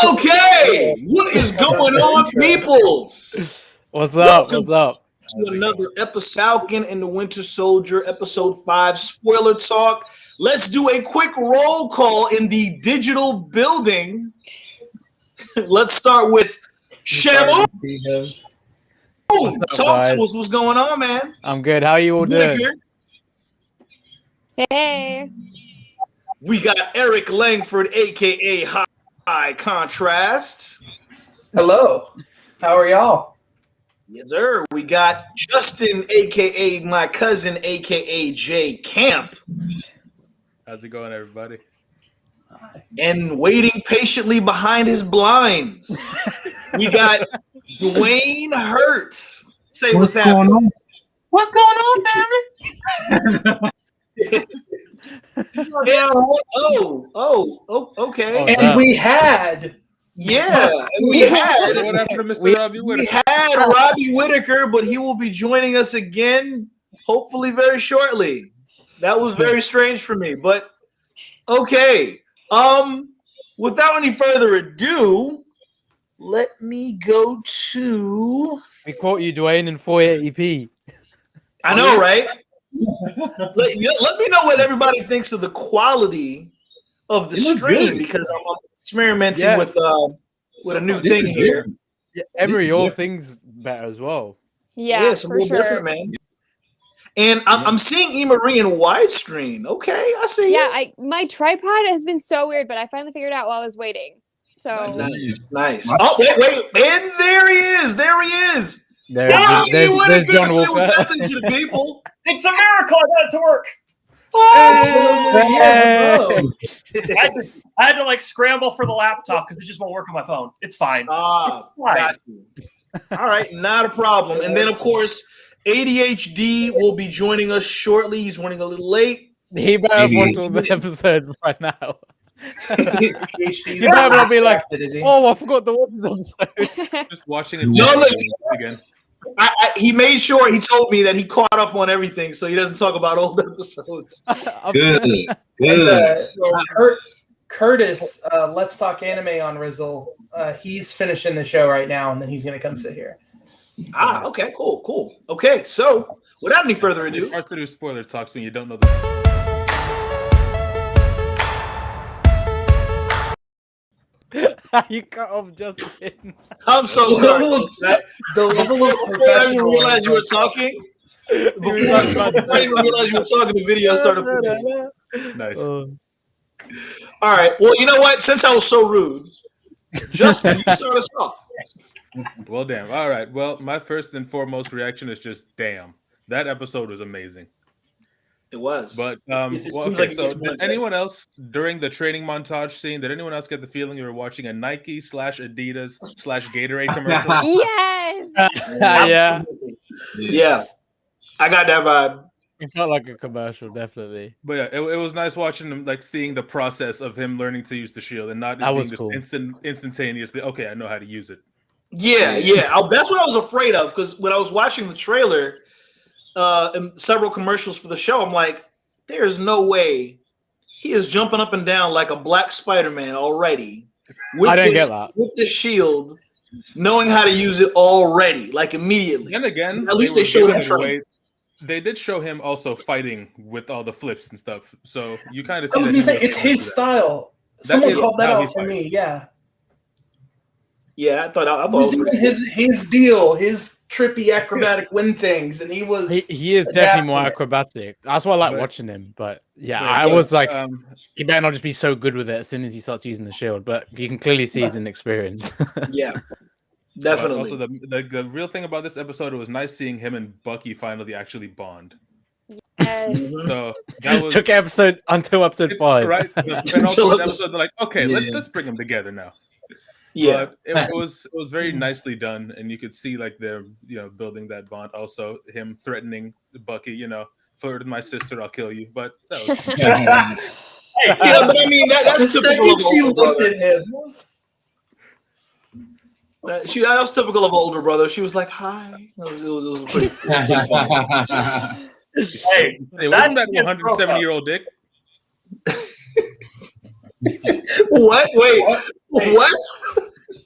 Okay, what is going on, peoples? What's up? What's up? To another episode, Falcon and the Winter Soldier, episode 5, spoiler talk. Let's do a quick roll call in the digital building. Let's start with Shamu. Talk to us. What's going on, man? I'm good. How are you all doing? Hey. We got Eric Langford, aka High Contrast. Hello. How are y'all? Yes, sir. We got Justin, aka my cousin, aka Jay Camp. How's it going, everybody? And waiting patiently behind his blinds, we got Dwayne Hurt. Say what's going on? What's going on, family? Okay. And we had. Yeah, and we had. What happened to Mr. Robbie Whittaker? We had Robbie Whittaker, but he will be joining us again, hopefully very shortly. That was very strange for me, but okay. Without any further ado, let me go to. We caught you, Dwayne, in 480p. I know, right? let me know what everybody thinks of the quality of the stream because I'm experimenting with a new thing here. Yeah, all things better as well. Yeah, it's a little different, man. And I'm seeing E-Marie in widescreen. Okay, I see. Yeah, my tripod has been so weird, but I finally figured it out while I was waiting. So nice. Oh, wait, and there he is. There's John Walker. Something to the people. It's a miracle. I got it to work. I had to like scramble for the laptop because it just won't work on my phone. It's fine. Got you. All right, not a problem. And then, of course, ADHD will be joining us shortly. He's running a little late. He better have watched all the episodes by now. He's better not be like, I forgot the watch episode. Just watching it again. He made sure he told me that he caught up on everything, so he doesn't talk about old episodes. Good. Curtis, Let's Talk Anime on Rizzle. He's finishing the show right now, and then he's going to come sit here. Okay, cool. Okay, so without any further ado, it's hard to do spoiler talks when you don't know the. You cut off Justin. I'm so sorry. The level of Before I even realized you were talking, the video started playing. Nice. All right. Well, you know what? Since I was so rude, Justin, you start us off. Well, damn. All right. Well, my first and foremost reaction is just damn. That episode was amazing. It was. But did anyone else during the training montage scene? Did anyone else get the feeling you were watching a Nike / Adidas / Gatorade commercial? Yes. Yeah. I got that vibe. It felt like a commercial, definitely. But yeah, it was nice watching him, like seeing the process of him learning to use the shield and not being just instantaneously. Okay, I know how to use it. Yeah. That's what I was afraid of because when I was watching the trailer. And several commercials for the show, I'm like, there's no way he is jumping up and down like a black Spider-Man already. I didn't get that. With the shield, knowing how to use it already, like immediately. And again, at least they showed him trying. They did show him also fighting with all the flips and stuff. So you kind of. I was gonna say it's his style. Someone called that out for me. Yeah. Yeah, I thought he was doing his deal, his trippy acrobatic wind things, and he was. He is definitely more acrobatic. That's why I like watching him. But yeah, I was like, he better not just be so good with it as soon as he starts using the shield. But you can clearly see he's inexperienced. Yeah, definitely. Also, the real thing about this episode, it was nice seeing him and Bucky finally actually bond. Yes. So that was took until episode 5. Right. And also the episode, they're like, okay, let's bring them together now. Yeah, but it was very nicely done, and you could see like they're building that bond. Also, him threatening Bucky, flirt with my sister, I'll kill you. But that was but I mean that's typical of older brother. That was typical of older brother. She was like, "Hi." It was pretty. Hey, wasn't that 170-year-old dick? What? Wait. What?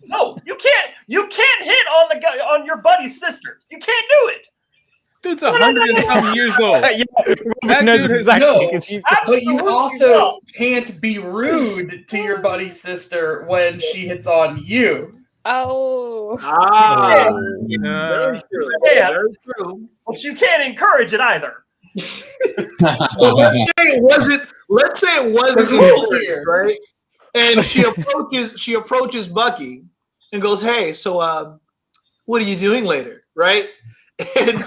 No, you can't. You can't hit on the guy on your buddy's sister. You can't do it. Dude's 100 and some years old. That knows exactly because he's. But you also can't be rude to your buddy's sister when she hits on you. Oh. Very true. Yeah. Very true. But you can't encourage it either. Well, let's say it wasn't here, right? And she approaches Bucky and goes, "Hey, so what are you doing later?" Right? And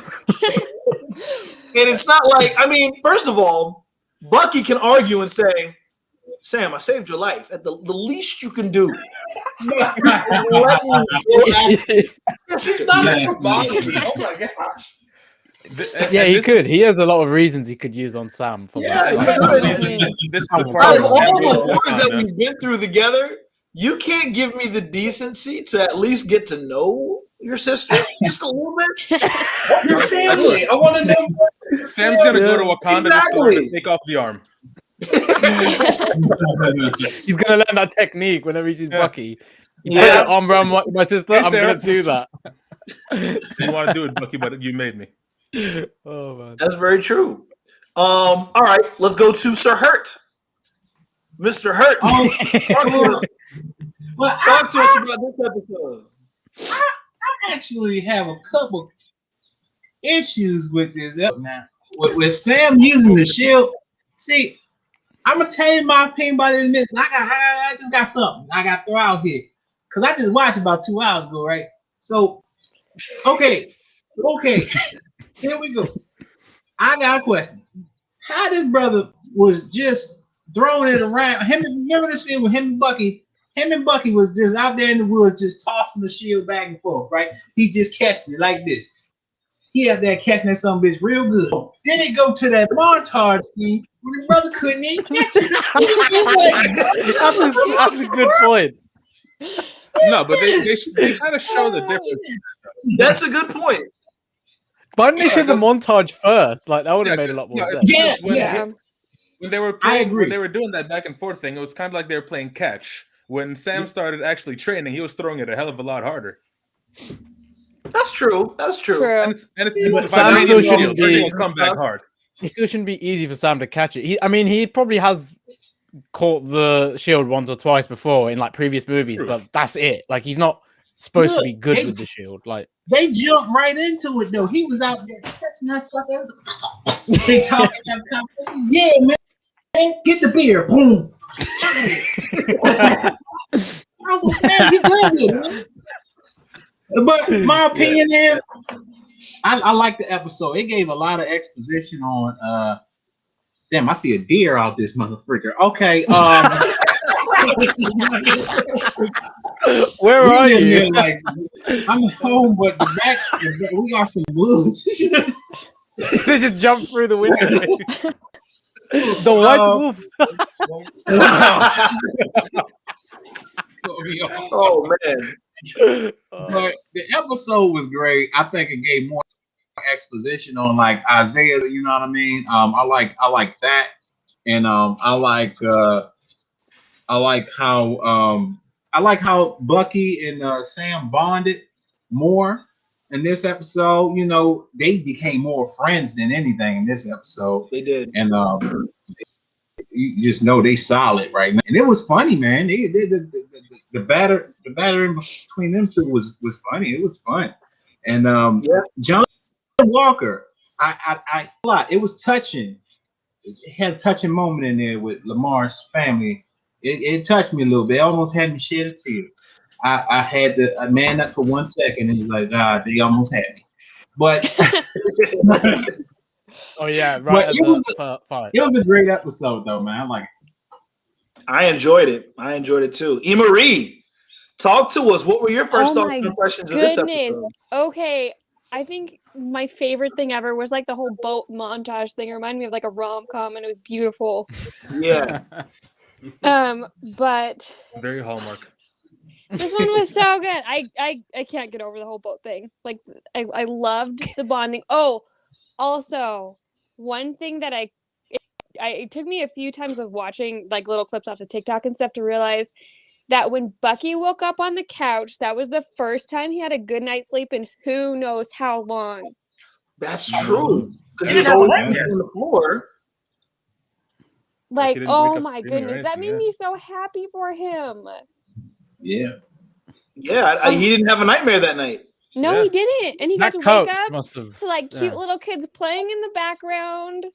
it's not like, I mean, first of all, Bucky can argue and say, "Sam, I saved your life. At the least you can do." She's not Oh my gosh. Yeah, he could. He has a lot of reasons he could use on Sam. For this is the part out of all Sam the goes wars down, that man. we've been through together, you can't give me the decency to at least get to know your sister just a little bit. Your family. I want to know. Sam's gonna go to Wakanda to Exactly. and take off the arm. He's gonna learn that technique whenever he sees Bucky. Yeah. Arm around my sister. Hey, I'm Sarah. gonna do that. You want to do it, Bucky, but you made me. Oh man. That's very true. All right, let's go to Sir Hurt. Mr. Hurt. Well, Talk to us about this episode. I actually have a couple issues with this now. With Sam using the shield, see, I'm gonna tell you my opinion about it in a minute. I just got something I got to throw out here because I just watched about 2 hours ago, right? So, okay, here we go. I got a question. How this brother was just throwing it around? Remember the scene with him and Bucky? Him and Bucky was just out there in the woods, just tossing the shield back and forth, right? He just catching it like this. He out there catching that son of a bitch real good. Then they go to that montage scene where the brother couldn't even catch it. That's a good point. No, but they kind of show the difference. That's a good point. Why didn't they show the montage first? Like that would have made a lot more sense. Yeah. When they were playing, when they were doing that back and forth thing, it was kind of like they were playing catch. When Sam started actually training, he was throwing it a hell of a lot harder. That's true. That's true. And it's Sam still shouldn't be. He'll come back hard. It still shouldn't be easy for Sam to catch it. He probably has caught the shield once or twice before in like previous movies, but that's it. Like he's not supposed to be good with the shield. Like they jumped right into it though. He was out there catching that stuff. They talking that conversation. Yeah, man, get the beer. Boom. I was like, man, you good with it, man. But my opinion is, I like the episode. It gave a lot of exposition on. Damn, I see a deer out this motherfucker. Okay, where are you? Here, like, I'm home, but we got some woods. They just jumped through the window. The white wolf. Oh man. But the episode was great. I think it gave more exposition on like Isaiah, you know what I mean? I like that. And I like how Bucky and Sam bonded more in this episode. You know, they became more friends than anything in this episode. They did. And you just know they solid right now. And it was funny, man. The batter in between them two was funny. It was fun. And John Walker, I it was touching. It had a touching moment in there with Lamar's family. It touched me a little bit. It almost had me shed a tear. I had to man up for 1 second and was like, they almost had me. But oh yeah, right. It was a great episode though, man. I like it. I enjoyed it too. E. Marie, talk to us. What were your first thoughts and impressions of this episode? Okay, I think my favorite thing ever was like the whole boat montage thing. It reminded me of like a rom-com, and it was beautiful. Yeah. But Very Hallmark. this one was so good. I can't get over the whole boat thing. Like I loved the bonding. Oh, also one thing that it took me a few times of watching like little clips off of TikTok and stuff to realize that when Bucky woke up on the couch, that was the first time he had a good night's sleep in who knows how long. That's true. Because He he was didn't have a always nightmare. on the floor. Like, Like, he didn't wake oh up my screaming or goodness, that anything, made yeah. me so happy for him. Yeah. Yeah, he didn't have a nightmare that night. No, Yeah. he didn't, and he got That to wake coach up must have. to like cute yeah. little kids playing in the background,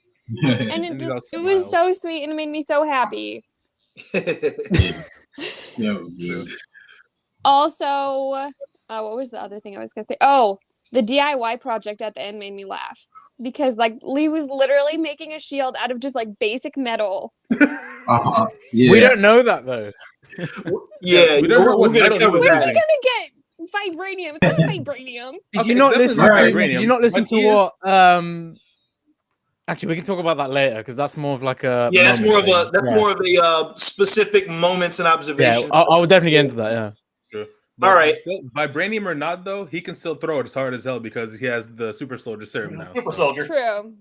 and And it he all just it was smiled. so sweet and it made me so happy. That was good. Also, what was the other thing I was gonna say? Oh, the DIY project at the end made me laugh because like Lee was literally making a shield out of just like basic metal. Uh-huh. Yeah. We don't know that though. Yeah, we don't know what we're gonna metal he cover was Where's that. he using. gonna get vibranium? It's not vibranium. Did Okay, you not it's listen? definitely To, not did you vibranium, not listen but to he is- what? Actually, we can talk about that later because that's more of like a. Yeah, that's moment more of thing. a more of a specific moments and Yeah, observations. I'll definitely get into that. Yeah. Sure. All right. Still, vibranium or not, though, he can still throw it as hard as hell because he has the super soldier serum now. Super so. soldier. True.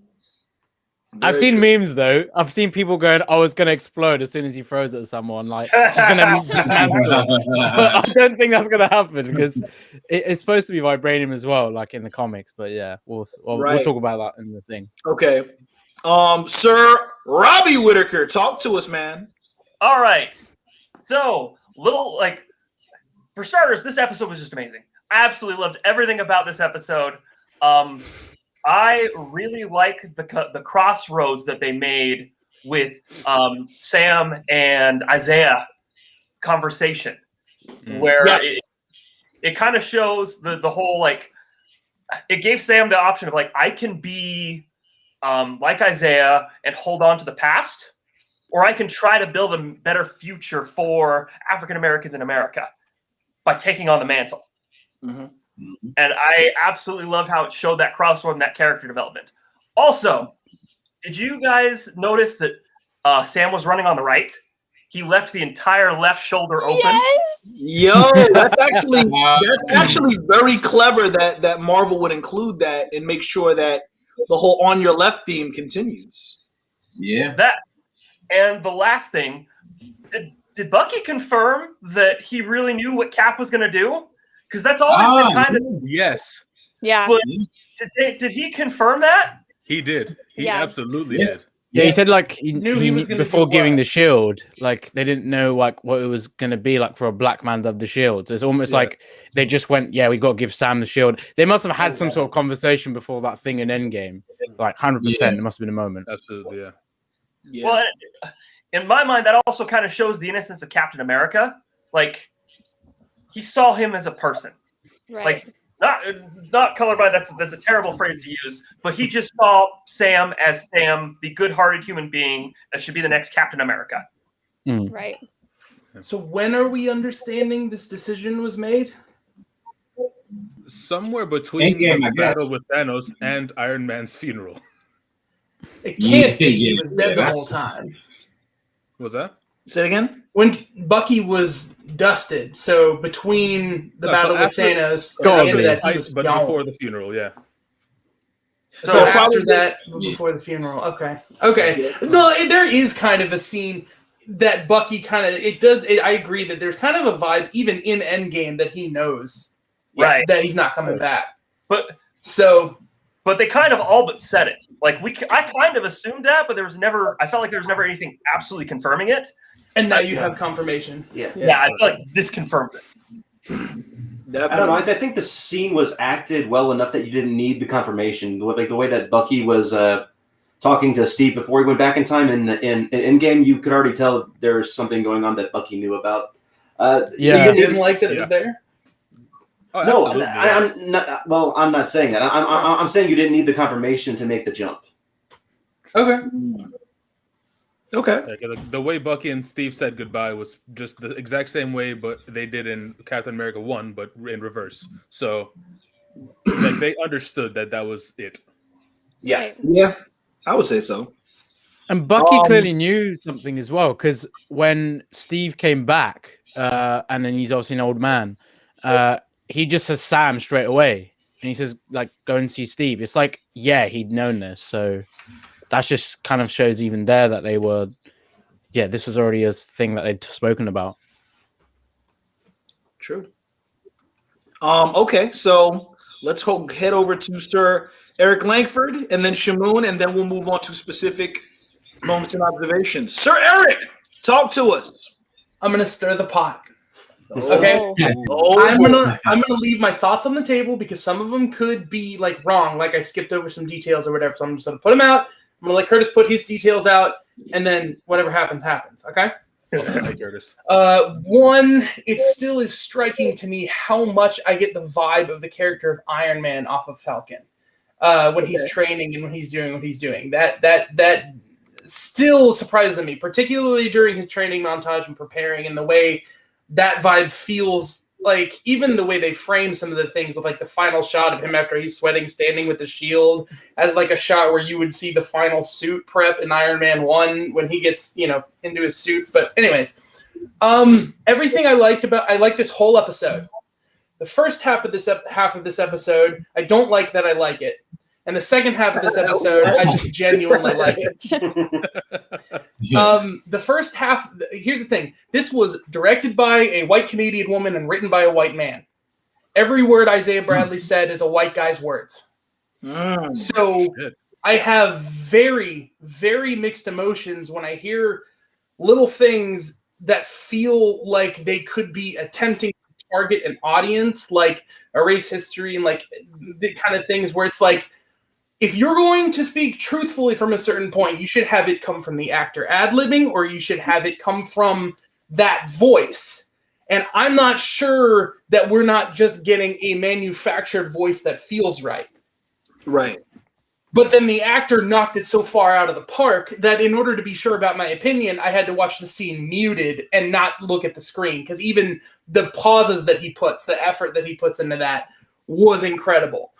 I've Very seen true. memes though. I've seen people going, "Oh, it's gonna explode as soon as he throws it at someone. Like, it's just gonna dismantle it." But I don't think that's gonna happen because it's supposed to be vibranium as well, like in the comics. But yeah, we'll Right. talk about that in the thing. Okay. Sir Robbie Whitaker, talk to us, man. All right. So, for starters, this episode was just amazing. I absolutely loved everything about this episode. I really like the crossroads that they made with Sam and Isaiah conversation, where Yeah. it kind of shows the whole like it gave Sam the option of like I can be like Isaiah and hold on to the past, or I can try to build a better future for African Americans in America by taking on the mantle. Mm-hmm. And I absolutely loved how it showed that crossroad and that character development. Also, did you guys notice that Sam was running on the right? He left the entire left shoulder open. Yes. Yo, that's actually very clever that Marvel would include that and make sure that the whole on your left theme continues. Yeah. That and the last thing, did Bucky confirm that he really knew what Cap was going to do? Because that's always been kind of. Yes, Yeah. But did he confirm that? he did. He Yeah. absolutely Yeah. did. Yeah, he said like he Knew he was gonna before do giving what? the shield, like they didn't know like what it was gonna be like for a black man to have the shield. So it's almost Yeah. like they just went, yeah, we got to give Sam the shield. They must have had some sort of conversation before that thing in Endgame, like 100%. It must have been a moment. Absolutely, yeah. Yeah. Well, in my mind, that also kind of shows the innocence of Captain America. Like, he saw him as a person. Right. Like, not colorblind, that's a terrible phrase to use, but he just saw Sam as Sam, the good-hearted human being that should be the next Captain America. Right. So when are we understanding this decision was made? Somewhere between Endgame, the I battle guess. with Thanos and Iron Man's funeral. It can't be. Yeah, He was dead the yeah. whole time. Was that? Say it again. When Bucky was dusted, so between the No, battle Oh, so with after- Thanos Go and on, the end of Bill. that, he was But gone. before the funeral, yeah. So So after probably- that, before the funeral. Okay. Okay. No, there is kind of a scene that Bucky kind of I agree that there's kind of a vibe even in Endgame that he knows Right. that he's not coming back. But So they kind of all but said it. Like, I kind of assumed that, but I felt like there was never anything absolutely confirming it. and now you have confirmation. Yeah. Yeah, I feel like this confirms it. Definitely. I don't know. I think the scene was acted well enough that you didn't need the confirmation. Like the way that Bucky was talking to Steve before he went back in time in Endgame, you could already tell there was something going on that Bucky knew about. Yeah. So you didn't like that it was there? Oh, No, absolutely, I'm not. Well, I'm not saying that. I'm saying you didn't need the confirmation to make the jump. Okay. Okay. Like, the way Bucky and Steve said goodbye was just the exact same way, but they did in Captain America 1, but in reverse. So like, they understood that was it. Yeah. Right. Yeah, I would say so. And Bucky Um, clearly knew something as well, because when Steve came back, and then he's obviously an old man, he just says Sam straight away. And he says, like, go and see Steve. It's like, yeah, he'd known this. So that just kind of shows even there that they were, this was already a thing that they'd spoken about. True. Okay, so let's head over to Sir Eric Langford and then Shamoon, and then we'll move on to specific moments and observations. Sir Eric, talk to us. I'm gonna stir the pot. Okay. I'm gonna leave my thoughts on the table because some of them could be like wrong, like I skipped over some details or whatever. So I'm just gonna put them out. I'm gonna let Curtis put his details out, and then whatever happens, happens. Okay. Curtis. One, it still is striking to me how much I get the vibe of the character of Iron Man off of Falcon when he's training and when he's doing what he's doing. That still surprises me, particularly during his training montage and preparing, and the way that vibe feels. Like, even the way they frame some of the things with, like, the final shot of him after he's sweating, standing with the shield, as, like, a shot where you would see the final suit prep in Iron Man 1 when he gets, into his suit. But anyways, everything I like this whole episode. The first half of this episode, I don't like that I like it. And the second half of this episode, I just genuinely like it. The first half, here's the thing. This was directed by a white Canadian woman and written by a white man. Every word Isaiah Bradley said is a white guy's words. So I have very, very mixed emotions when I hear little things that feel like they could be attempting to target an audience, like erase history and like the kind of things where it's like, if you're going to speak truthfully from a certain point, you should have it come from the actor ad-libbing, or you should have it come from that voice. And I'm not sure that we're not just getting a manufactured voice that feels right. Right. But then the actor knocked it so far out of the park that in order to be sure about my opinion, I had to watch the scene muted and not look at the screen. Because even the pauses that he puts, the effort that he puts into that was incredible.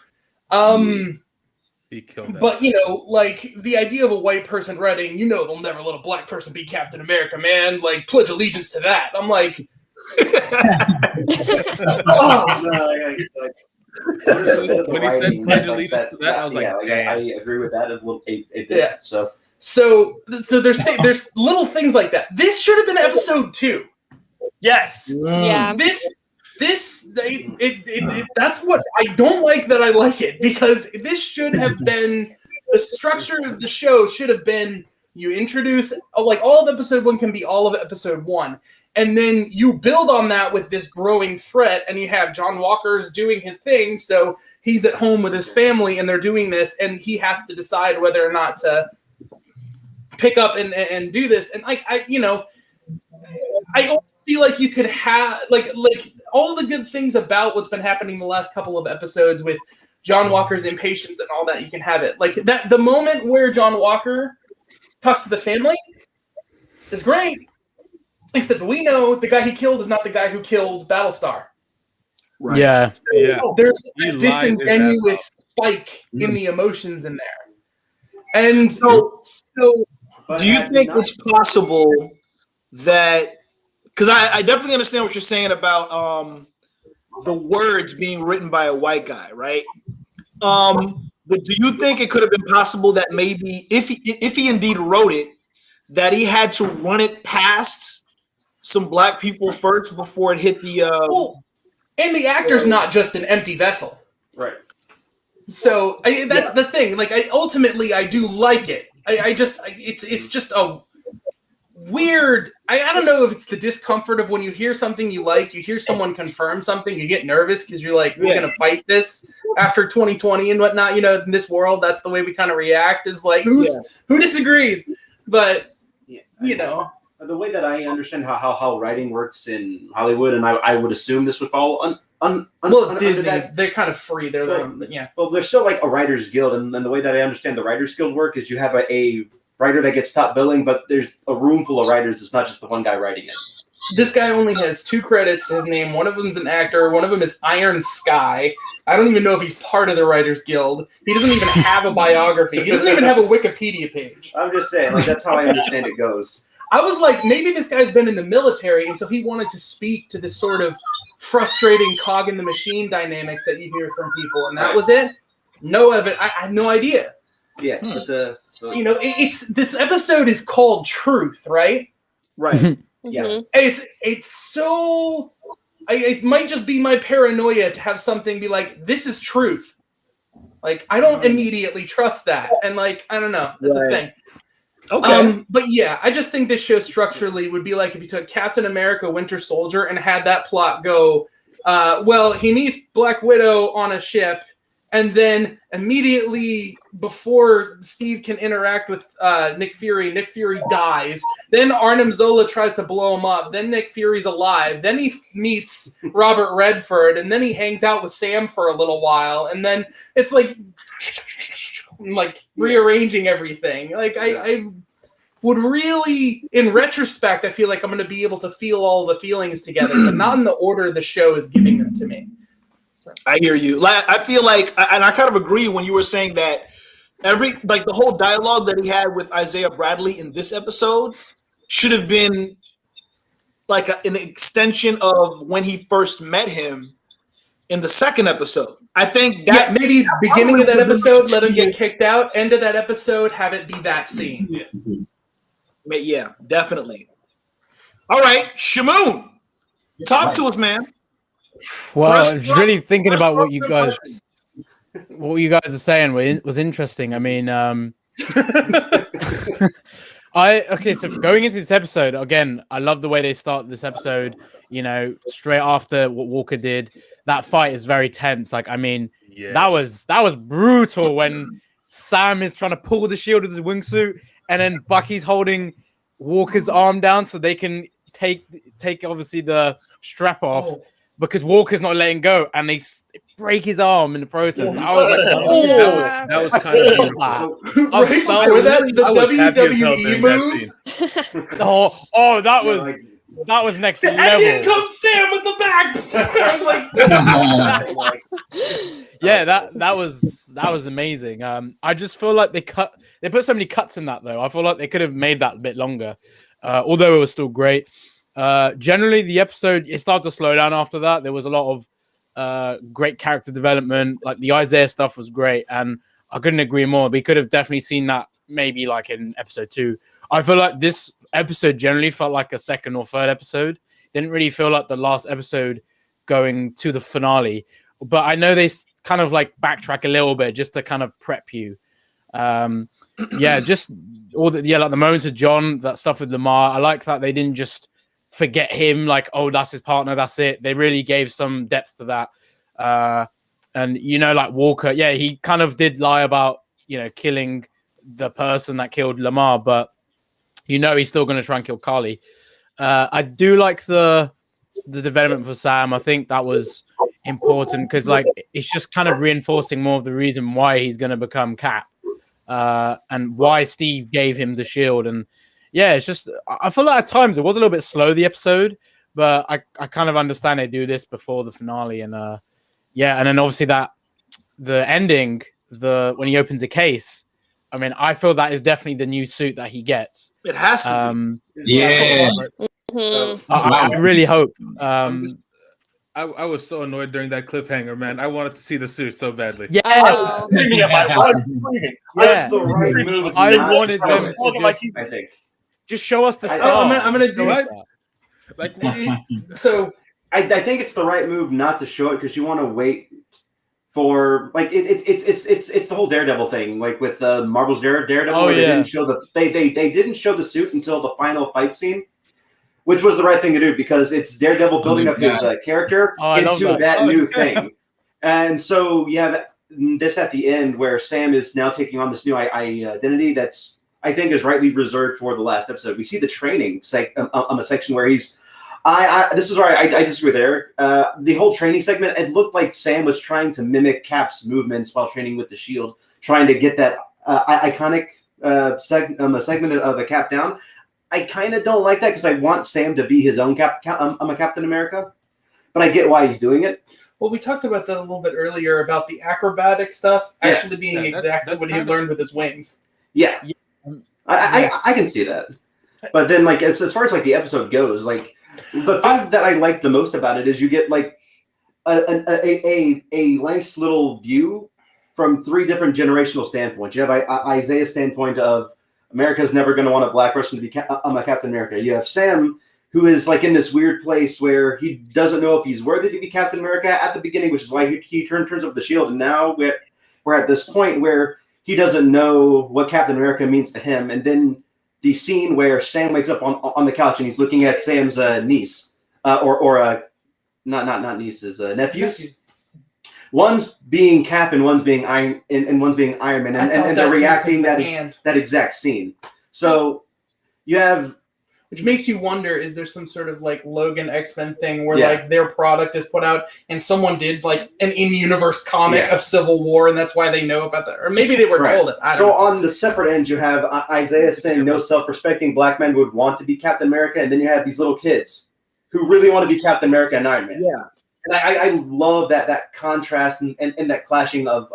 He killed that. But, like, the idea of a white person writing, they'll never let a black person be Captain America, man. Like, pledge allegiance to that. I'm like... When he said pledge allegiance to that, I was like, I agree with that a bit. Yeah. So there's little things like that. This should have been episode 2. Yes. Yeah. That's what I don't like that I like it, because this should have been the structure of the show should have been you introduce like all of episode 1 can be all of episode 1, and then you build on that with this growing threat, and you have John Walker's doing his thing, so he's at home with his family and they're doing this, and he has to decide whether or not to pick up and do this, and like I feel like you could have like all the good things about what's been happening the last couple of episodes with John Walker's impatience and all that, you can have it. Like that, the moment where John Walker talks to the family is great, except we know the guy he killed is not the guy who killed Battlestar. Right. Yeah. So Yeah. there's He a lied his ass disingenuous spike in the emotions in there. And so Do you think it's possible that, because I definitely understand what you're saying about the words being written by a white guy, right? But do you think it could have been possible that maybe if he indeed wrote it, that he had to run it past some black people first before it hit the and the actor's not just an empty vessel. right. So that's the thing. Like, ultimately, I do like it. It's just a weird. I don't know if it's the discomfort of when you hear something you like, you hear someone confirm something, you get nervous because you're like, we're gonna fight this after 2020 and whatnot. In this world, that's the way we kind of react. Is like, who disagrees? But the way that I understand how writing works in Hollywood, and I would assume this would fall Disney, they're kind of free. They're Well, there's still like a writer's guild, and the way that I understand the writer's guild work is you have a writer that gets top billing, but there's a room full of writers. It's not just the one guy writing it. This guy only has 2 credits to his name. One of them's an actor. One of them is Iron Sky. I don't even know if he's part of the Writers Guild. He doesn't even have a biography. He doesn't even have a Wikipedia page. I'm just saying, like, that's how I understand it goes. I was like, maybe this guy's been in the military, and so he wanted to speak to this sort of frustrating cog in the machine dynamics that you hear from people, and that was it. No evidence. I had no idea. Yeah, but You know, it's this episode is called Truth, right? Right. Yeah. Mhm. It's so. It might just be my paranoia to have something be like, "This is truth." Like, I don't immediately trust that, and like, I don't know, that's a Right. thing. Okay. But yeah, I just think this show structurally would be like if you took Captain America: Winter Soldier and had that plot go, well, he meets Black Widow on a ship, and then immediately before Steve can interact with Nick Fury dies. Then Arnim Zola tries to blow him up. Then Nick Fury's alive. Then he meets Robert Redford, and then he hangs out with Sam for a little while, and then it's like rearranging everything. Like I would really, in retrospect, I feel like I'm going to be able to feel all the feelings together, but not in the order the show is giving them to me. I hear you. I feel like, and I kind of agree when you were saying that the whole dialogue that he had with Isaiah Bradley in this episode should have been like an extension of when he first met him in the second episode. I think that maybe beginning of that episode, let him get kicked out. End of that episode, have it be that scene. Yeah, definitely. All right, Shamoon, talk to us, man. Well, I was really thinking about what you guys are saying was interesting. I mean, so going into this episode again, I love the way they start this episode. You know, straight after what Walker did, that fight is very tense. Like, I mean, that was brutal when Sam is trying to pull the shield with his wingsuit, and then Bucky's holding Walker's arm down so they can take obviously the strap off. Because Walker's not letting go, and they break his arm in the process. I was like, that was kind of beautiful. Right before that, the WWE move. That was next level. And in comes Sam with the back. Yeah, that was amazing. I just feel like they put so many cuts in that though. I feel like they could have made that a bit longer, although it was still great. Generally, the episode, it started to slow down after that. There was a lot of great character development. Like the Isaiah stuff was great, and I couldn't agree more. We could have definitely seen that maybe like in episode 2. I feel like this episode generally felt like a second or third episode. Didn't really feel like the last episode going to the finale. But I know they kind of like backtrack a little bit just to kind of prep you. Just all like the moments of John, that stuff with Lamar. I like that they didn't just forget him, like, oh, that's his partner, that's it. They really gave some depth to that. And, you know, like Walker, yeah, he kind of did lie about, you know, killing the person that killed Lamar, but, you know, he's still going to try and kill Carly. I do like the development for Sam. I think that was important because, like, it's just kind of reinforcing more of the reason why he's going to become Cap and why Steve gave him the shield. And, yeah, it's just, I feel like at times it was a little bit slow, the episode, but I kind of understand they do this before the finale. And and then obviously the ending, when he opens a case, I mean, I feel that is definitely the new suit that he gets. It has to be. Yeah. I really hope. I was so annoyed during that cliffhanger, man. I wanted to see the suit so badly. Yes. I was screaming at my screaming. That's the right move. I wanted them to just, I think. just show us the I- star. I'm gonna do it. Like, So I think it's the right move not to show it because you want to wait for like it's the whole Daredevil thing, like with Marvel's Daredevil. Oh, where they yeah. didn't show they didn't show the suit until the final fight scene, which was the right thing to do because it's Daredevil building up his character into that new thing. And so you have this at the end where Sam is now taking on this new identity that's I think is rightly reserved for the last episode. We see the training on a section where he's. This is where I disagree with Eric. The whole training segment, it looked like Sam was trying to mimic Cap's movements while training with the Shield, trying to get that iconic segment of the Cap down. I kind of don't like that because I want Sam to be his own I'm a Captain America, but I get why he's doing it. well, we talked about that a little bit earlier about the acrobatic stuff actually being exactly what he learned with his wings. Yeah, I can see that. But then, like as far as like the episode goes, like. The thing that I like the most about it is you get like a nice little view from three different generational standpoints. You have Isaiah's standpoint of America's never going to want a black person to be a Captain America. You have Sam, who is like in this weird place where he doesn't know if he's worthy to be Captain America at the beginning, which is why he turns over the shield. And now we're at this point where he doesn't know what Captain America means to him. And then the scene where Sam wakes up on the couch and he's looking at Sam's niece, or not nieces, nephews. One's being Cap and one's being Iron and one's being Iron Man, and they're reacting that exact scene. So you have, which makes you wonder: is there some sort of like Logan X-Men thing where like their product is put out and someone did like an in-universe comic of Civil War, and that's why they know about that, or maybe they were told it. I don't know. On the separate end, you have Isaiah saying no self-respecting black men would want to be Captain America, and then you have these little kids who really want to be Captain America and Iron Man. Yeah. And I love that contrast and that clashing of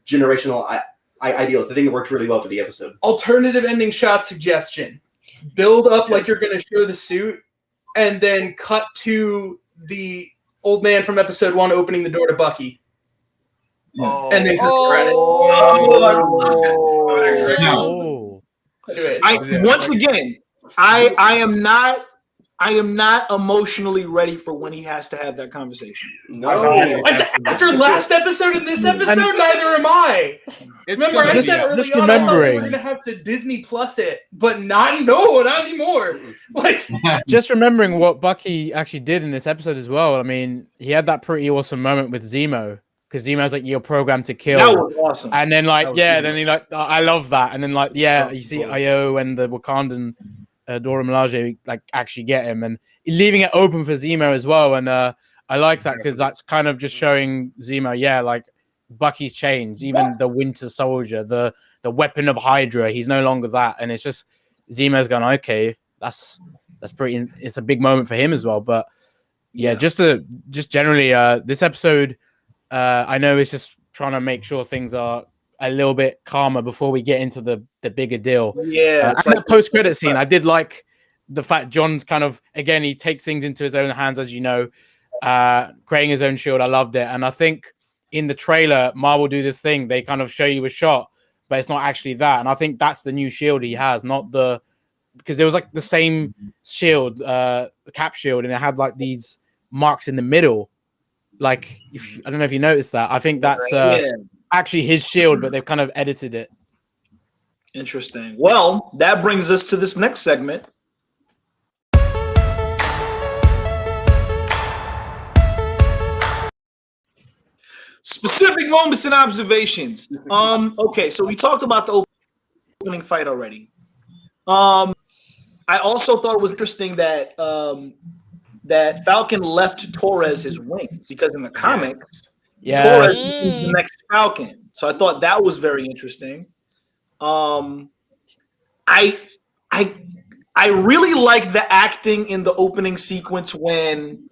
generational ideals. I think it works really well for the episode. Alternative ending shot suggestion. Build up like you're going to show the suit, and then cut to the old man from episode 1 opening the door to Bucky. And then credits. Once again, I am not emotionally ready for when he has to have that conversation. No. After last episode and this episode, neither am I. Remember, I said early on I thought we were going to have to Disney Plus it, but not anymore. Like, just remembering what Bucky actually did in this episode as well. I mean, he had that pretty awesome moment with Zemo, because Zemo's like, you're programmed to kill. That was awesome. And then then he like, I love that. And then you see Io and the Wakandan Dora Milaje like actually get him, and leaving it open for Zemo as well. And I like that because that's kind of just showing Zemo, like Bucky's changed. Even the Winter Soldier, the weapon of Hydra, he's no longer that. And it's just Zemo's going, okay, that's pretty. It's a big moment for him as well. But just generally, this episode, I know it's just trying to make sure things are a little bit calmer before we get into the bigger deal. Yeah. And that post-credit scene, I did like the fact John's kind of, again, he takes things into his own hands, as you know, creating his own shield. I loved it. And I think in the trailer, Marvel do this thing. They kind of show you a shot, but it's not actually that. And I think that's the new shield he has, not because there was like the same shield, the Cap shield, and it had like these marks in the middle. Like, I don't know if you noticed that. I think that's actually his shield, but they've kind of edited it. Interesting. Well, that brings us to this next segment. Specific moments and observations. Okay, so we talked about the opening fight already. I also thought it was interesting that that Falcon left Torres his wings, because in the comics, Torres is the next Falcon. So I thought that was very interesting. I really like the acting in the opening sequence when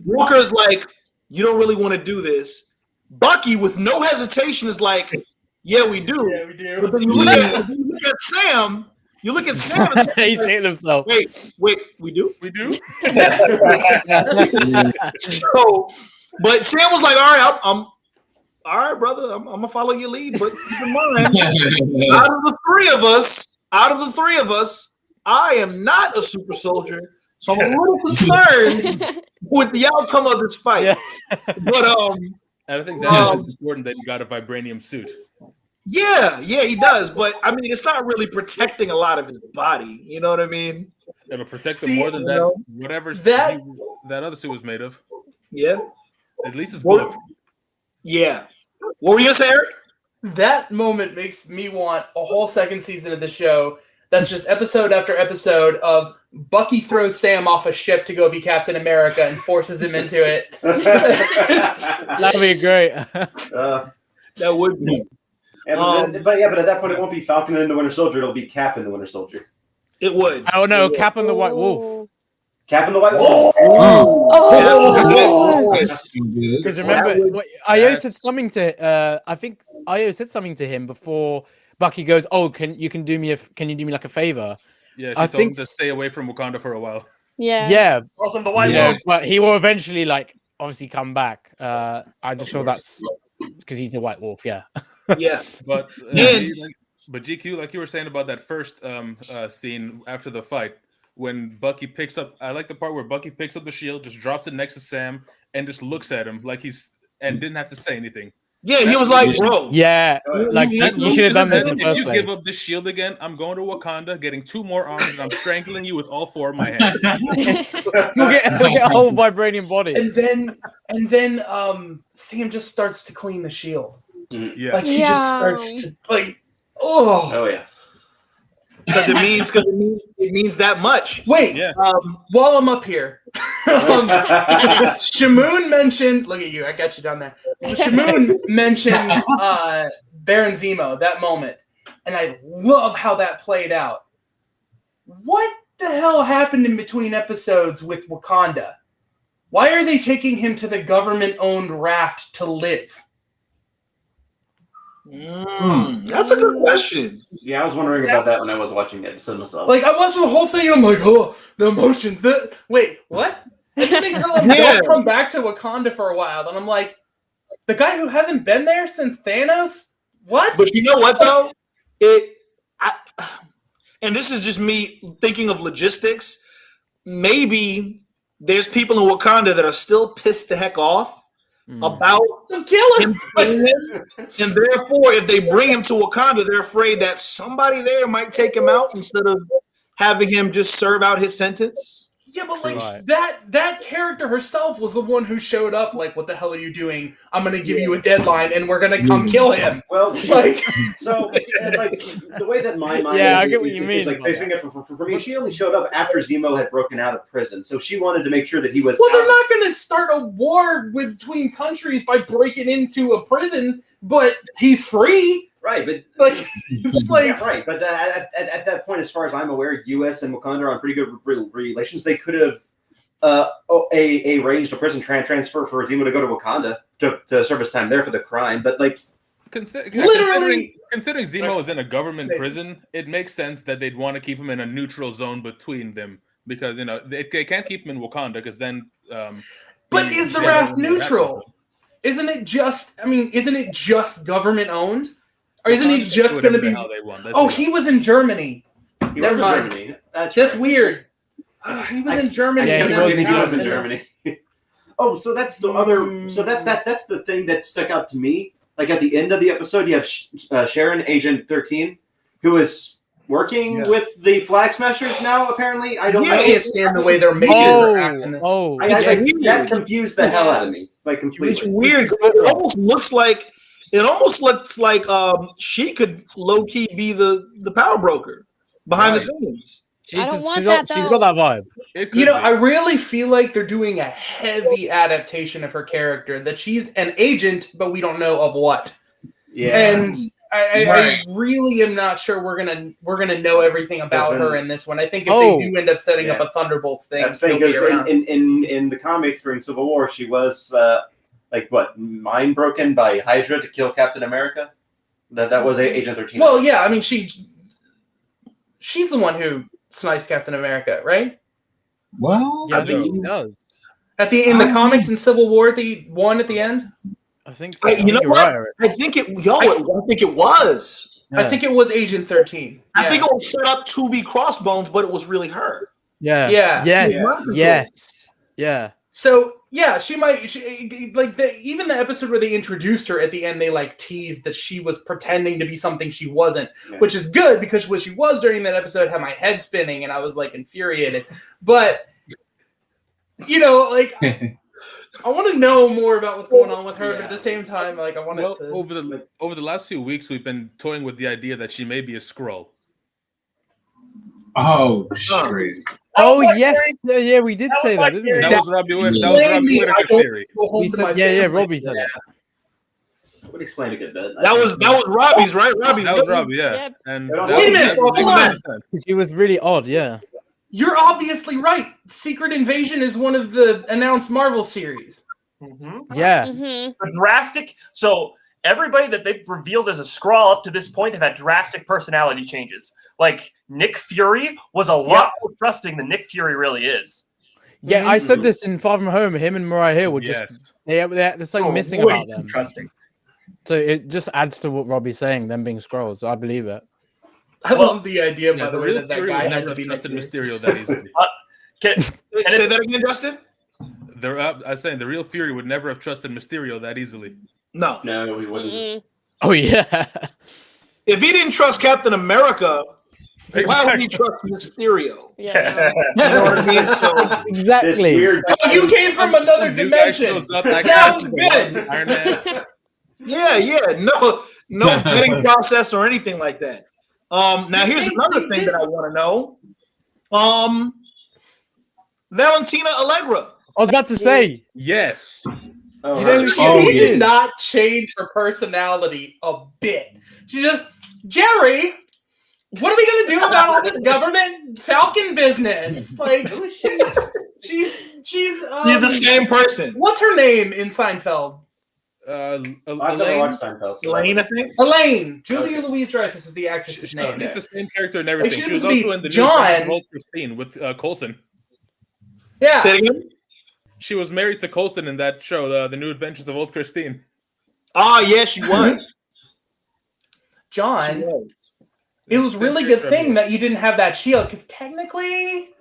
Walker's like, you don't really want to do this. Bucky, with no hesitation, is like, yeah, we do. Yeah, we do. But then you look at Sam. You look at Sam. And He's shitting himself. Wait, we do? We do? So, but Sam was like, all right, I'm all right, brother. I'm gonna follow your lead, but keep in mind, out of the three of us, I am not a super soldier, so I'm a little concerned with the outcome of this fight. Yeah. But And I think that is important that he got a vibranium suit. Yeah, he does. But I mean, it's not really protecting a lot of his body. You know what I mean? It'll protect him more than that. Whatever that other suit was made of. Yeah. At least it's bulletproof. Yeah. What were you gonna say, Eric? That moment makes me want a whole second season of the show. That's just episode after episode of Bucky throws Sam off a ship to go be Captain America and forces him into it. That'd be great. That would be. But at that point, it won't be Falcon and the Winter Soldier. It'll be Cap and the Winter Soldier. It would. Oh no, Cap and the White Wolf. Cap and the White Wolf. Because remember, Io said something to. I think Io said something to him before Bucky goes, "Oh, can you do me like a favor?" Yeah, I told him think to stay away from Wakanda for a while. Yeah. Also, the White Wolf. But he will eventually, like, obviously come back. I just feel that's because he's a White Wolf. Yeah. Yeah. But And- but GQ, like you were saying about that first scene after the fight, when Bucky picks up, I like the part where Bucky picks up the shield, just drops it next to Sam, and just looks at him like and didn't have to say anything. Yeah, he was like, bro. Yeah, like you should have done this in the If first you place. give up the shield again, I'm going to Wakanda, getting 2 more arms, and I'm strangling you with all 4 of my hands. You'll get a whole vibranium body. And then Sam just starts to clean the shield. Yeah. Like he just starts to like, oh yeah. Because it means that much. Wait, Yeah. while I'm up here, Shamoon mentioned. Look at you, I got you down there. Shamoon mentioned Baron Zemo, that moment, and I love how that played out. What the hell happened in between episodes with Wakanda? Why are they taking him to the government-owned raft to live? That's a good question. Yeah, I was wondering about that when I was watching the episode myself. Like, I watched the whole thing, and I'm like, oh, the emotions. Wait, what? And then they don't come back to Wakanda for a while, and I'm like, the guy who hasn't been there since Thanos? What? But you know what, though? And this is just me thinking of logistics. Maybe there's people in Wakanda that are still pissed the heck off about So kill him. him, and therefore, if they bring him to Wakanda, they're afraid that somebody there might take him out instead of having him just serve out his sentence. Yeah, but like Right. that character herself was the one who showed up. Like, what the hell are you doing? I'm gonna give you a deadline, and we're gonna come kill him. Well, Like, so like the way that my mind Yeah, I is, get what you mean is like about facing it for me, she only showed up after Zemo had broken out of prison, so she wanted to make sure that he was. well, out they're not gonna start a war between countries by breaking into a prison, but he's free. right, but Like, it's like, yeah, right. But at that point, as far as I'm aware, U.S. and Wakanda are on pretty good relations. They could have arranged a prison transfer for Zemo to go to Wakanda to serve his time there for the crime. But like, Literally- considering Zemo is in a government prison, it makes sense that they'd want to keep him in a neutral zone between them because they can't keep him in Wakanda because then. but is the raft neutral? Isn't it just government owned? Or isn't it just going to be? Oh, he was in Germany. he Never was in mind. Germany. That's weird. He was in Germany. Yeah, He was in Germany. Oh, so that's the other. So that's the thing that stuck out to me. Like at the end of the episode, you have Sharon, Agent 13, who is working with the Flag Smashers now. Apparently, I don't know. I can't stand the way they're making her act in this. That confused the hell out of me. Like completely. It's weird. It almost looks like she could low key be the power broker behind the scenes. I don't want she's that, got that vibe. I really feel like they're doing a heavy adaptation of her character. That she's an agent, but we don't know of what. Yeah. And I really am not sure we're gonna know everything about her in this one. I think if they do end up setting up a Thunderbolts thing, that's the thing, because in the comics during Civil War, she was mind broken by Hydra to kill Captain America. That was Agent 13. Well, yeah, I mean she's the one who snipes Captain America, right? Well, Yeah, I think she does. In the comics in Civil War, the one at the end. I think so. You know You're what? right, Eric. I think it was. I think it was Agent 13. I think it was set up to be Crossbones, but it was really her. Yeah. Yeah. Yeah. So yeah, she might even the episode where they introduced her at the end, they like teased that she was pretending to be something she wasn't, which is good because what she was during that episode had my head spinning and I was like infuriated. But I want to know more about what's going on with her, but at the same time, like I wanted to. Over the last few weeks, we've been toying with the idea that she may be a Skrull. Oh, crazy. Oh yes, yeah, we did say that, didn't we? That was Robbie Whittaker's theory. We said, Robbie said that. I would explain a good bit. That was Robbie's, right? Robbie. That was Robbie, yeah. Yep. And Wait a minute, hold on. She was really odd, yeah. You're obviously right. Secret Invasion is one of the announced Marvel series. Mm-hmm. Yeah. Mm-hmm. A drastic. So everybody that they've revealed as a Skrull up to this point have had drastic personality changes. Like Nick Fury was a lot more trusting than Nick Fury really is. Yeah, I said this in Far From Home. Him and Mariah Hill were just there's something missing about them. Trusting. So it just adds to what Robbie's saying, them being scrolls. I believe it. I love the idea, by the way, real that that Fury guy would had never to have be trusted Nick Fury. Mysterio that easily. Say that again, Justin. I was saying the real Fury would never have trusted Mysterio that easily. No. No, we wouldn't. Mm-mm. Oh yeah. If he didn't trust Captain America, why would he trust Mysterio? Yeah, You know what I mean? So, This Exactly. weird. Oh, you came from another New guy dimension. shows up, that Sounds guy's good. Iron Man. yeah. No bidding process or anything like that. Now here's another thing that I want to know. Valentina Allegra. I was about to say. Yes. Oh, You know, right. She yeah. did not change her personality a bit. She just, Jerry, what are we gonna do about all this government Falcon business? Like, she's You're the same person. What's her name in Seinfeld? I've never Elaine. watched Seinfeld. so- Elaine, I think. Elaine. Julia Louis-Dreyfus is the actress's name. She's the same character and Like, everything. she She was was also in the John. new Adventures of Old Christine with Coulson. Yeah. Say it again. She was married to Coulson in that show, the New Adventures of Old Christine. Ah, yes, she was. John. She was. It was really good thing that you didn't have that shield, because technically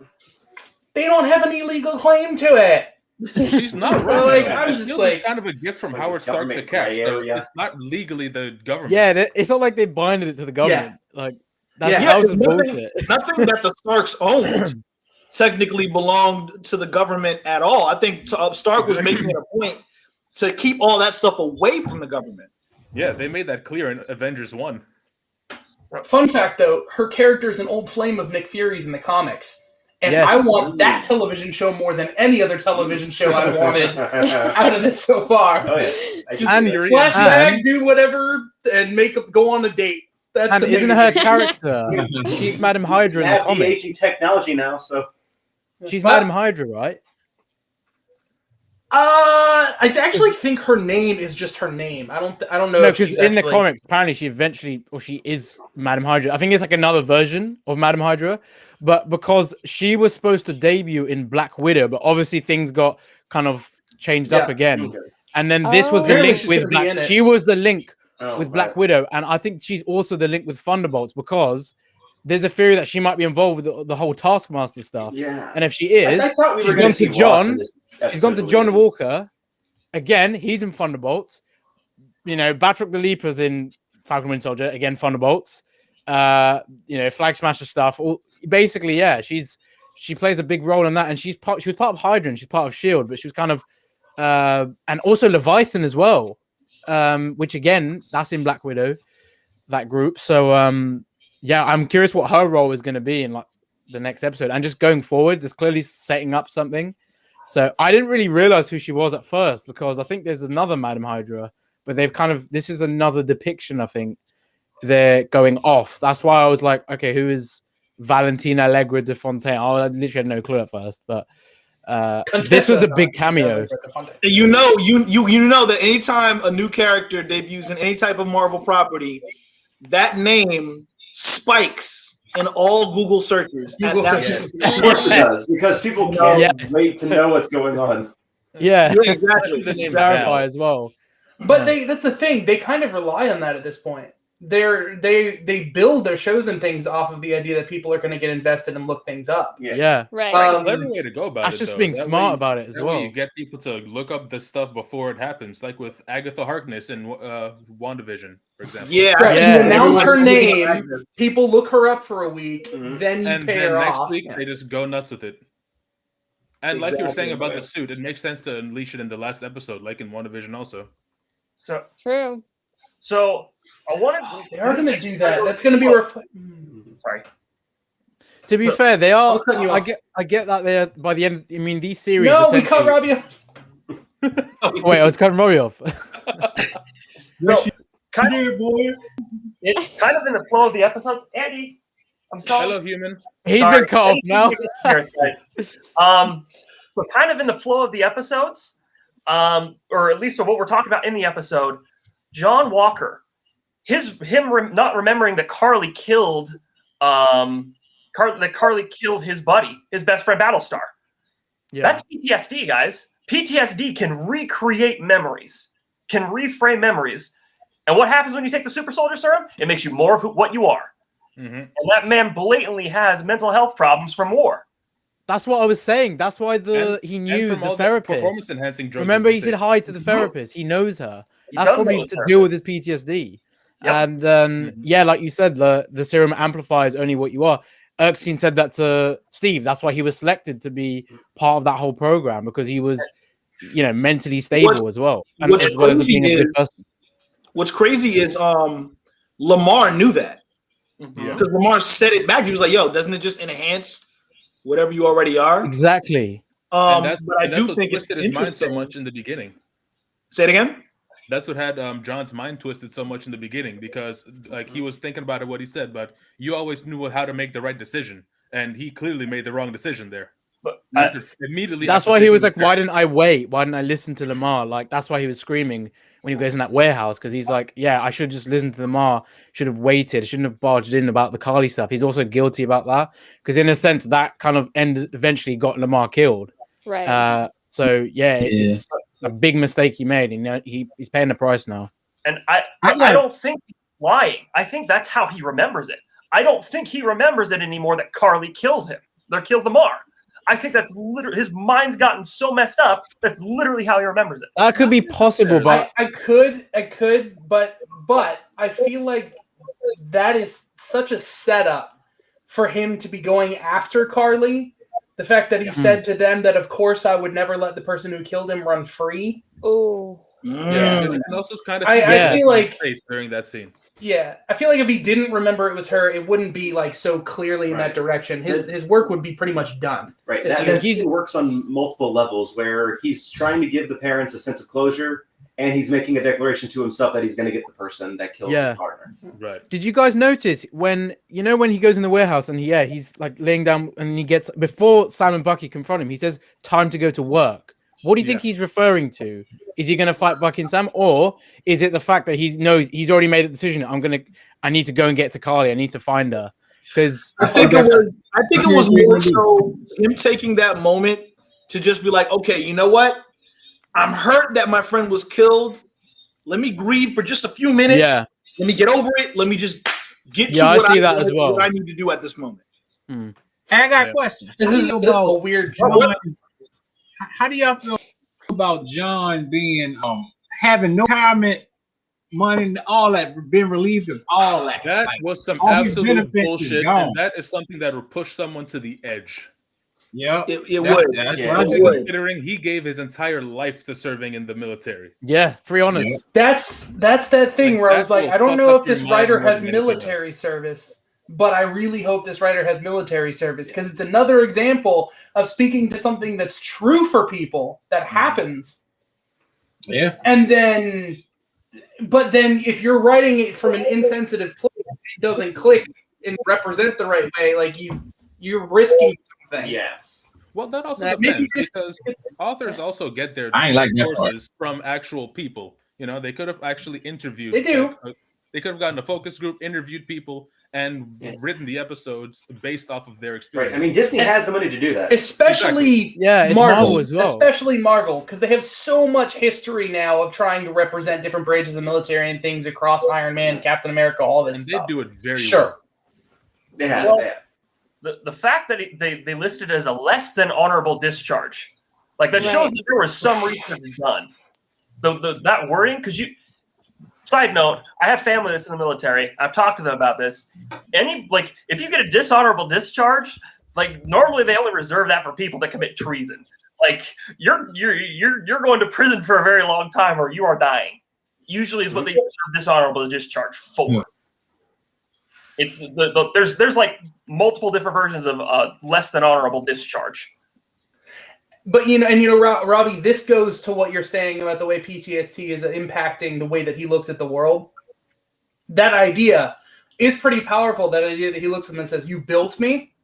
they don't have any legal claim to it. She's not So, wrong. like, though. I'm The just shield like- is kind of a gift from Like Howard this Stark to government Cap. gray So area. it's not legally the government. Yeah, it's not like they binded it to the government. Like that's Yeah. that was Yeah, just nothing- bullshit. Nothing that the Starks owned technically belonged to the government at all. I think Stark was making it a point to keep all that stuff away from the government. Yeah, they made that clear in Avengers 1. Fun fact, though, her character is an old flame of Nick Fury's in the comics. And Yes. I want that television show more than any other television show I wanted out of this so far. Oh yeah. I Just And- flashback, do whatever, and go on a date. That's And isn't amazing. her character? She's Madam Hydra We in the have the comic. aging technology now, so She's What? Madam Hydra, right? I actually think her name is just her name. I don't know. No, if because she's in the actually- comics, apparently she is Madam Hydra. I think it's like another version of Madam Hydra, but because she was supposed to debut in Black Widow, but obviously things got kind of changed up Yeah. again. okay. And then this was the Apparently link she's with gonna be in Black. it. She was the link Oh, with Black right. Widow, and I think she's also the link with Thunderbolts because there's a theory that she might be involved with the whole Taskmaster stuff. Yeah. And if she is, I thought we she's were gonna gone to see Ross John. in this She's gone to episode, John believe it. Walker. Again, he's in Thunderbolts. You know, Batroc the Leaper's in Falcon Winter Soldier. Again, Thunderbolts. Flag Smasher stuff. Basically, yeah, she plays a big role in that, and she was part of Hydra and she's part of Shield, but she was kind of and also Leviathan as well. Which again, that's in Black Widow, that group. So yeah, I'm curious what her role is going to be in like the next episode, and just going forward, there's clearly setting up something. So I didn't really realize who she was at first because I think there's another Madam Hydra, but this is another depiction. I think they're going off. That's why I was like, okay, who is Valentina Allegra de Fontaine? I literally had no clue at first, but this was a big cameo. You know that anytime a new character debuts in any type of Marvel property, that name spikes in all Google searches. Google at that searches. point. Of course it does, because people can't Yeah. wait to know what's going on. Yeah, Yeah, exactly. The name clarify Val. as well. But that's the thing. They kind of rely on that at this point. They build their shows and things off of the idea that people are going to get invested and look things up. Yeah. Right. Clever way to go about That's it. just though. being That smart way- about it as that way well. You get people to look up the stuff before it happens, like with Agatha Harkness in WandaVision, for example. Yeah, Right, Yeah, you announce her everyone- name, people look her up for a week, Mhm. then you And pay then her next off. week they just go nuts with it. And like you were saying Exactly, about yeah. the suit, it makes sense to unleash it in the last episode, like in WandaVision also. So True. I wanted. They are going to do that. That's going to be Sorry. To be fair, they are. was cutting you I off. get that they're by the end. I mean, these series. No, we cut essentially- Robbie off. Wait, I was cutting Robbie off. Kind of, it's kind of in the flow of the episodes. Andy, I'm sorry. Hello, human. He's Sorry. been cut off now. So kind of in the flow of the episodes, or at least of what we're talking about in the episode, John Walker, not remembering that Carly killed, Carly killed his buddy, his best friend, Battlestar. Yeah. That's PTSD, guys. PTSD can recreate memories, can reframe memories. And what happens when you take the super soldier serum? It makes you more of what you are. Mm-hmm. And that man blatantly has mental health problems from war. That's what I was saying. That's why he knew the therapist. Performance enhancing drugs. Remember, he said hi to the therapist. He knows her. That's probably to deal with his PTSD. Yep. And then, yeah, like you said, the serum amplifies only what you are. Erskine said that to Steve. That's why he was selected to be part of that whole program, because he was, mentally stable as well. And What's as well as being a good crazy person. What's crazy is Lamar knew that, because Lamar said it back. He was like, "Yo, doesn't it just enhance whatever you already are?" Exactly. But I do think it's his mind so interesting. much in the beginning. Say it again. That's what had John's mind twisted so much in the beginning, because like he was thinking about what he said, but you always knew how to make the right decision, and he clearly made the wrong decision there. But immediately, that's why he was like, "Why didn't I wait? Why didn't I listen to Lamar?" Like that's why he was screaming when he goes in that warehouse, because he's like, "Yeah, I should just listen to Lamar. Should have waited. Shouldn't have barged in about the Carly stuff." He's also guilty about that, because in a sense that kind of eventually got Lamar killed. Right. So it's a big mistake he made, and he's paying the price now. And I don't think he's lying. I think that's how he remembers it. I don't think he remembers it anymore that Carly killed him. They killed Lamar. I think that's literally, his mind's gotten so messed up. That's literally how he remembers it. That could be possible, but I could, but I feel like that is such a setup for him to be going after Carly. The fact that he said to them that, of course, I would never let the person who killed him run free. Oh. Yeah, and also kind of. I feel like during that scene. Yeah, I feel like if he didn't remember it was her, it wouldn't be like so clearly in that direction. His work would be pretty much done. Right. That scene works on multiple levels, where he's trying to give the parents a sense of closure, and he's making a declaration to himself that he's going to get the person that killed his partner. Right. Did you guys notice when he goes in the warehouse and he's like laying down, and he gets, before Sam and Bucky confront him, he says, "Time to go to work." What do you think he's referring to? Is he going to fight Bucky and Sam, or is it the fact that he knows he's already made a decision? I need to go and get to Carly. I need to find her. Because I think it was more so him taking that moment to just be like, okay, you know what? I'm hurt that my friend was killed. Let me grieve for just a few minutes. Yeah. Let me get over it. Let me just get to I see that as well. What I need to do at this moment. And I got a question. This is a weird John. How do y'all feel about John being having no retirement money and all that, been relieved of all that? That was some all these absolute benefits bullshit, is gone. and that is something that would push someone to the edge. Yeah, it would. That's Yeah, what I'm it saying. would. Considering he gave his entire life to serving in the military. Yeah, free honors. Yeah. That's that thing Like, where I that was like, will I don't fuck know up if this your mind writer more has than anything military service, but I really hope this writer has military service, because it's another example of speaking to something that's true for people that happens. Yeah. And then, but then if you're writing it from an insensitive place, it doesn't click and represent the right way. Like you're risking something. Yeah. Well, that also Maybe depends, just- because authors also get their I ain't like that part. sources from actual people. They could have actually interviewed. They do. They could have gotten a focus group, interviewed people, and written the episodes based off of their experience. Right. I mean, Disney has the money to do that. Especially it's Marvel as well. Especially Marvel, because they have so much history now of trying to represent different branches of the military and things across Iron Man, Captain America, all this and stuff. they do it very Sure. well. They have. Well, they have. The fact that they listed as a less than honorable discharge, like that Right. shows that there was some research done. That wording, because you. Side note: I have family that's in the military. I've talked to them about this. If you get a dishonorable discharge, like normally they only reserve that for people that commit treason. Like you're going to prison for a very long time, or you are dying. Usually is what they reserve dishonorable discharge for. It's there's like multiple different versions of less than honorable discharge. But Robbie, this goes to what you're saying about the way PTSD is impacting the way that he looks at the world. That idea is pretty powerful. That idea that he looks at them and says, "You built me,"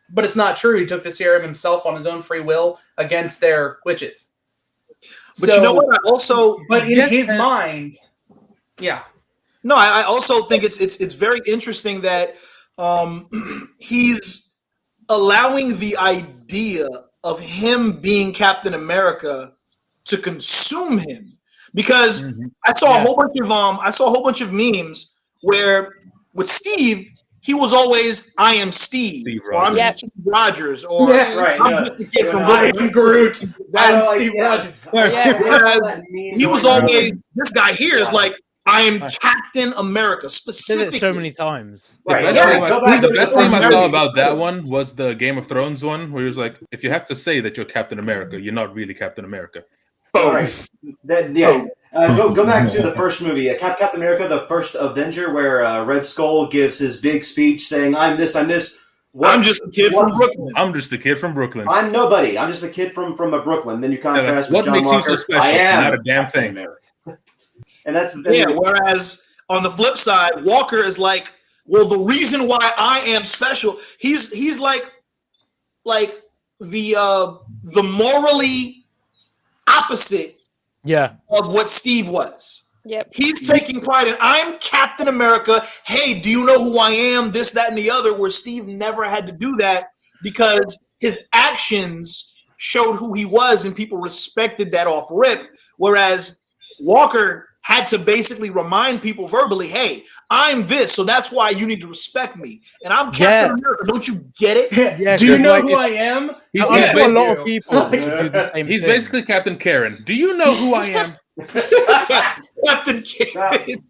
but it's not true. He took the serum himself on his own free will against their wishes. But you know what? I also, but in his mind, yeah. No, I also think it's very interesting that he's allowing the idea of him being Captain America to consume him, because I saw a whole bunch of memes where with Steve, he was always I am Steve or I'm just Steve Rogers or I'm just a kid from I am Groot. That's Steve Rogers. Whereas he was always this guy here is like I am Captain America specifically. So many times. The best thing I saw about that one was the Game of Thrones one, where he was like, "If you have to say that you're Captain America, you're not really Captain America." All right. Go back to the first movie, Captain America: The First Avenger, where Red Skull gives his big speech saying, "I'm this, I'm this." I'm just a kid from Brooklyn. I'm just a kid from Brooklyn. I'm nobody. I'm just a kid from Brooklyn. Then you contrast with what John makes Walker. you so special? I am Not a damn thing. And that's the thing. Whereas on the flip side, Walker is like, well, the reason why I am special, he's like the morally opposite of what Steve was. Yep. He's taking pride in I'm Captain America. Hey, do you know who I am? This, that, and the other, where Steve never had to do that because his actions showed who he was and people respected that off rip. Whereas Walker had to basically remind people verbally, hey, I'm this, so that's why you need to respect me. And I'm Captain America. Don't you get it? Do you know who I am? He's a lot of people do the same He's thing. basically Captain Karen. Do you know who I am? Captain Karen.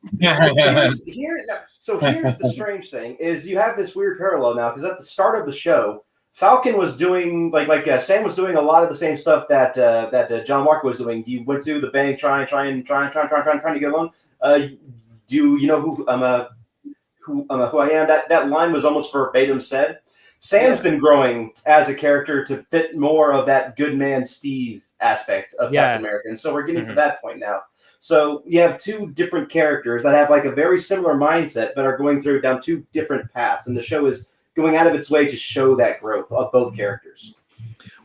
So here's the strange thing: is you have this weird parallel now because at the start of the show, Falcon was doing Sam was doing a lot of the same stuff that John Walker was doing. He went to the bank trying to get a loan. Do you know who I am? That line was almost verbatim said. Sam's been growing as a character to fit more of that good man Steve aspect of Captain America, and so we're getting to that point now. So you have two different characters that have like a very similar mindset, but are going through down two different paths, and the show is going out of its way to show that growth of both characters.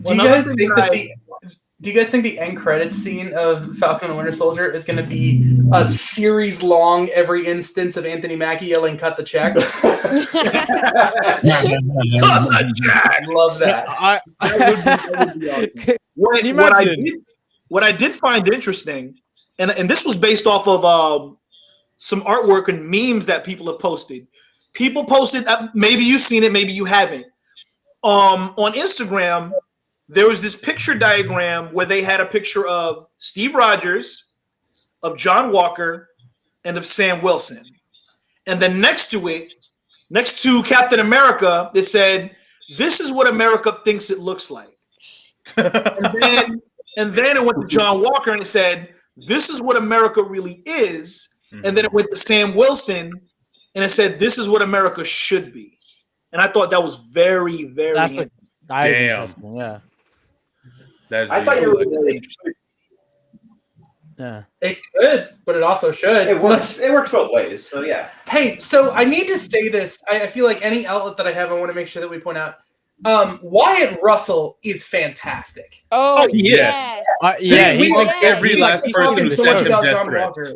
Do you guys think the end credits scene of Falcon and Winter Soldier is going to be a series long every instance of Anthony Mackie yelling "cut the check"? Cut the check. I love that. What I did find interesting, and this was based off of some artwork and memes that people have posted. People posted, maybe you've seen it, maybe you haven't. On Instagram, there was this picture diagram where they had a picture of Steve Rogers, of John Walker, and of Sam Wilson. And then next to Captain America, it said, "This is what America thinks it looks like." and then it went to John Walker and it said, "This is what America really is." And then it went to Sam Wilson and it said, "This is what America should be." And I thought that was very, very interesting. Yeah. I thought you were Yeah. It could, but it also should. It works. It works both ways. So yeah. Hey, so I need to say this. I feel like any outlet that I have, I want to make sure that we point out. Wyatt Russell is fantastic. Oh yes. yes. He's like every last person who so sent much him about death John threats. Walker.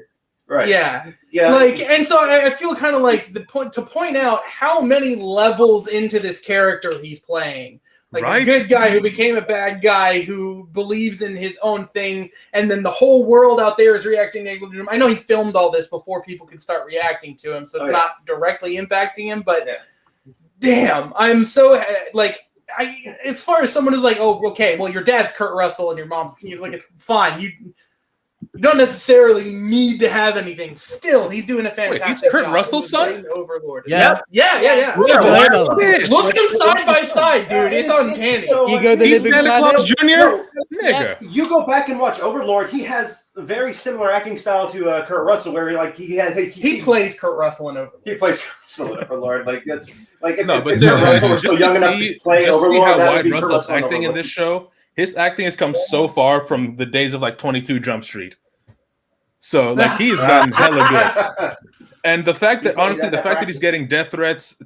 Right. Yeah. Yeah. And so I feel kind of like the point to point out how many levels into this character he's playing. Like a good guy who became a bad guy who believes in his own thing, and then the whole world out there is reacting negatively to him. I know he filmed all this before people could start reacting to him, so it's not directly impacting him, but damn, I'm so as far as someone who's like, oh, okay, well, your dad's Kurt Russell and your mom's it's fine. You don't necessarily need to have anything. Still, he's doing a fantastic job. Wait, he's Kurt Russell's son? Overlord. Yeah. Yeah. Look them side by side, dude. It's uncanny. He's Santa Claus Jr.? Nigga. You go back and watch Overlord. He has a very similar acting style to Kurt Russell, where he plays Kurt Russell in Overlord. He plays Kurt Russell in Overlord. Like that's like if Kurt Russell was just still young enough to play Overlord, how that would Wyatt be Kurt Russell's Russell in acting in Overlord. this show. His acting has come so far from the days of like 22 Jump Street. So like he's gotten hella good. And the fact that he's getting death threats,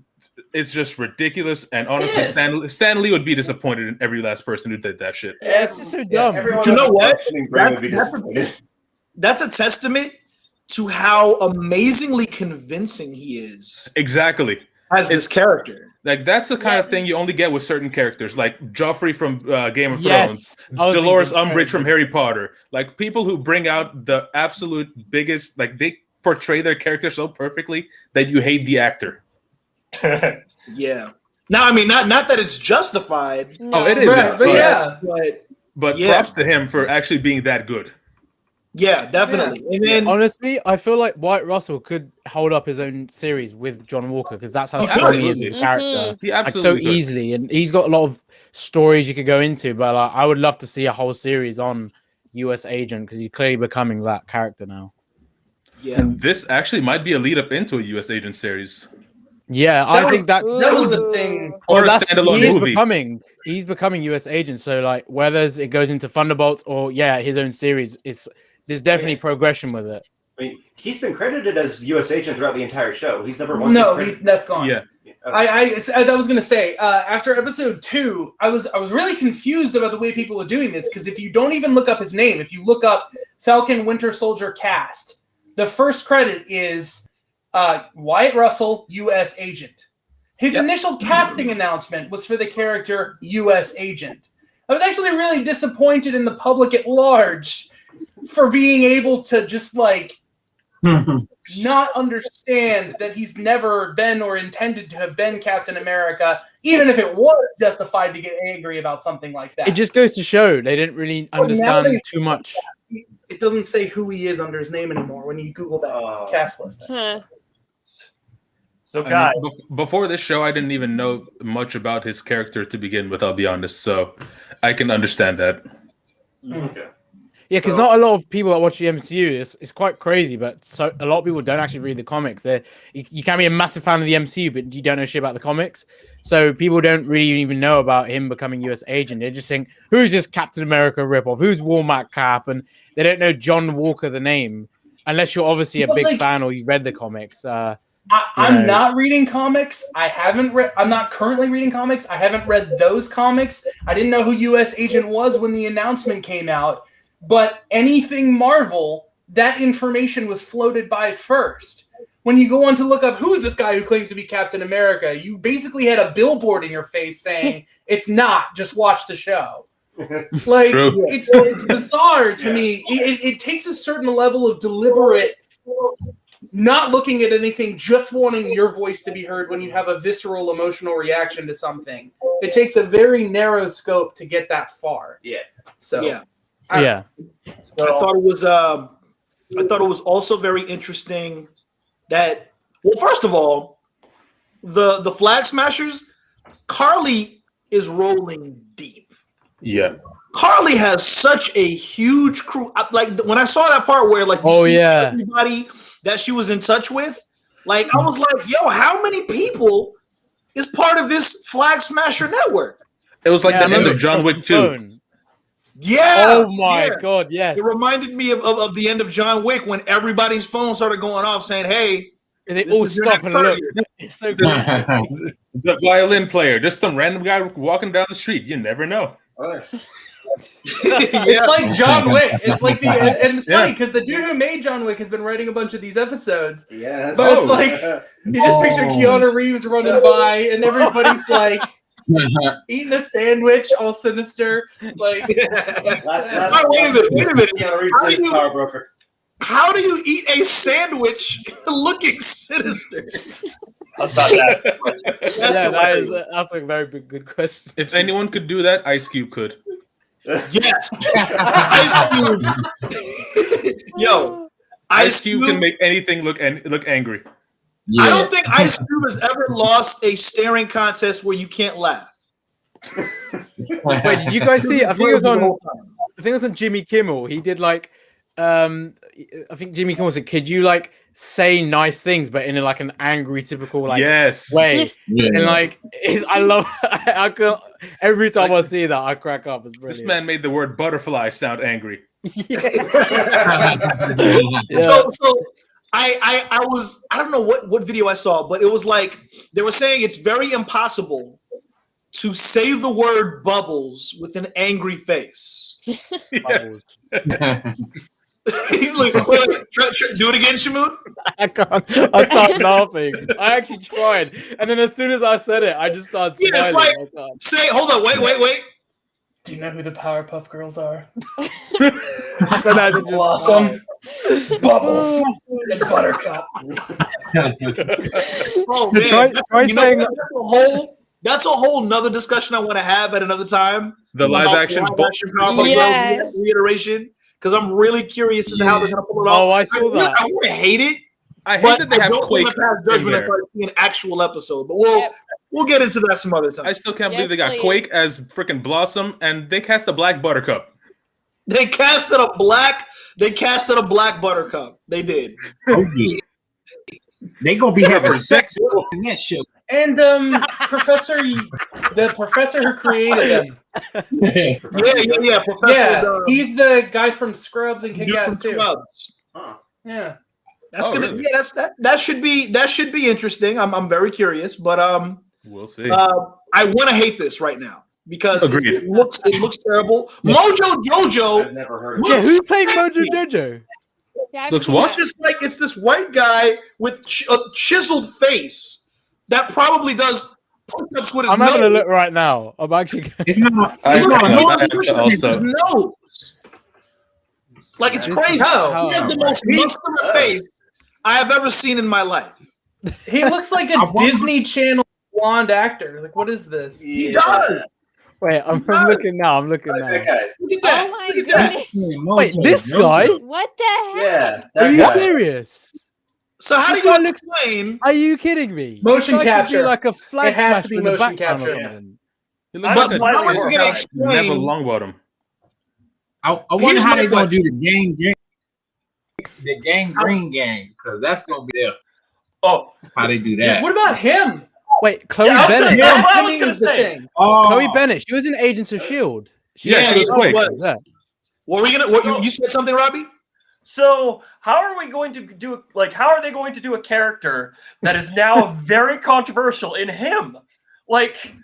it's just ridiculous. And honestly, Stan Lee would be disappointed in every last person who did that shit. Yeah, it's just so dumb. But you know what? That's a testament to how amazingly convincing he is. Exactly. As this character. Like that's the kind of thing you only get with certain characters, like Joffrey from Game of Yes, Thrones, I was Dolores thinking Umbridge from Stranger. Harry Potter. Like people who bring out the absolute biggest, like they portray their character so perfectly that you hate the actor. Yeah. Now, I mean, not that it's justified, Oh, it is. Right, but yeah. but But props to him for actually being that good. yeah, definitely. And then Honestly, I feel like White Russell could hold up his own series with John Walker because that's how He strong he is absolutely. as a character. He Like so absolutely could. easily, and he's got a lot of stories you could go into. But like, I would love to see a whole series on U.S. Agent because he's clearly becoming that character now. yeah, And this actually might be a lead up into a U.S. Agent series. Yeah, I think that's That was the thing. Or a that's standalone he is movie. he's becoming U.S. Agent. So like whether it goes into Thunderbolts or his own series, there's definitely progression with it. I mean, he's been credited as U.S. agent throughout the entire show. He's never once. No, been credited. that's gone. Yeah. I was gonna say after episode 2, I was really confused about the way people were doing this because if you don't even look up his name, if you look up Falcon Winter Soldier cast, the first credit is Wyatt Russell, U.S. Agent. His initial casting announcement was for the character U.S. Agent. I was actually really disappointed in the public at large for being able to just like not understand that he's never been or intended to have been Captain America, even if it was justified to get angry about something like that. It just goes to show they didn't really understand too much. It doesn't say who he is under his name anymore when you Google that cast list. Huh. So, I guys, mean, before this show, I didn't even know much about his character to begin with. I'll be honest, so I can understand that. Okay. Yeah, because not a lot of people that watch the MCU, it's quite crazy, but so a lot of people don't actually read the comics. You can be a massive fan of the MCU, but you don't know shit about the comics. So people don't really even know about him becoming US agent. They just think, who's this Captain America ripoff? Who's Walmart Cap? And they don't know John Walker, the name, unless you're obviously a But, big like, fan or you read the comics. I'm not reading comics. I'm not currently reading comics. I haven't read those comics. I didn't know who US Agent was when the announcement came out. But anything Marvel, that information was floated by first. When you go on to look up who is this guy who claims to be Captain America, you basically had a billboard in your face saying it's not. Just watch the show. Like True. it's bizarre to me. It takes a certain level of deliberate, not looking at anything, just wanting your voice to be heard when you have a visceral emotional reaction to something. It takes a very narrow scope to get that far. Yeah. So yeah. Yeah. I thought it was also very interesting that, well, first of all, the Flag Smashers, Carly is rolling deep. Yeah. Carly has such a huge crew. Like when I saw that part where like you see everybody that she was in touch with, like I was like, yo, how many people is part of this Flag Smasher network? It was like the end of John Wick 2. Yeah. Oh my god, yes. It reminded me of the end of John Wick when everybody's phone started going off saying, hey, and they all stop and look. It's so good. The violin player, just some random guy walking down the street. You never know. It's like John Wick. It's like and it's funny because the dude who made John Wick has been writing a bunch of these episodes. Yes. But it's like you just picture Keanu Reeves running by and everybody's like eating a sandwich, all sinister. Like wait a minute. Keanu Reeves is power broker. How do you eat a sandwich looking sinister? I was about to ask that question. That's a very good question. If anyone could do that, Ice Cube could. Yes. Yo, Ice Cube can make anything look angry. Yeah. I don't think Ice Cube has ever lost a staring contest where you can't laugh. Wait, did you guys see it? I think it was on Jimmy Kimmel. He did like I think Jimmy Kimmel said, could you like say nice things but in like an angry typical like way? And like I love I could, every time I see that I crack up. It's brilliant. This man made the word butterfly sound angry. So I don't know what video I saw, but it was like they were saying it's very impossible to say the word bubbles with an angry face. Bubbles. He's like, wait, do it again, Shamoon. I can't. I started laughing. I actually tried, and then as soon as I said it, I just started Yeah, it's smiling. like, say, hold on, wait. Do you know who the Powerpuff Girls are? So that's just Blossom, Bubbles, and Buttercup. Oh man, Try you know saying what? That's a whole nother discussion I want to have at another time. The live action Powerpuff Girls Yes. reiteration, because I'm really curious as to how they're going to pull it off. Oh, I saw that. I would hate it. I hate But that they have don't Quake want to pass in judgment there. if I see an actual episode, but we'll get into that some other time. I still can't Yes, believe they got please. Quake as freaking Blossom, and they cast a Black Buttercup. They casted a black Buttercup. They did. Oh yeah. They gonna be having sex in that show. And the professor who created them. Yeah. Professor. Yeah, he's the guy from Scrubs and dude Kick-Ass from too. Scrubs. Yeah. That's Oh, gonna. really? Yeah, that should be interesting. I'm very curious, but We'll see. I want to hate this right now because Agreed. it looks terrible. Mojo Jojo. I've never heard of Yeah, it. who's playing Mojo Jojo? Yeah, I've Looks seen what? It's just like it's this white guy with a chiseled face that probably does push-ups with his I'm nose. having a look right now. I'm actually. It's not. I It's not. know. He I have to push-ups with his also- nose. Like it's crazy. No. He has the most muscular face I have ever seen in my life. He looks like a Disney Channel blonde actor. Like, what is this? He does. Wait, I'm looking now. I'm looking now. Okay. Look at that. Oh my Look at that. goodness. Wait, this guy? What the heck? Yeah. Are that you guy. serious? So how This do guy you looks- explain? Are you kidding me? Motion This guy could be capture. like a flag It has to smasher be in the motion background or capture. something. He looks I'm like slightly a I was more gonna confident. explain. Neville Longbottom. I wonder Here's how my they're gonna question. do the Gang Green game, because that's gonna be there. Oh, How they do that? What about him? Wait, Chloe Yeah, I was Bennett. gonna- Yeah, what I was Timmy gonna is the say. thing. Oh, Chloe Bennett. She was in Agents of Shield. Yeah, she was yeah, Quake. what? Yeah. What were we gonna? What, you said something, Robbie? so how are we going to do? Like, how are they going to do a character that is now very controversial in him? Like,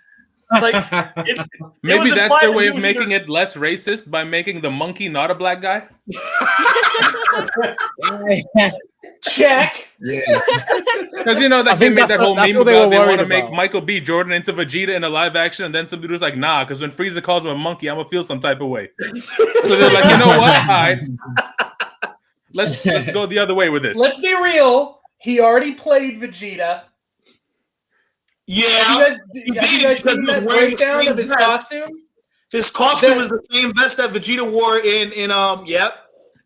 it Maybe was that's implied their that way he of was making either- it less racist by making the monkey not a black guy. Check. yeah. Because you know I that they think made that's that what- whole that's meme what they about were they want worried to make about. Michael B. Jordan into Vegeta in a live action, and then some dude was like, "Nah," because when Frieza calls him a monkey, I'm gonna feel some type of way. So they're like, you know what? All right, let's go the other way with this. Let's be real. He already played Vegeta. Yeah, Have you guys did, seen because he was that wearing the breakdown same of his vest. costume? his costume The- is the same vest that Vegeta wore in Yep,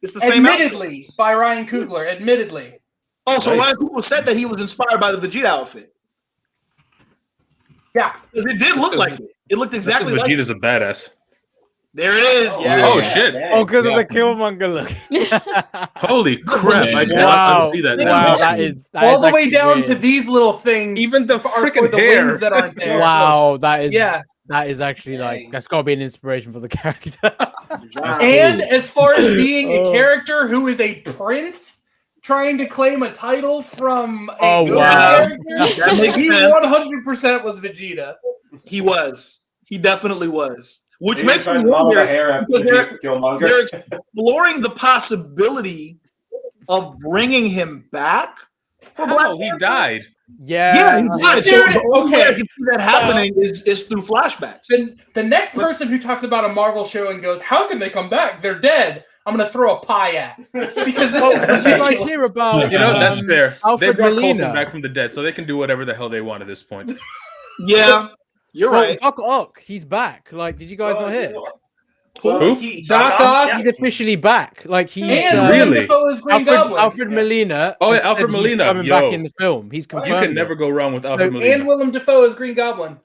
it's the same. outfit. Admittedly, by Ryan Coogler. Admittedly. Oh, so Nice. Ryan Coogler said that he was inspired by the Vegeta outfit Yeah. because it did look like it. It looked That's exactly 'cause like it. Vegeta's a badass. There it is. Oh, Yes. Oh, yeah. shit. Dang. Oh, because Yeah. of the Killmonger look. Holy crap! I did Wow. not see that. Wow, that is All the way actually down weird. to these little things. Even the are for freaking the hair. wings that aren't there. Wow, that is Yeah. that is actually like that's got to be an inspiration for the character. And as far as being a Oh. character who is a prince trying to claim a title from a Oh, good wow. character, That makes he sense. 100% was Vegeta. He was. He definitely was. Which Maybe makes me trying to model the wonder hair after because Vegeta Killmonger. they're exploring the possibility of bringing him back for Black Oh, he Panther. died. Yeah, he died. So Dude, the only way I okay. can see that happening is through flashbacks. The next person who talks about a Marvel show and goes, "How can they come back? They're dead." I'm gonna throw a pie at because this Oh, is did you guys ridiculous. hear about You know, that's um, fair. Alfred They brought Molina? Coulson back from the dead, so they can do whatever the hell they want at this point. Yeah, you're Well, right. Doc Ock, he's back. Like, did you guys not hear? Who? Doc Yeah. Ock He's officially back. Like he's and Really? Willem Dafoe is Green Goblin. Alfred Molina. Oh, yeah, has said Alfred he's Molina, coming yo. back in the film. He's confirmed. You can it. never go wrong with Alfred No, Molina. And Willem Dafoe is Green Goblin.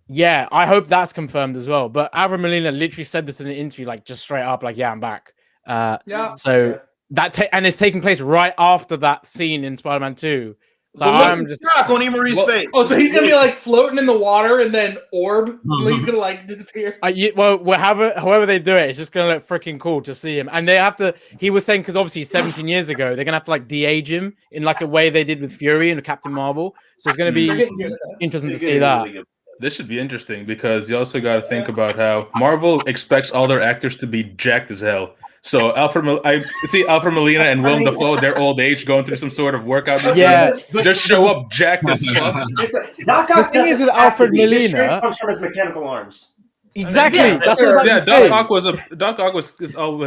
Yeah, I hope that's confirmed as well. But Alfred Molina literally said this in an interview, like just straight up, like, "Yeah, I'm back." Yeah. So and it's taking place right after that scene in Spider-Man 2. So The look I'm of just shock on Emery's Well- face. Oh, so he's gonna be like floating in the water and then orb. He's gonna like disappear. however they do it, it's just gonna look freaking cool to see him. And they have to. He was saying because obviously 17 years ago, they're gonna have to like de-age him in like a way they did with Fury and Captain Marvel. So it's gonna They're be getting good at that. interesting to see that. This should be interesting because you also got to think about how Marvel expects all their actors to be jacked as hell. So I see Alfred Molina and Willem Dafoe, their old age, going through some sort of workout routine. Yeah. Just show up jacked as fuck. Doc The thing is with Alfred Molina, comes from his mechanical arms. exactly. Yeah, That's what I'm Yeah, about to say. Doc Ock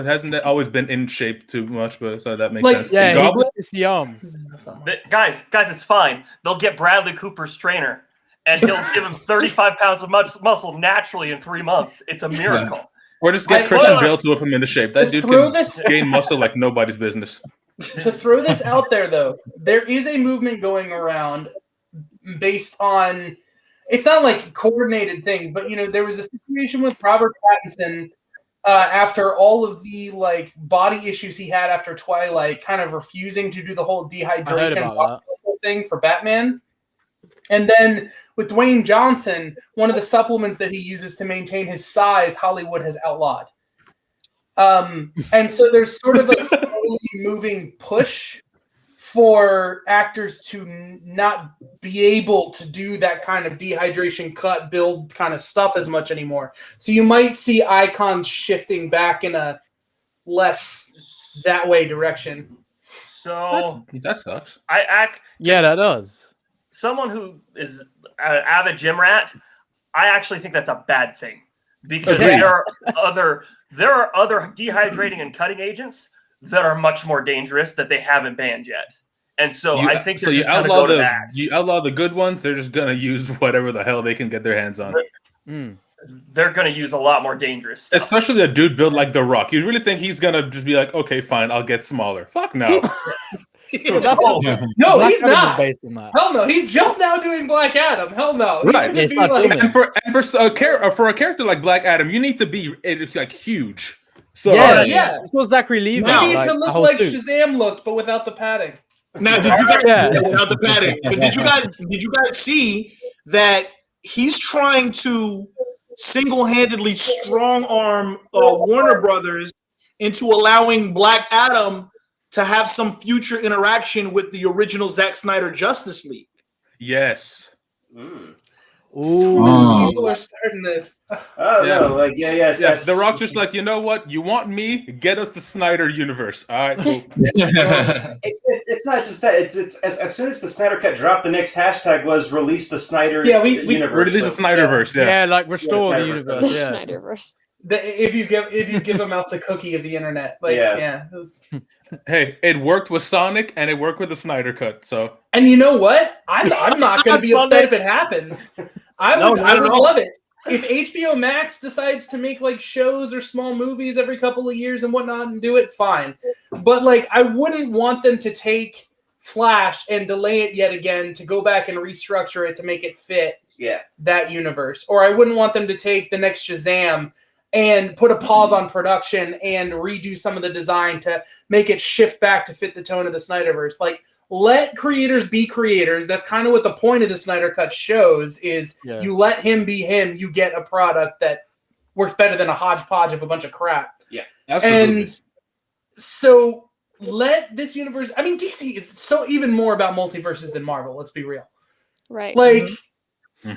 hasn't always been in shape too much, but so that makes Like, sense. Yeah, he Goblin, just his arms. Guys, it's fine. They'll get Bradley Cooper's trainer, and he'll give him 35 pounds of muscle naturally in 3 months. It's a miracle. or just get Christian Bale to whip him into shape. That dude can gain muscle like nobody's business. To throw this out there, though, there is a movement going around based on, it's not like coordinated things, but, there was a situation with Robert Pattinson after all of the, like, body issues he had after Twilight, kind of refusing to do the whole dehydration thing for Batman. And then with Dwayne Johnson, one of the supplements that he uses to maintain his size, Hollywood has outlawed. And so there's sort of a slowly moving push for actors to not be able to do that kind of dehydration, cut, build kind of stuff as much anymore. So you might see icons shifting back in a less that way direction. So That sucks. Yeah, that does. Someone who is an avid gym rat, I actually think that's a bad thing because there are other dehydrating and cutting agents that are much more dangerous that they haven't banned yet. And so I think they're just going to go to that. You outlaw the good ones. They're just going to use whatever the hell they can get their hands on. They're going to use a lot more dangerous stuff. Especially a dude built like The Rock. You really think he's going to just be like, okay, fine, I'll get smaller? Fuck no. No, he's not. Based on that. Hell no, he's just now doing Black Adam. Hell no. Right. It's not proven. For a character like Black Adam, you need to be like huge. So yeah. It's what Zachary Levi. You need to look like Shazam looked, but without the padding. Now, did you guys without the padding? But did you guys see that he's trying to single-handedly strong arm Warner Brothers into allowing Black Adam to have some future interaction with the original Zack Snyder Justice League? Yes. Ooh. People are starting this. No, like yes. The Rock just like, you know what? You want me? Get us the Snyder universe. All right, cool. It's not just that. It's as soon as the Snyder Cut dropped, the next hashtag was release the Snyder universe. Release the Snyderverse. Yeah, like restore the Snyderverse. universe. Yeah. Snyderverse. If you give them out a cookie of the internet, like Hey, it worked with Sonic and it worked with the Snyder Cut. So, and you know what? I'm not going to be upset if it happens. I would love it if HBO Max decides to make like shows or small movies every couple of years and whatnot and do it. Fine, but like I wouldn't want them to take Flash and delay it yet again to go back and restructure it to make it fit that universe, or I wouldn't want them to take the next Shazam and put a pause on production and redo some of the design to make it shift back to fit the tone of the Snyderverse. Like, let creators be creators. That's kind of what the point of the Snyder Cut shows is you let him be him, you get a product that works better than a hodgepodge of a bunch of crap. Yeah, absolutely. And so let this universe, I mean, DC is so even more about multiverses than Marvel, let's be real. Right. Like,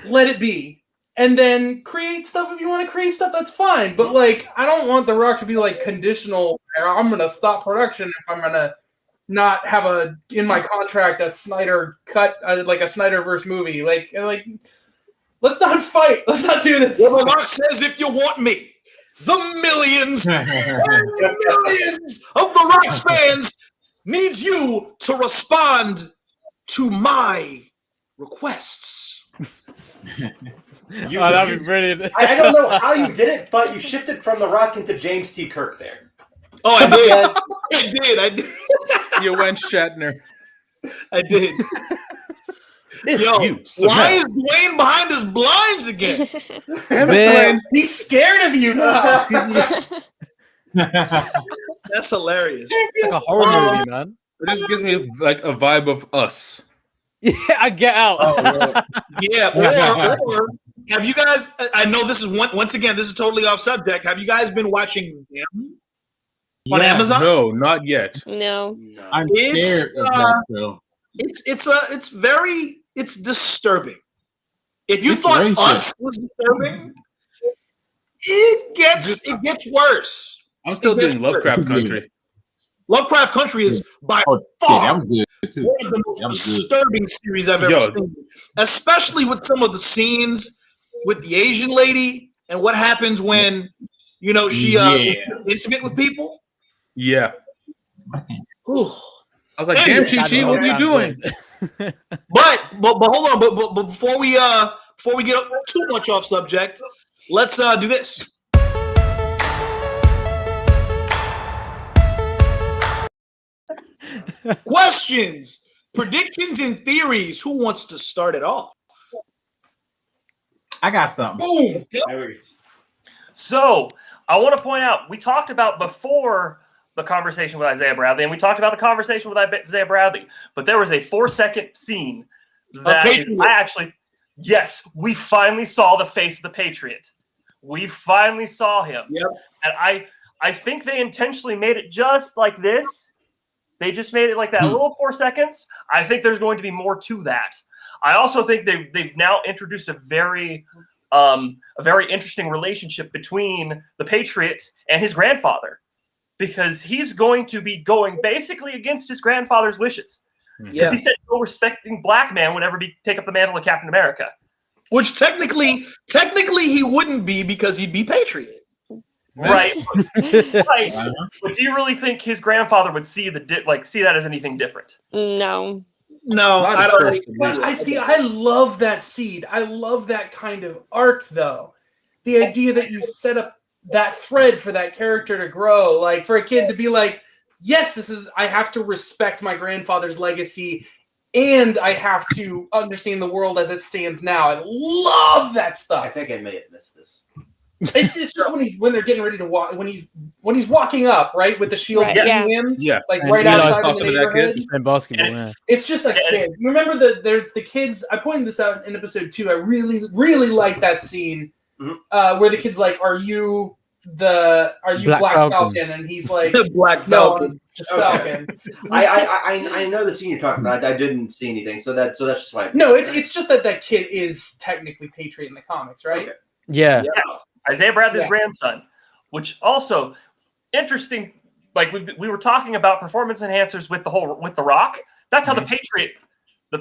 let it be. And then create stuff if you want to create stuff, that's fine. But like, I don't want The Rock to be like conditional. I'm gonna stop production if I'm gonna not have in my contract a Snyder cut, like a Snyderverse movie. Like, let's not fight. Let's not do this. Well, The Rock says, if you want me, the millions of The Rock's fans needs you to respond to my requests. That'd be brilliant. I don't know how you did it, but you shifted from The Rock into James T. Kirk there. Oh, I did. You went Shatner. I did. Yo, why is Dwayne behind his blinds again? Man, he's scared of you now. That's hilarious. It's like a horror movie, man. It just gives me like a vibe of Us. Yeah, I get out. Or have you guys? I know this is once again. This is totally off subject. Have you guys been watching them on Amazon? No, not yet. No. I'm scared of that show. It's disturbing. If you It's thought racial. Us was disturbing, it gets worse. I'm still It gets doing Lovecraft worse. Country. Lovecraft Country is by Oh, yeah, far that was good too. one of the most That was good. disturbing series I've ever Yo. seen, especially with some of the scenes with the Asian lady and what happens when she Yeah. intimate with people. Yeah. Ooh. I was like, Anyway, damn, Chi-Chi, what are you doing? But hold on, but before we get too much off subject, let's do this. Questions, predictions, and theories. Who wants to start it off? I got something. Boom. So I want to point out, we talked about before the conversation with Isaiah Bradley, and we talked about the conversation with Isaiah Bradley, but there was a 4-second scene that yes, we finally saw the face of the Patriot. We finally saw him. Yep. And I think they intentionally made it just like this. They just made it like that little 4 seconds. I think there's going to be more to that. I also think they've now introduced a very interesting relationship between the Patriot and his grandfather, because he's going to be going basically against his grandfather's wishes. Because he said no respecting black man would ever take up the mantle of Captain America. Which technically he wouldn't be, because he'd be Patriot. Right. Right. But do you really think his grandfather would see that as anything different? No. No, I don't. But I love that seed. I love that kind of arc, though. The idea that you set up that thread for that character to grow, like for a kid to be like, yes, I have to respect my grandfather's legacy, and I have to understand the world as it stands now. I love that stuff. I think I may have missed this. It's just when they're getting ready to walk, when he's walking up, right, with the shield hitting him, like and right Eli's outside in the neighborhood. He's playing basketball. Yeah. It's just a kid. You remember there's the kids. I pointed this out in episode 2. I really, really like that scene where the kid's like, "Are you Black Falcon?" And he's like, Black Falcon. Just Falcon. I know the scene you're talking about. I didn't see anything, so that's just why. No, it's just that kid is technically Patriot in the comics, right? Okay. Yeah. Isaiah Bradley's grandson, which also interesting. Like we were talking about performance enhancers with the Rock. That's how the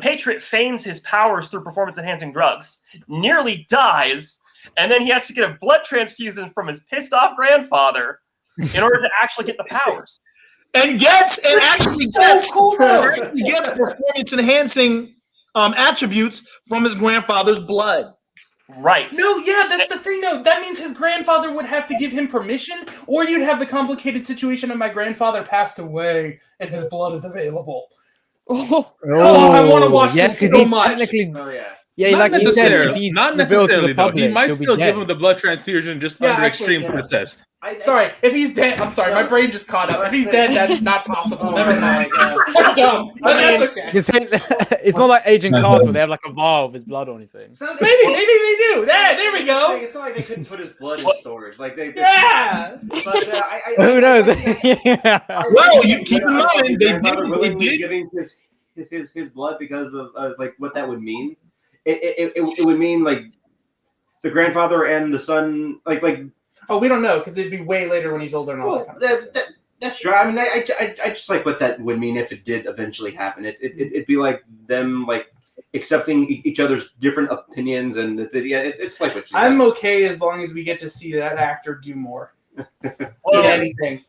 Patriot feigns his powers through performance enhancing drugs, nearly dies, and then he has to get a blood transfusion from his pissed off grandfather in order to actually get the powers. And actually gets performance enhancing attributes from his grandfather's blood. Right. No, yeah, that's the thing, though. That means his grandfather would have to give him permission, or you'd have the complicated situation of my grandfather passed away and his blood is available. Oh, I want to watch this so much. Technically, Yeah, Not like you said, if necessarily. he's Not revealed to the necessarily, though. public, He might he'll be still give dead. him the blood transfusion just Yeah, under actually, extreme yeah. protest. Sorry, if he's dead, I'm sorry, my brain just caught up. If he's dead, that's not possible. Never mind. I Dumb, but mean, that's okay. It's not like Agent Carter where they have like a vial of his blood or anything. Maybe they do. There we go. It's not like they couldn't put his blood in storage. Like they. Yeah. But, Who knows? Yeah. Well, you keep in mind they willingly did. giving his blood because of like what that would mean. It would mean like the grandfather and the son like. Oh, we don't know because it'd be way later when he's older and all that kind of stuff. That's true. I mean, I just like what that would mean if it did eventually happen. It'd be like them like accepting each other's different opinions, and it's like what you I'm okay as long as we get to see that actor do more. Well, Anything.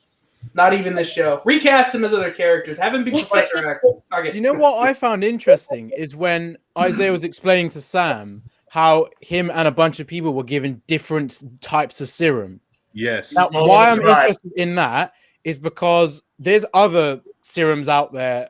Not even this show. Recast him as other characters. Have him be Professor X. Do you know what I found interesting is when Isaiah was explaining to Sam how him and a bunch of people were given different types of serum. Yes. Now, Oh, why I'm that's right. interested in that is because there's other serums out there,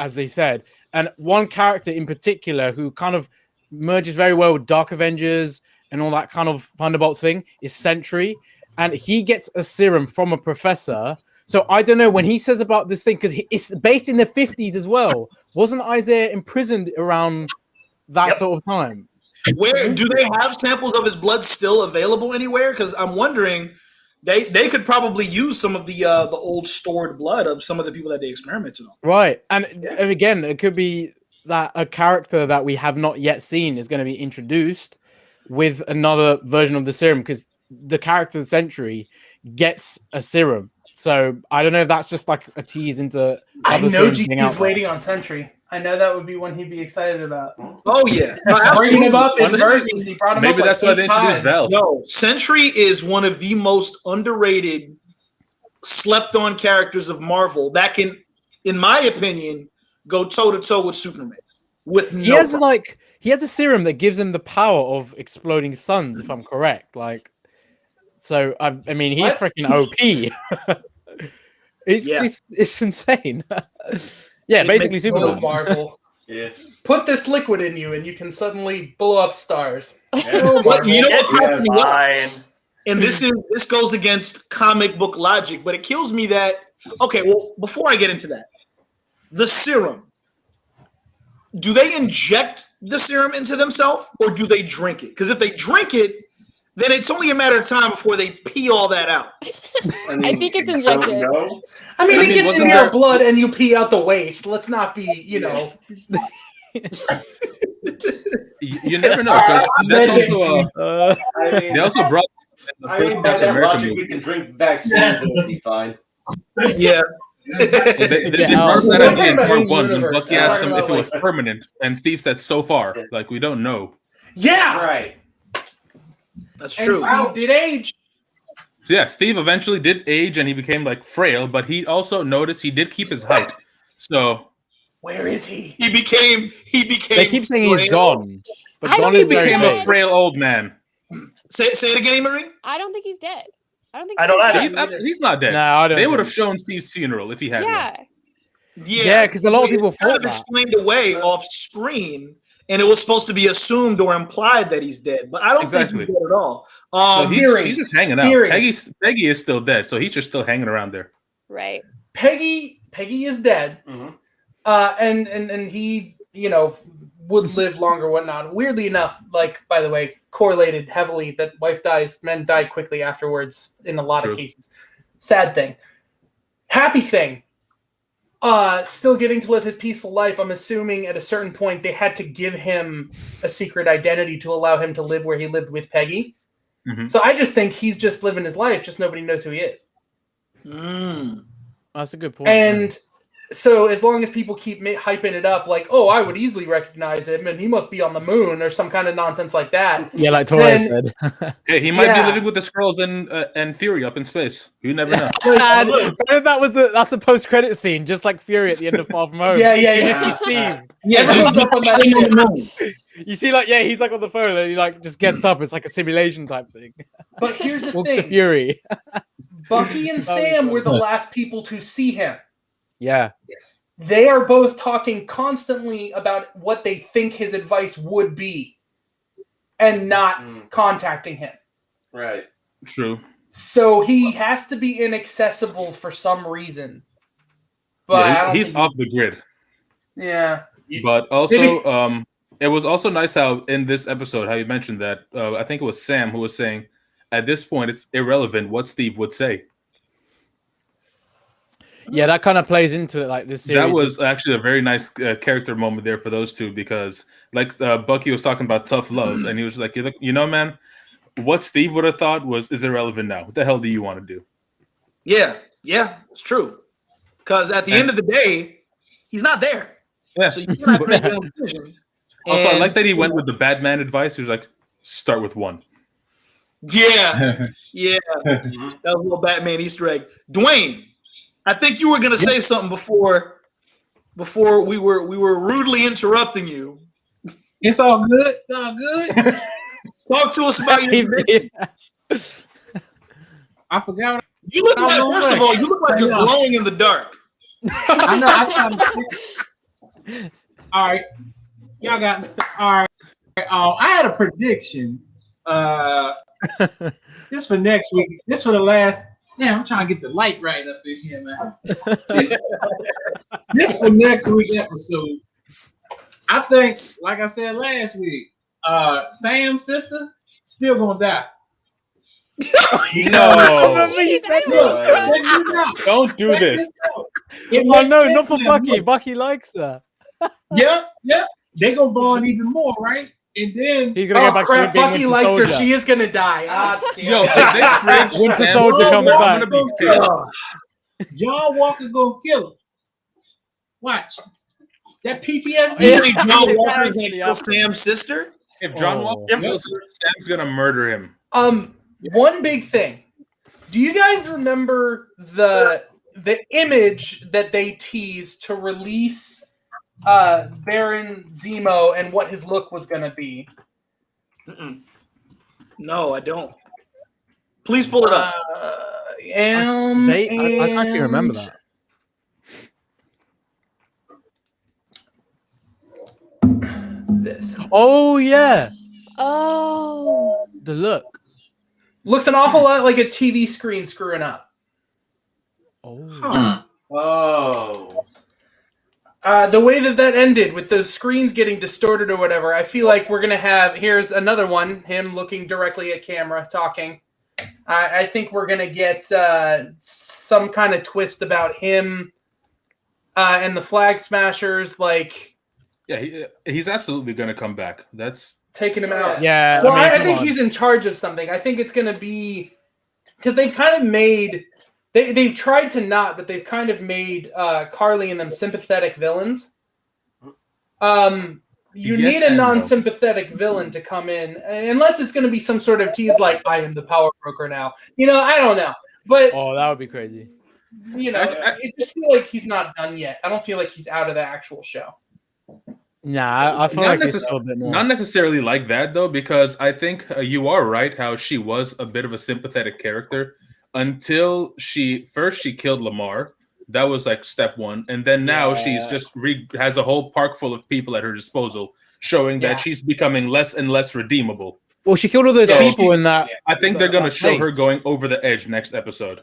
as they said, and one character in particular who kind of merges very well with Dark Avengers and all that kind of Thunderbolts thing is Sentry, and he gets a serum from a professor. So I don't know when he says about this thing, because it's based in the 50s as well. Wasn't Isaiah imprisoned around that sort of time? Where do they have samples of his blood still available anywhere? Because I'm wondering, they could probably use some of the old stored blood of some of the people that they experimented on. Right, and again, it could be that a character that we have not yet seen is going to be introduced with another version of the serum, because the character of the century gets a serum. So I don't know if that's just like a tease into. I other know serums being GQ's out there. waiting on Sentry. I know that would be one he'd be excited about. Oh yeah, Bringing him up in Honestly, verses. He brought him Maybe up that's like why they 8 introduced times. Val. No, Sentry is one of the most underrated, slept-on characters of Marvel that can, in my opinion, go toe-to-toe with Superman. He has a serum that gives him the power of exploding suns, if I'm correct. Like, so I mean, he's What? freaking OP. It's insane. Yeah, It basically makes Superman. Oh, Marvel. Yeah. Put this liquid in you and you can suddenly blow up stars. But you know what cracks me up? Fine. And this goes against comic book logic, but it kills me that. Okay, well, before I get into that, the serum. Do they inject the serum into themselves, or do they drink it? Because if they drink it, then it's only a matter of time before they pee all that out. I think it's injected. I mean, I it mean, gets wasn't in there- your blood and you pee out the waste. Let's not be, You never know, because Medic. that's also I mean, they also brought in the I first mean, by Captain that America logic, movie. we can drink vaccines and it'll be fine. Yeah. They brought that We're idea talking in about part in 1 when universe. Bucky We're asked talking him if about, it was permanent, and Steve said, "So far, like we don't know." Yeah. Right. That's And true. Steve did age. Yeah, Steve eventually did age, and he became like frail, but he also noticed he did keep his height. So Where is he? He became. They keep saying he's frail. gone, but I gone don't is think he very became dead. a vague. frail old man. Say it again, Marie. I don't think he's dead. I don't think I don't Steve's either. dead. Steve, absolutely, he's not dead. No, I don't. They would think have shown Steve's funeral if he had one. Yeah. Yeah, 'cause a lot of people it's kind thought of that. explained away off screen, and it was supposed to be assumed or implied that he's dead, but I don't think Exactly. he's dead at all. So Theory. he's just hanging out. Theory. Peggy is still dead, so he's just still hanging around there. Right. Peggy is dead. Mhm. And he, would live longer, whatnot. Weirdly enough, like, by the way, correlated heavily that wife dies, men die quickly afterwards in a lot True. of cases. Sad thing. Happy thing. Still getting to live his peaceful life. I'm assuming at a certain point they had to give him a secret identity to allow him to live where he lived with Peggy. Mhm. So I just think he's just living his life, just nobody knows who he is. That's a good point. And so as long as people keep hyping it up like, oh, I would easily recognize him and he must be on the moon or some kind of nonsense like that. yeah, like Torres said. Hey, he might Yeah. be living with the Skrulls and Fury up in space. You never know. And that's a post-credit scene, just like Fury at the end of Far From Home. Yeah. You see Steve. Yeah, Everyone's up on that ship. You see, like, he's like on the phone, and he like just gets up. It's like a simulation type thing. But here's the Walks to thing. Fury. Bucky and Sam were the last people to see him. Yeah. They are both talking constantly about what they think his advice would be and not contacting him. Right. True. So he has to be inaccessible for some reason. But I Yeah, don't he's think off the grid. Yeah. But also, it was also nice how in this episode how you mentioned that I think it was Sam who was saying at this point it's irrelevant what Steve would say. Yeah, that kind of plays into it. Like this series. That was actually a very nice character moment there for those two because, like, Bucky was talking about tough love, and he was like, "You know, man, what Steve would have thought is irrelevant now. What the hell do you want to do?" Yeah, it's true. Because at the end of the day, he's not there. Yeah. So you have to make your own decision. Also, I And- like that he went with the Batman advice. He was like, "Start with one." Yeah, that was a little Batman Easter egg. Dwayne, I think you were gonna say something before we were rudely interrupting you. It's all good. It's all good. Talk to us about your prediction. I forgot. What You look I was like, gonna first say. of all, you look like you're Yeah. glowing in the dark. I know. I tried to. All right, y'all got me. All right. I had a prediction. This for next week. This for the last. Damn, I'm trying to get the light right up in here, man. This for next week episode. I think, like I said last week, Sam's sister still gonna die. No, Look, don't do this. It Oh makes no, sense not for now. Bucky. Look, Bucky likes her. Yep. They gonna bond even more, right? And then He's gonna go Oh back crap! to being Bucky Winter likes Soldier. her. She is gonna die. Ah, Yo, damn. if they fringe Winter Sam Soldier Wilson, comes I'm back. gonna be pissed. John Walker gonna kill her. Watch. That PTSD. You think John It Walker's gonna actually kill happened. Sam's sister? If John Oh. Walker kills her, Sam's gonna murder him. One big thing. Do you guys remember the image that they teased to release Baron Zemo and what his look was gonna be? No, I don't. Please pull it up. I actually remember that. This Oh yeah, Oh. the look. looks an awful lot like a TV screen screwing up. Oh. Oh. The way that ended with those screens getting distorted or whatever, I feel like we're gonna have. Here's another one. Him looking directly at camera, talking. I think we're gonna get some kind of twist about him and the Flag Smashers, like Yeah, he's absolutely gonna come back. That's taking him out. Yeah. Well, I, mean, I come think on. he's in charge of something. I think it's gonna be because they've kind of made. They've tried to not, but they've kind of made Carly and them sympathetic villains. You Yes need a and no. non-sympathetic villain to come in, unless it's going to be some sort of tease like, I am the power broker now. I don't know. But, Oh, that would be crazy. I just feel like he's not done yet. I don't feel like he's out of the actual show. Nah, I feel Not like it's a bit more. not necessarily like that though, because I think you are right how she was a bit of a sympathetic character until she killed Lamar. That was like step one, and then now she's just has a whole park full of people at her disposal, showing that she's becoming less and less redeemable. Well, she killed all those So people in that. I think they're gonna that show her place. going over the edge next episode.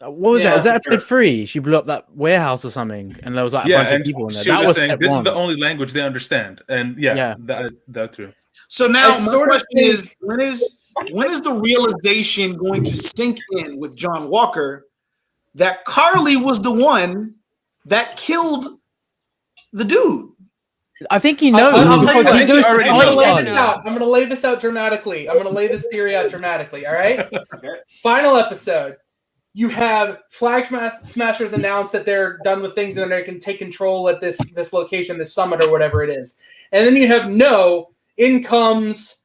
What was Yeah, that? Is that for episode 3? She blew up that warehouse or something, and there was like a Yeah, bunch of and people in there. she That was was saying step this one. is the only language they understand, and Yeah. that too. So now I my sort of question is, think- when is the realization going to sink in with John Walker that Carly was the one that killed the dude? I think he knows I'll tell you because what, he goes to already I'm fight going to lay Carly. this out. I'm going to lay this out dramatically. I'm going to lay this theory out dramatically. All right. Okay. Final episode. You have Flag Smashers announce that they're done with things and they can take control at this location, this summit or whatever it is. And then you have in comes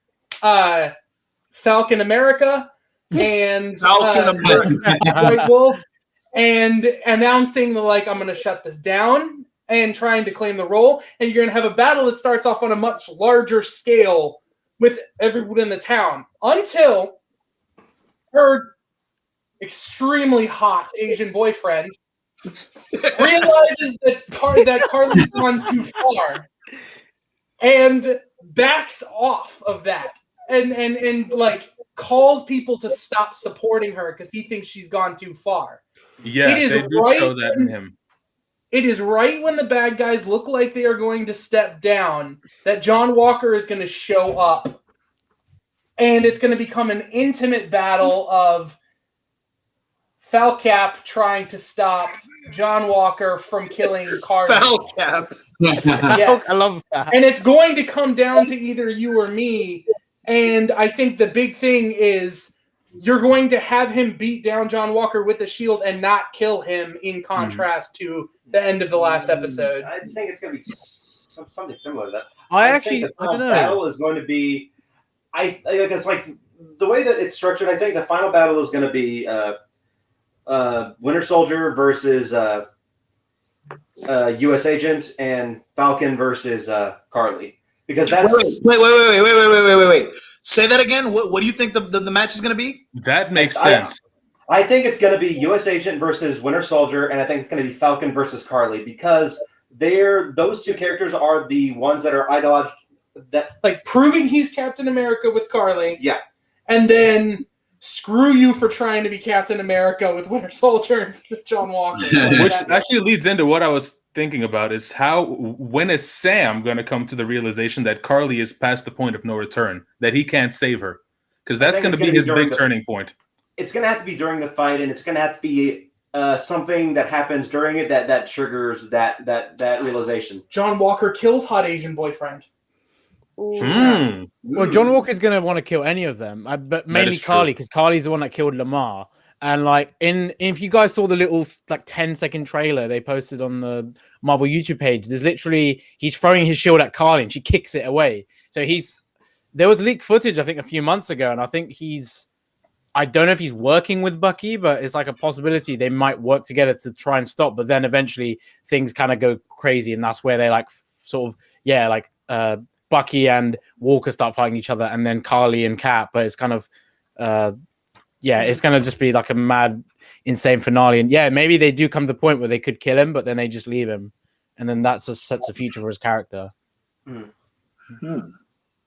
Falcon America and Falcon America. White Wolf and announcing I'm going to shut this down and trying to claim the role. And you're going to have a battle that starts off on a much larger scale with everyone in the town until her extremely hot Asian boyfriend realizes that Carly's gone too far and backs off of that and calls people to stop supporting her because he thinks she's gone too far. Yeah, It is they do right show that in him. It is right when the bad guys look like they are going to step down that John Walker is going to show up. And it's going to become an intimate battle of Falcap trying to stop John Walker from killing Carly. Falcap. Yes. I love that. And it's going to come down to either you or me. And I think the big thing is you're going to have him beat down John Walker with the shield and not kill him in contrast to the end of the last episode. I think it's going to be something similar to that. I think the don't final know. battle is going to be. I guess the way that it's structured. I think the final battle is going to be Winter Soldier versus U.S. Agent and Falcon versus Carly. Because that's Wait. Say that again. What do you think the match is going to be? That makes sense. I think it's going to be U.S. Agent versus Winter Soldier, and I think it's going to be Falcon versus Carly because those two characters are the ones that are idolized. Like proving he's Captain America with Carly. Yeah. And then screw you for trying to be Captain America with Winter Soldier and John Walker. Which actually leads into what I was thinking about is when is Sam going to come to the realization that Carly is past the point of no return, that he can't save her? Because that's going to be his big turning point. It's going to have to be during the fight, and it's going to have to be something that happens during it that triggers that realization. John Walker kills hot Asian boyfriend. Ooh. Well, John Walker's going to want to kill any of them, but mainly is true. Carly, because Carly's the one that killed Lamar. And like, if you guys saw the little like 10-second trailer they posted on the Marvel YouTube page, there's literally he's throwing his shield at Carly and she kicks it away. So there was leaked footage I think a few months ago, and I think I don't know if he's working with Bucky, but it's like a possibility they might work together to try and stop. But then eventually things kind of go crazy, and that's where they like sort of Bucky and Walker start fighting each other, and then Carly and Cap. But it's kind of it's gonna just be like a mad, insane finale. And yeah, maybe they do come to the point where they could kill him, but then they just leave him, and then that sets a future for his character.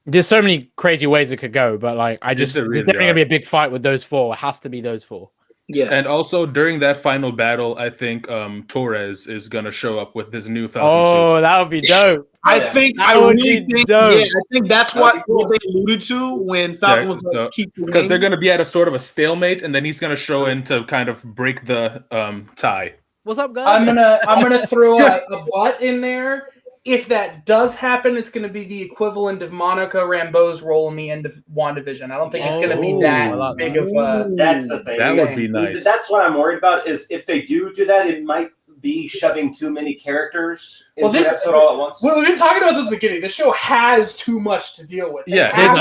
There's so many crazy ways it could go, but like there's definitely gonna be a big fight with those four. It has to be those four. Yeah, and also during that final battle, I think Torres is gonna show up with this new Falcon Oh, that would be dope. I think that's what they alluded to when Falcon was like, keep the because wing. they're gonna be at a sort of a stalemate, and then he's gonna show in to kind of break the tie. What's up, guys? I'm gonna throw a butt in there. If that does happen, it's going to be the equivalent of Monica Rambeau's role in the end of WandaVision. I don't think it's going to be that big of a... That's the thing. That would be nice. That's what I'm worried about, is if they do that, it might be shoving too many characters into an episode all at once. Well, we've been talking about this at the beginning. The show has too much to deal with. Yeah, it's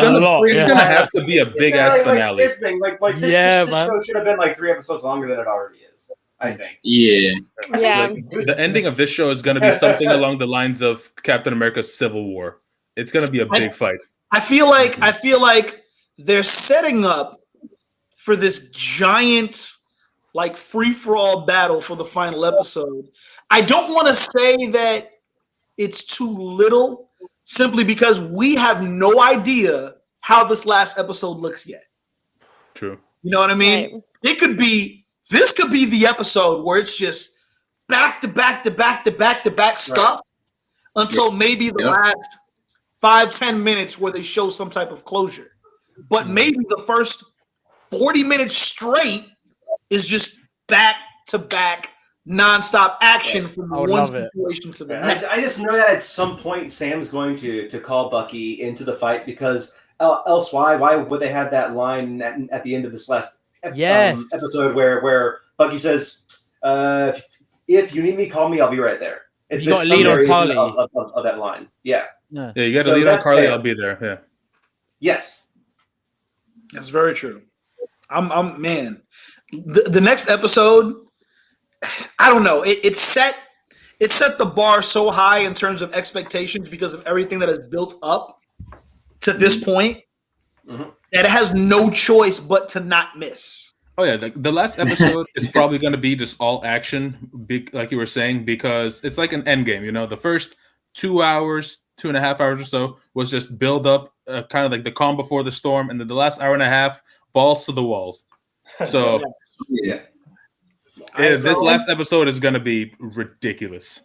gonna have to be a big-ass finale. Here's the thing. This show should have been like 3 episodes longer than it already is, I think. Yeah. Yeah. The ending of this show is going to be something along the lines of Captain America's Civil War. It's going to be a big fight. I feel like they're setting up for this giant, like, free-for-all battle for the final episode. I don't want to say that it's too little, simply because we have no idea how this last episode looks yet. True. You know what I mean? Right. This could be the episode where it's just back to back stuff until maybe the last 5-10 minutes where they show some type of closure. But maybe the first 40 minutes straight is just back to back nonstop action from one situation to the next. I just know that at some point Sam's going to call Bucky into the fight, because else why would they have that line at the end of this last episode where Bucky says, if you need me, call me, I'll be right there. You got to lead on Carly. Of that line. Yeah, you got to lead on Carly, I'll be there. Yeah. Yes. That's very true. I'm man. The next episode, I don't know. It set the bar so high in terms of expectations because of everything that has built up to this point that it has no choice but to not miss. Oh yeah, the last episode is probably going to be just all action, like you were saying, because it's like an Endgame. You know, the first 2 hours, 2.5 hours or so was just build up, kind of like the calm before the storm, and then the last hour and a half, balls to the walls. So this last episode is going to be ridiculous.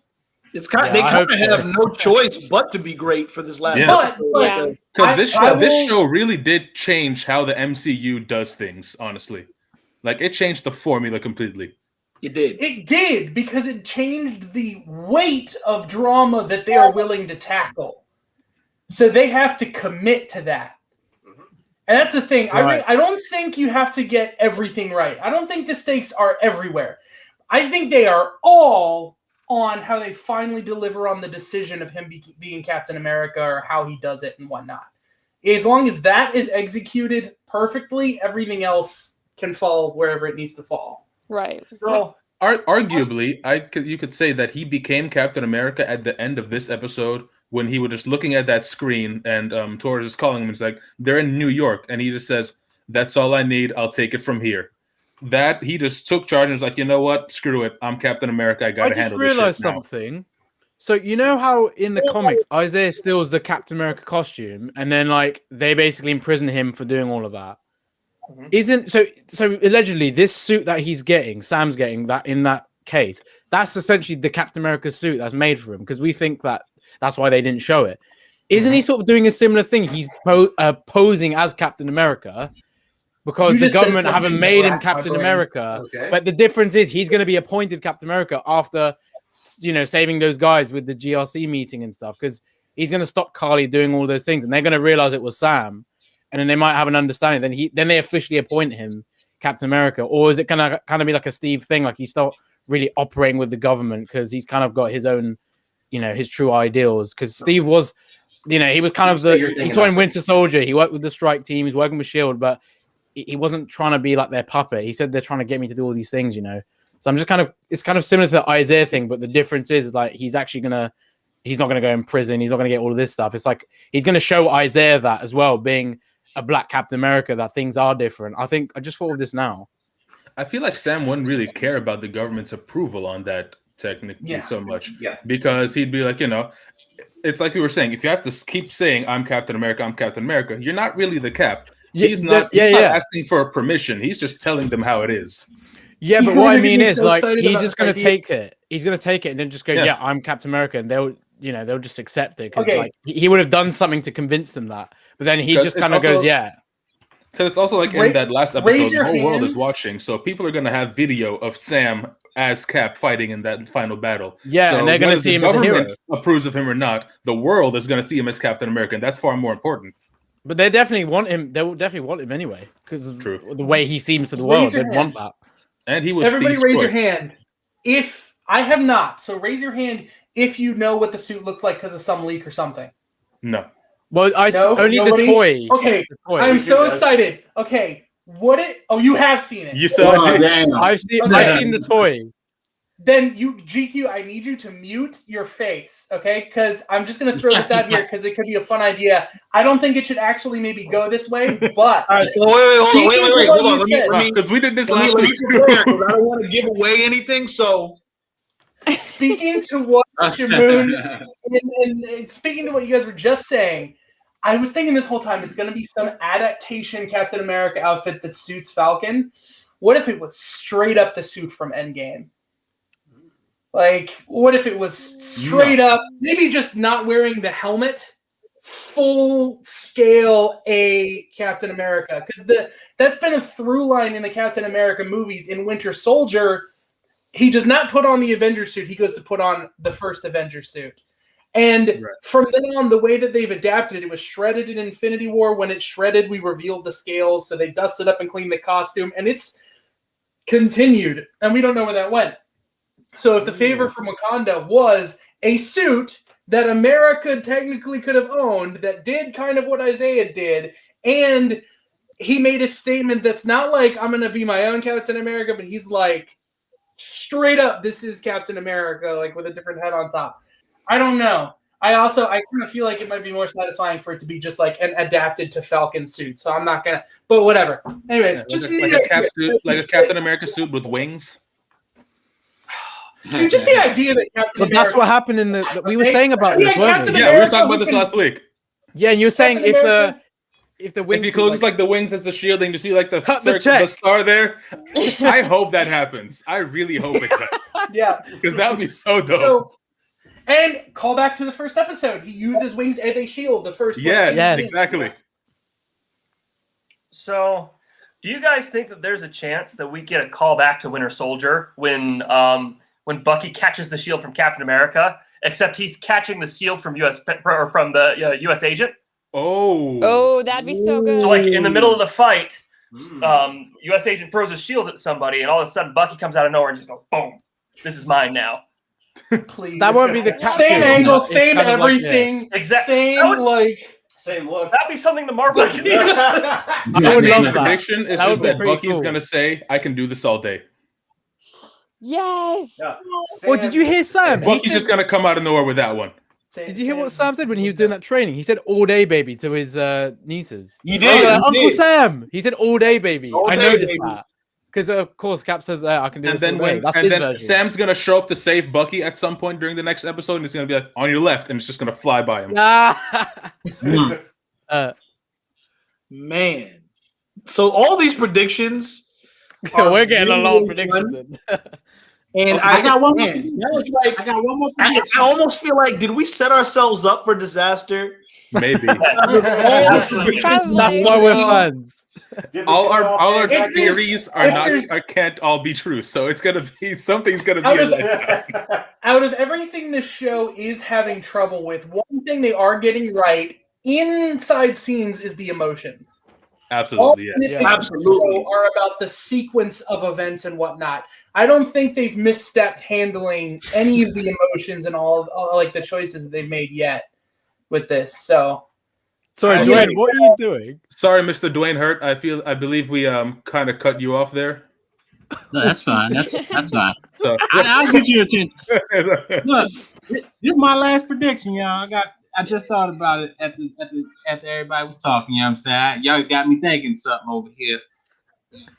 It's kind of, they kind of have no choice but to be great for this last episode. Because this show really did change how the MCU does things, honestly. Like, it changed the formula completely. It did. It did, because it changed the weight of drama that they are willing to tackle. So they have to commit to that. And that's the thing. Right. I don't think you have to get everything right. I don't think the stakes are everywhere. I think they are all on how they finally deliver on the decision of him being Captain America, or how he does it and whatnot. As long as that is executed perfectly, everything else can fall wherever it needs to fall. Right. Well, arguably, you could say that he became Captain America at the end of this episode, when he was just looking at that screen and Torres is calling him. It's like, they're in New York, and he just says, "That's all I need. I'll take it from here." That he just took charge and was like, you know what? Screw it. I'm Captain America. I gotta handle this shit now. I just realized something. So you know how in the comics Isaiah steals the Captain America costume, and then like they basically imprison him for doing all of that. Isn't so allegedly this suit that he's getting, Sam's getting that in that case, that's essentially the Captain America suit that's made for him, because we think that that's why they didn't show it. Isn't he sort of doing a similar thing? He's posing as Captain America, because You the just said government something haven't that made him racked my Captain brain. America. Okay. But the difference is he's going to be appointed Captain America after, saving those guys with the GRC meeting and stuff, because he's going to stop Carly doing all those things, and they're going to realize it was Sam, and then they might have an understanding. Then they officially appoint him Captain America, or is it going to kind of be like a Steve thing, like he start really operating with the government because he's kind of got his own, his true ideals? Because Steve was, he was kind of he saw in Winter Soldier, he worked with the strike team, he's working with Shield, but he wasn't trying to be like their puppet. He said they're trying to get me to do all these things, So I'm just it's kind of similar to the Isaiah thing, but the difference is like he's not going to go in prison. He's not going to get all of this stuff. It's like he's going to show Isaiah that as well, being a black Captain America, that things are different. I just thought of this now. I feel like Sam wouldn't really care about the government's approval on that technically so much. Yeah. Because he'd be like, it's like we were saying, if you have to keep saying I'm Captain America, you're not really the Cap. He's not asking for a permission. He's just telling them how it is. Yeah, but You what guys I are mean getting is so like excited he's about just this going to idea. take it. He's going to take it and then just go, yeah, I'm Captain America, and they'll just accept it because Okay. like he would have done something to convince them that, but then he just kind of goes, yeah. Because it's also like in that last episode, the whole world is hand. watching, so people are going to have video of Sam as Cap fighting in that final battle. Yeah, so and they're going to whether see the him as a hero. government approves of him or not, the world is going to see him as Captain America, and that's far more important. But they definitely want him. They will definitely want him anyway because of True. the way he seems to the world. Raise your They'd hand. want that. And he was Everybody Steve's raise your choice. hand. If I have not, so raise your hand if you know what the suit looks like because of some leak or something. No. Well, No? only Nobody? the toy. Okay, The toy. I'm so excited. Okay, you have seen it. You saw Oh, it. damn. I've Okay. seen the toy. Then GQ, I need you to mute your face, okay? Because I'm just gonna throw this out here because it could be a fun idea. I don't think it should actually maybe go this way, but All right, so wait, hold on. Let me Because we did this let last me week. prepare, 'cause I don't want to give away anything. So speaking to what Shamoon and speaking to what you guys were just saying, I was thinking this whole time it's going to be some adaptation Captain America outfit that suits Falcon. What if it was straight up the suit from Endgame? Like, what if it was straight up, maybe just not wearing the helmet, full scale a Captain America? Because that's been a through line in the Captain America movies. In Winter Soldier, he does not put on the Avengers suit. He goes to put on the first Avengers suit. And from then on, the way that they've adapted it was shredded in Infinity War. When it's shredded, we revealed the scales. So they dusted up and cleaned the costume. And it's continued. And we don't know where that went. So if the favor from Wakanda was a suit that America technically could have owned that did kind of what Isaiah did, and he made a statement that's not like, I'm going to be my own Captain America, but he's like, straight up, this is Captain America, like with a different head on top. I don't know. I kind of feel like it might be more satisfying for it to be just like an adapted to Falcon suit. So I'm not going to, but whatever. Anyways, just like a cap suit, like a Captain America suit with wings. Dude, just the idea that Captain But America. that's what happened in the. We were saying about Yeah, this, weren't Captain we? Yeah, we were America, talking about we this can- last week. Yeah, and you were saying Captain America- if the wings If he closes like the wings as the shield and you see like the Cut the circle, the check. star there, I hope that happens. I really hope it does. Yeah. Because that would be so dope. So, and call back to the first episode. He uses wings as a shield. The first. Yes, Yes. exactly. So, do you guys think that there's a chance that we get a call back to Winter Soldier when Bucky catches the shield from Captain America, except he's catching the shield from the U.S. agent? Oh, that'd be so good. So, like in the middle of the fight, U.S. agent throws a shield at somebody, and all of a sudden Bucky comes out of nowhere and just goes, "Boom! This is mine now." Please. That won't be the capture. Same angle, It's same kind of like, everything. Exactly. Same That would- like. Same look. That'd be something the Marvel could do. I would My love that. prediction is That would just be that pretty Bucky's cool. gonna say, "I can do this all day." Yes. Yeah. Well, did you hear Sam? He Bucky's said- just gonna come out of nowhere with that one. Did you hear what Sam said when he was doing that training? He said "all day, baby" to his nieces. He I was did. like, he Uncle did. Sam. He said "all day, baby." All I day, noticed baby. that because of course Cap says I can do And this then all day. when That's and his then version. Sam's gonna show up to save Bucky at some point during the next episode, and he's gonna be like on your left, and it's just gonna fly by him. Man. So all these predictions, We're getting a lot of really predictions. fun. then. and I got one more. man, that was like I got one more. I almost feel like, did we set ourselves up for disaster? Maybe. Probably. That's why we're fans. all our If theories can't all be true. So it's gonna be something's gonna be. Out of everything this show is having trouble with, one thing they are getting right inside scenes is the emotions. Absolutely, yes. Yeah. Absolutely. Are about the sequence of events and whatnot. I don't think they've misstepped handling any of the emotions and all like the choices that they've made yet with this. So, sorry, Dwayne, what are you doing? Sorry, Mr. Dwayne Hurt. I believe we kind of cut you off there. No, that's fine. That's fine. So, I'll get your attention. Look, this is my last prediction, y'all. I just thought about it after everybody was talking. You know what I'm saying? Y'all got me thinking something over here.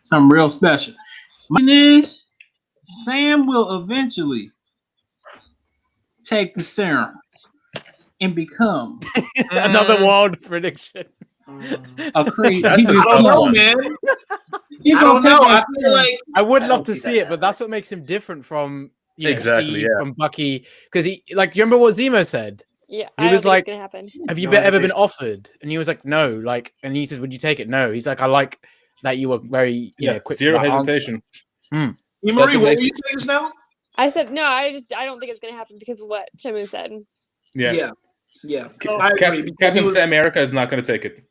Something real special. My is Sam will eventually take the serum and become another wild prediction. A crazy. I don't know, man. I don't know. I feel like I would love to see it, but that's what makes him different from Steve, from Bucky. Because he, like, do you remember what Zemo said? Yeah, he was like, it's gonna happen. "Have you ever been offered?" And he was like, "No." Like, and he says, "Would you take it?" No. He's like, "I like that you were very, quick." Zero hesitation. Marie, what were you saying just now? I said no. I don't think it's gonna happen because of what Chemu said. Yeah. Captain Samerica is not going to take it.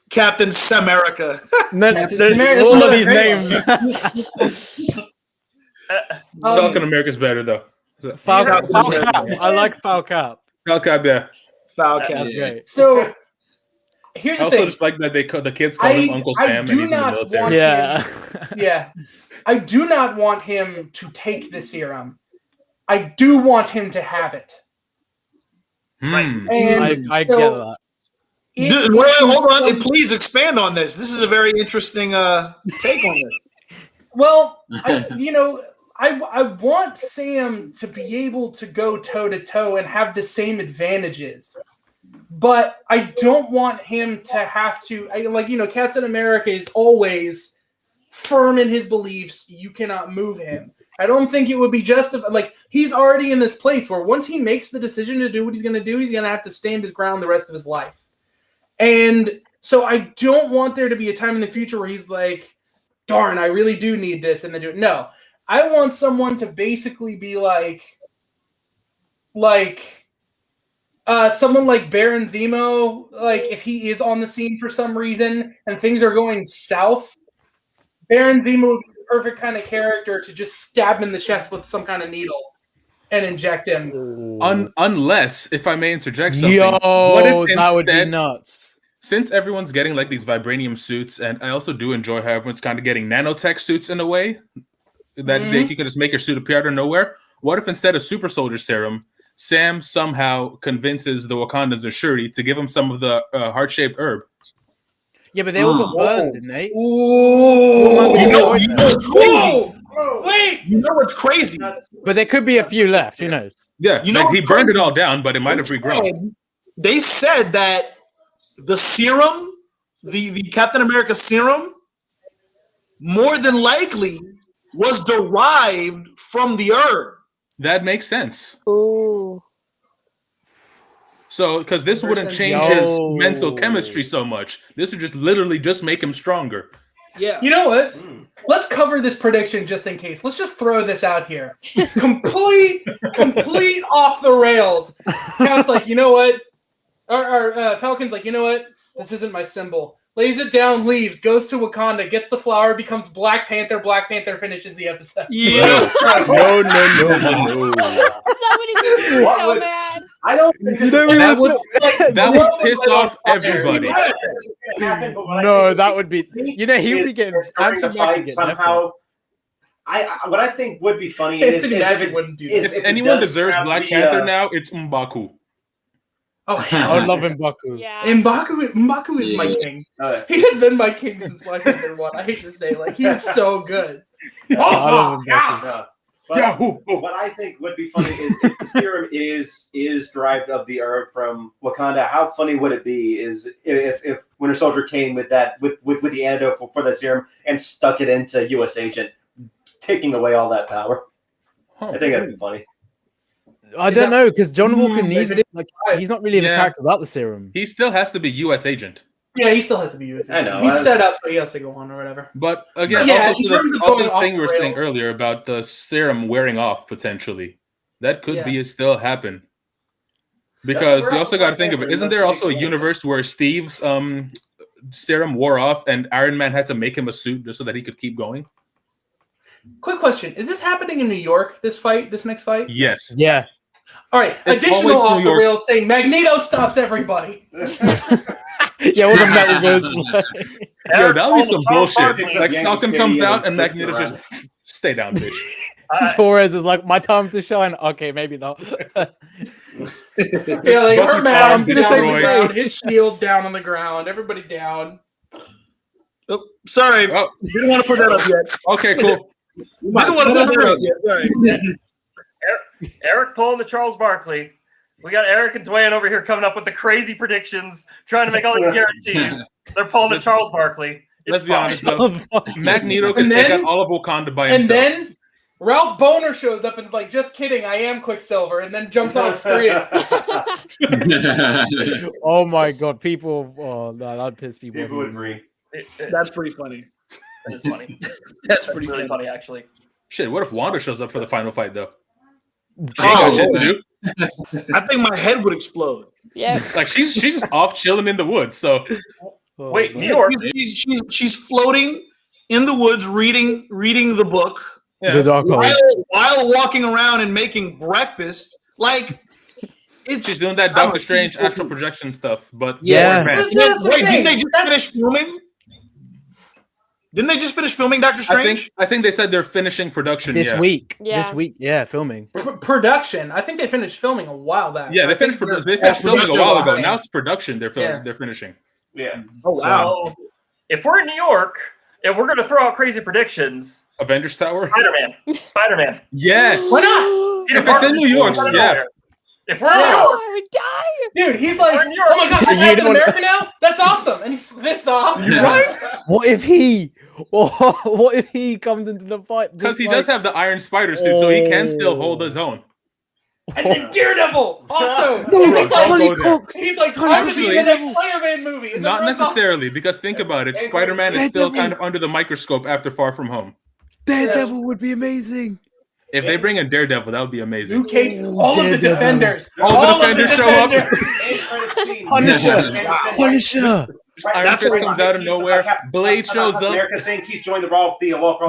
Captain Samerica. There's all of these names. Falcon America's better though. Falcon. I like Falcon. Falcon, yeah. Falcon. That's great. So here's the I also thing. just like that the kids call him Uncle Sam and he's in the military. Yeah. I do not want him to take the serum. I do want him to have it. And I get that. Dude, wait, hold on. Please expand on this. This is a very interesting take on this. Well, I want Sam to be able to go toe-to-toe and have the same advantages. But I don't want him to have to... Captain America is always firm in his beliefs. You cannot move him. I don't think it would be justified. Like, he's already in this place where once he makes the decision to do what he's going to do, he's going to have to stand his ground the rest of his life. And so I don't want there to be a time in the future where he's like, darn, I really do need this. And then do it. No. I want someone to basically be someone like Baron Zemo, like if he is on the scene for some reason and things are going south, Baron Zemo would be the perfect kind of character to just stab him in the chest with some kind of needle and inject him. Unless, if I may interject something, that would be nuts. Since everyone's getting like these vibranium suits, and I also do enjoy how everyone's kind of getting nanotech suits in a way that you can just make your suit appear out of nowhere. What if instead of super soldier serum, Sam somehow convinces the Wakandans or Shuri to give him some of the heart-shaped herb? Yeah, but they all got burned, didn't they? Ooh. You know what's crazy? Wait, you know what's crazy? But there could be a few left. Who knows? Yeah, he burned it all down, but it might have regrown. They said that the serum, the Captain America serum, more than likely was derived from the herb. That makes sense. Ooh. So, because this wouldn't change his mental chemistry so much. This would just literally just make him stronger. Yeah. You know what? Let's cover this prediction just in case. Let's just throw this out here. Complete off the rails. Cap's like, you know what? Falcon's like, you know what? This isn't my symbol. Lays it down, leaves, goes to Wakanda, gets the flower, becomes Black Panther. Black Panther finishes the episode. Yeah. No. That's not what he's doing. So mad. I don't think that would piss off everybody. No, that would be. He would be getting fight somehow. What I think would be funny is if anyone deserves Black Panther now, it's M'Baku. Oh, hell. I would love M'Baku. Yeah. M'Baku is my king. He has been my king since Black Panther 1. I hate to say, he is so good. But what I think would be funny is if the serum is derived of the herb from Wakanda, how funny would it be is if Winter Soldier came with the antidote for that serum and stuck it into US Agent, taking away all that power. I think that'd be funny. I don't know because John Walker if needs it is- like he's not really the Yeah. character without the serum. He still has to be U.S. agent. Yeah, he still has to be U.S. I know, He's I- set up, so he has to go on or whatever. But again, Yeah, also in to terms of also going the off thing we were the saying rails. earlier about the serum wearing off potentially, that could Yeah. be still happen. Because you also got to think of it. Isn't there also a universe where Steve's serum wore off and Iron Man had to make him a suit just so that he could keep going? Quick question: is this happening in New York? This next fight? Yes. Yeah. All right. It's Additional always New off the York. rails thing. Magneto stops everybody. Yeah, all the metal goes flying. Yo, that'll be some bullshit. Barkley. Like Yankee Falcon comes Stadium out and flips Magneto just around. stay down, bitch. Torres is like, my time to shine. Okay, maybe not. Yeah, like her Bucky's mask arm down on the destroyed. ground, his shield down on the ground, everybody down. Oh, sorry, Oh, didn't want to put that up yet. okay, cool. Didn't want to put that up yet. Sorry. Eric pulling the Charles Barkley. We got Eric and Dwayne over here coming up with the crazy predictions, trying to make all these guarantees. They're pulling the Charles Barkley. Let's be honest though. Oh, Magneto can And take then- out all of Wakanda by And himself. then Ralph Boner shows up and is like, "Just kidding, I am Quicksilver," and then jumps on screen. Oh my god, people! Oh, no, that'd piss people People would off. agree. That's pretty funny. It's funny. That's It's pretty really funny. funny, actually. Shit, what if Wanda shows up for the final fight though? She Oh, ain't got shit to Lord. do. I think my head would explode. Yep. Like she's just off chilling in the woods. So Oh, Wait, man. New York. She's floating in the woods, reading the book The yeah, Dark Hold. while walking around and making breakfast. Like it's she's doing that Doctor Strange astral projection stuff, but Yeah. more advanced. That's the Wait, didn't thing. they just finish filming? Didn't they just finish filming Doctor Strange? I think they said they're finishing production. This yeah. week. Yeah. This week, yeah, filming. Production. I think they finished filming a while back. Yeah, I they think finished. they're- They finished filming a production while ago. line. Now it's production. They're filming. Yeah. They're finishing. Yeah. Oh wow! So, if we're in New York and we're going to throw out crazy predictions, Avengers Tower. Spider-Man. Yes. Why not? Peter If it's in New York, Parker's yeah. there. If we're in New Oh, York, I would die. Dude, he's like, We're in New York. "Oh my god, I'm You Captain don't- America now? That's awesome!" And he zips off. Right? What if he? What if he comes into the fight? Because just he like- does have the Iron Spider suit, so he can still hold his own. And then Daredevil also. No, Bro, he's don't Tony go there. Cox. He's like, Honey, "I'm gonna be in the actually- next Spider-Man movie." And then Not runs off. necessarily, because think about it. Spider-Man is still kind of under the microscope after Far From Home. Daredevil would be amazing. If they bring in Daredevil, that would be amazing. Luke Cage, all of the Daredevil. defenders. All the defenders show up. Punisher. Punisher. Iron That's Fist what comes out of nowhere. Blade shows up. America saying he's joined the Raw.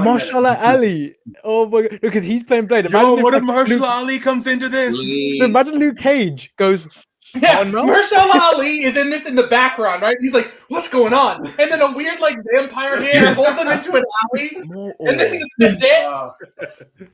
Marshall Ali. Oh my god, because he's playing Blade. Yo, Imagine if, what if like, Marshall Luke- Ali comes into this? Imagine Luke Cage goes. Yeah, Oh, no. Marshall Ali is in this in the background, right? He's like, "What's going on?" And then a weird like vampire hand pulls him into an alley, and then that's it.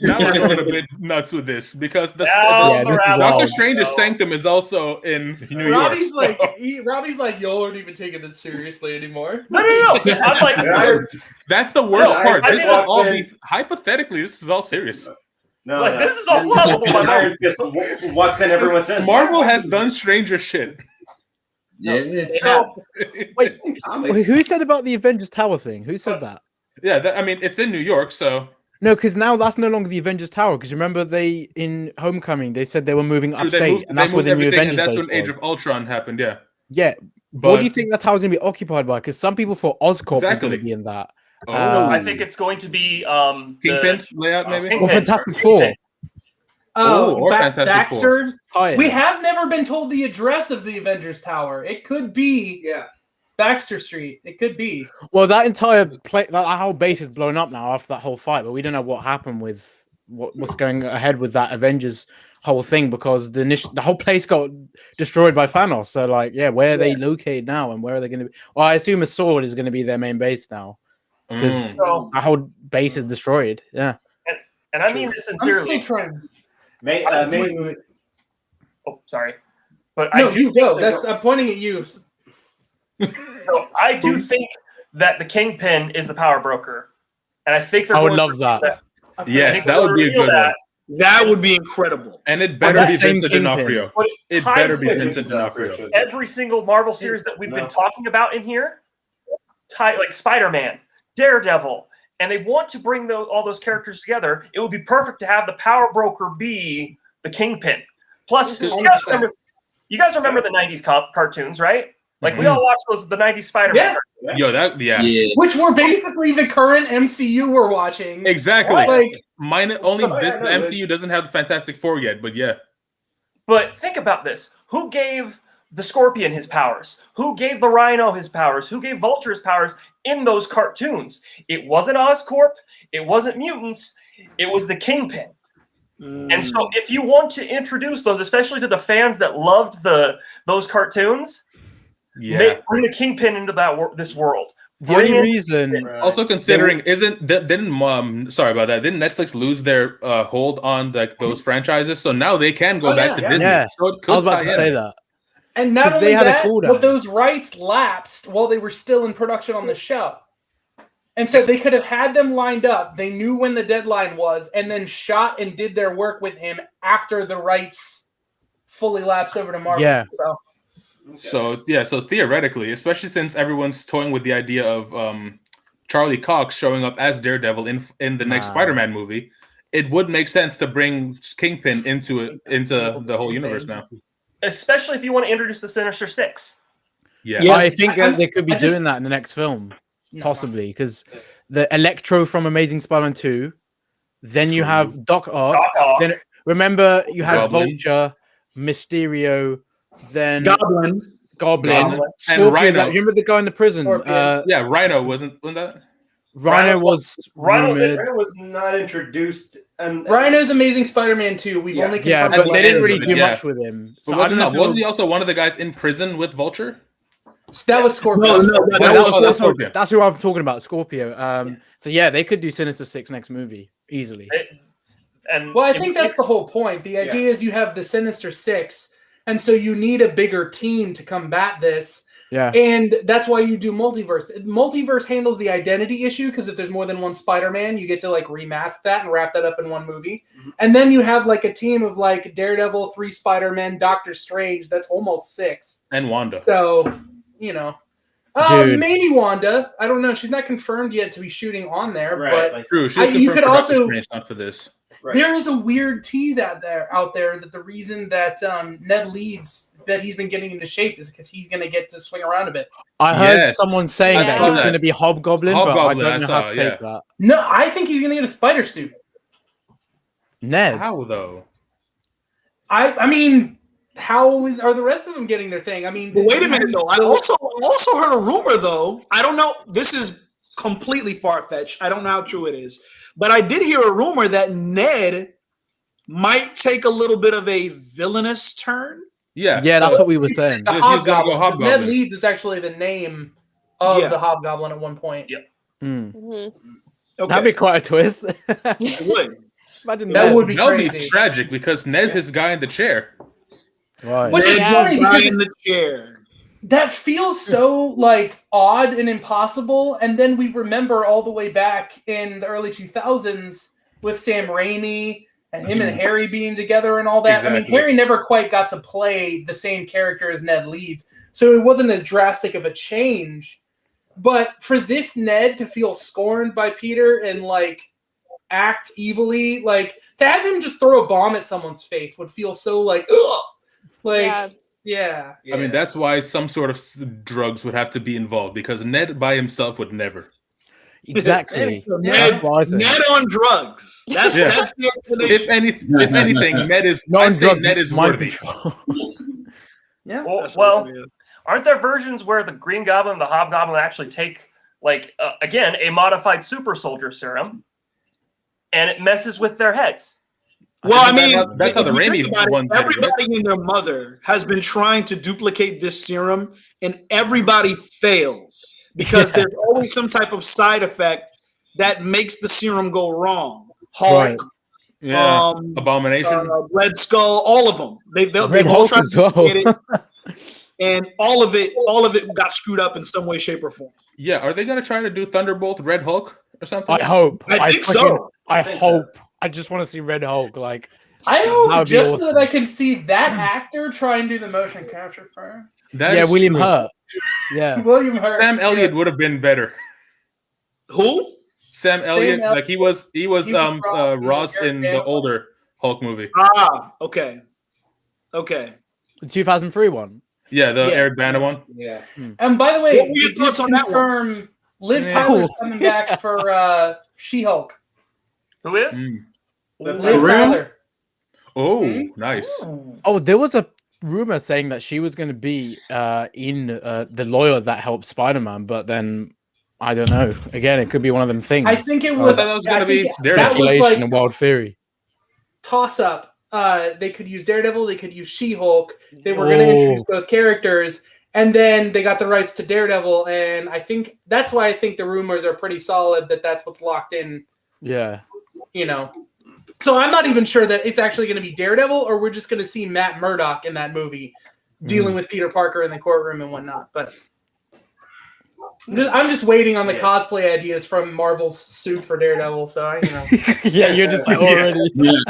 Now we're going a bit nuts with this because the Down Yeah, this is rabbit Doctor wild. Strange's hole. Sanctum is also in New Robbie's York. like, Robbie's like, "Y'all aren't even taking this seriously anymore." No. I'm like, That's the worst No, part. I This mean, will all Watson- be hypothetically. This is all serious. No, like no. this is all plausible. My Iron Fist walks in, everyone says Marvel has done stranger shit. Yeah. So, Wait, comics. who said about the Avengers Tower thing? Who said that? Yeah, I mean it's in New York, so No, because now that's no longer the Avengers Tower. Because remember, they in Homecoming they said they were moving True, upstate, and that's where the new everything, Avengers and that's base when Age was. of Ultron happened. Yeah, Yeah. but What do you think that tower's gonna be occupied by? Because some people thought Oscorp was Exactly. gonna be in that. Oh, I think it's going to be Kingpin's layout maybe. Kingpin. Or Fantastic Four. Or Fantastic Baxter. Tie-in. We have never been told the address of the Avengers Tower. It could be Baxter Street. It could be. Well, that entire that whole base is blown up now after that whole fight, but we don't know what happened with what's going ahead with that Avengers whole thing because the whole place got destroyed by Thanos. So, like, yeah, where are they located now, and where are they going to be? Well, I assume a sword is going to be their main base now because So, our whole base is destroyed. Yeah. and I mean this I'm still sincerely. trying. Oh, sorry, but No, I do. you go. I'm pointing at you. So I do think that the Kingpin is the power broker, and I think they're I would going love to- that. I Yes, think that they'll would be a reveal good one. That would be incredible. And it better the be same Vincent Kingpin. D'Onofrio. But It ties better be with Vincent D'Onofrio. every single Marvel series that we've been talking about in here, like Spider-Man, Daredevil, and they want to bring all those characters together. It would be perfect to have the power broker be the Kingpin. Plus, Mhm. you guys remember the '90s cartoons, right? Like we all watched the '90s Spider-Man. Yeah. Yo, Which were basically the current MCU we're watching. exactly. Like, Only Oh, yeah, the no, MCU doesn't have the Fantastic Four yet, but yeah. But think about this: who gave the Scorpion his powers? Who gave the Rhino his powers? Who gave Vulture his powers in those cartoons? It wasn't Oscorp. It wasn't mutants. It was the Kingpin. And so, if you want to introduce those, especially to the fans that loved those cartoons, bring the Kingpin into this world. The only reason, Also considering, didn't Netflix lose their hold on like those franchises? So now they can go back to Disney. Yeah, So it could I was about to tie say in. that. and not 'Cause only they had a that, cooldown. but those rights lapsed while they were still in production on the show. And so they could have had them lined up. They knew when the deadline was, and then shot and did their work with him after the rights fully lapsed over to Marvel. Yeah. So theoretically, especially since everyone's toying with the idea of Charlie Cox showing up as Daredevil in the next Spider-Man movie, it would make sense to bring Kingpin into the whole universe now. Especially if you want to introduce the Sinister Six. Yeah. I think that they could be I just- doing that in the next film, possibly, because the Electro from Amazing Spider-Man 2, then you have Doc Ock, then remember you had Goblin. Vulture, Mysterio, then Goblin. Goblin. And Rhino. Remember the guy in the prison? Yeah, Rhino wasn't that? Rhino was rumored. Rhino was not introduced. And Rhino's Amazing Spider-Man 2. We've only Yeah, confirmed but they didn't really of it, do yeah. much with him. But So I don't know if wasn't he also one of the guys in prison with Vulture? that was Scorpio. That's who I'm talking about, Scorpio. So yeah, they could do Sinister Six next movie easily. Well, I think that's the whole point. The idea is you have the Sinister Six, and so you need a bigger team to combat this. Yeah. And that's why you do multiverse. Multiverse handles the identity issue because if there's more than one Spider-Man, you get to like remask that and wrap that up in one movie. And then you have like a team of like Daredevil, 3 Spider-Men, Doctor Strange. That's almost 6. And Wanda. So, you know. Dude. Maybe Wanda. I don't know. She's not confirmed yet to be shooting on there. But True. She's you confirmed could for Doctor also- Strange, not for this. there is a weird tease out there that the reason that Ned Leeds that he's been getting into shape is because he's going to get to swing around a bit. I heard Yes. someone saying I that saw he's that. going to be Hobgoblin, but Hobgoblin, I I don't know saw, how to yeah. take that. No, I think he's going to get a spider suit. Ned. How though? I mean, how are the rest of them getting their thing? I mean, But wait a minute though. I also heard a rumor though. I don't know. This is completely far fetched. I don't know how true it is, but I did hear a rumor that Ned might take a little bit of a villainous turn. Yeah. Yeah, that's what we were saying. the He's gonna go Hobgoblin. 'Cause Ned Hobgoblin. Leeds is actually the name of Yeah. the Hobgoblin at one point. Yeah. Mhm. Okay, That'd be quite a twist. it would. Imagine That Ned. would be That would be crazy. tragic because Ned's his guy in the chair. Right. Which is Ned's funny guy because in the chair. that feels so like odd and impossible, and then we remember all the way back in the early 2000s with Sam Raimi and him and Harry being together and all that. I mean, Exactly. Harry never quite got to play the same character as Ned Leeds, so it wasn't as drastic of a change. But for this Ned to feel scorned by Peter and like act evilly, like to have him just throw a bomb at someone's face would feel so like, ugh! Like, yeah. I mean, that's why some sort of drugs would have to be involved because Ned by himself would never. Exactly. Ned, That's what I think. Ned on drugs. That's Yeah. that's the explanation. If anything, Ned is. Not on I'd say drugs, Ned is mind worthy. control. Yeah. Well, aren't there versions where the Green Goblin and the Hobgoblin actually take, like, again, a modified super soldier serum, and it messes with their heads? Well, I mean, that's how the if you Raimi think about it, one did it, right? everybody and their mother has been trying to duplicate this serum, and everybody fails because Yeah. there's always some type of side effect that makes the serum go wrong. Hulk, Right. Yeah. Abomination. Red Skull, all of them. They've Red all Hulk tried as to well. duplicate it, and all of it got screwed up in some way, shape, or form. Yeah. Are they gonna try to do Thunderbolt Red Hulk or something? I hope. I think fucking- so. I think hope. I just want to see Red Hulk. Like, I That hope would be just so awesome. that I can see that actor try and do the motion capture for him. That yeah, is William true. Hurt. Yeah. William Hurt. Sam Elliott would have been better. Who? Sam Elliott, Elliott. like he was He was Ross in Ross the in the Daredevil. older Hulk movie. Ah, okay. The 2003 one. Yeah, the Yeah. Eric Bana one. Yeah. And by the way, What were your we did thoughts on that one? confirm Liv Yeah. Tyler's coming back for She-Hulk. Who is? Mm. Liv Liv Tyler? Tyler. Oh, nice. Oh, there was a rumor saying that she was going to be in the lawyer that helped Spider-Man, but then I don't know. Again, it could be one of them things. I think it was. thought that was gonna I think be Daredevil. that was speculation like and wild theory. toss up. They could use Daredevil. They could use She-Hulk. They were going to introduce both characters, and then they got the rights to Daredevil. And I think that's why I think the rumors are pretty solid that that's what's locked in. Yeah. You know. So I'm not even sure that it's actually going to be Daredevil, or we're just going to see Matt Murdock in that movie dealing with Peter Parker in the courtroom and whatnot. But I'm just waiting on the cosplay ideas from Marvel's suit for Daredevil. So I, Yeah, you're just like already. Man.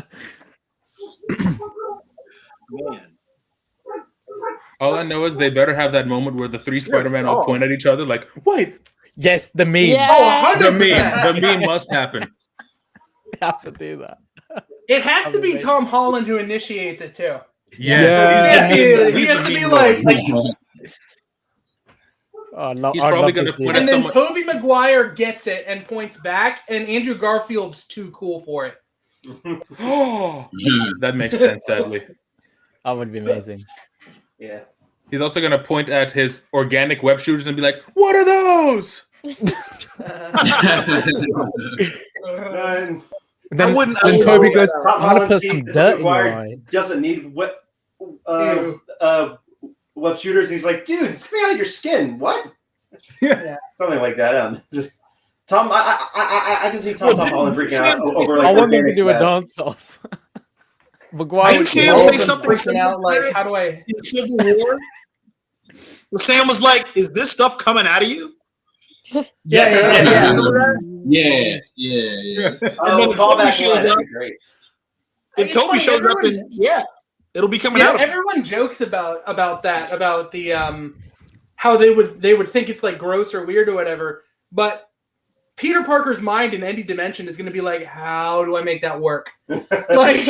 All I know is they better have that moment where the three Spider-Man all point at each other like, wait, Yes, the meme. Yeah. Oh, the 100%. meme must happen. You have to do that. It has to be Tom Holland who initiates it too. Yeah. He has to be like, Oh, no, He's I'd probably love to gonna see put it. and then someone- Tobey Maguire gets it and points back, and Andrew Garfield's too cool for it. Oh, that makes sense, sadly. That would be amazing. Yeah. He's also going to point at his organic web shooters and be like, what are those? And then, wouldn't- then I Toby wouldn't- goes, Tom I'm gonna Holland put sees some that dirt in your Maguire eye. doesn't need web shooters. He's like, dude, it's coming out of your skin. What? Yeah. Something like that. Just Tom. I can see Tom Holland freaking out over like I want them to organic do a web. dance off. I Maguire can was see him all say them- something Freaking out like, similar how do I? in Civil War. Where Sam was like, "Is this stuff coming out of you?" Yeah. Yeah. Oh, then call back Toby shows one. That'd up. be great. If It's Toby funny, shows up, everyone- then it'll be coming Yeah, out of him. everyone jokes about the how they would think it's like gross or weird or whatever, but Peter Parker's mind in any dimension is going to be like, how do I make that work? Like,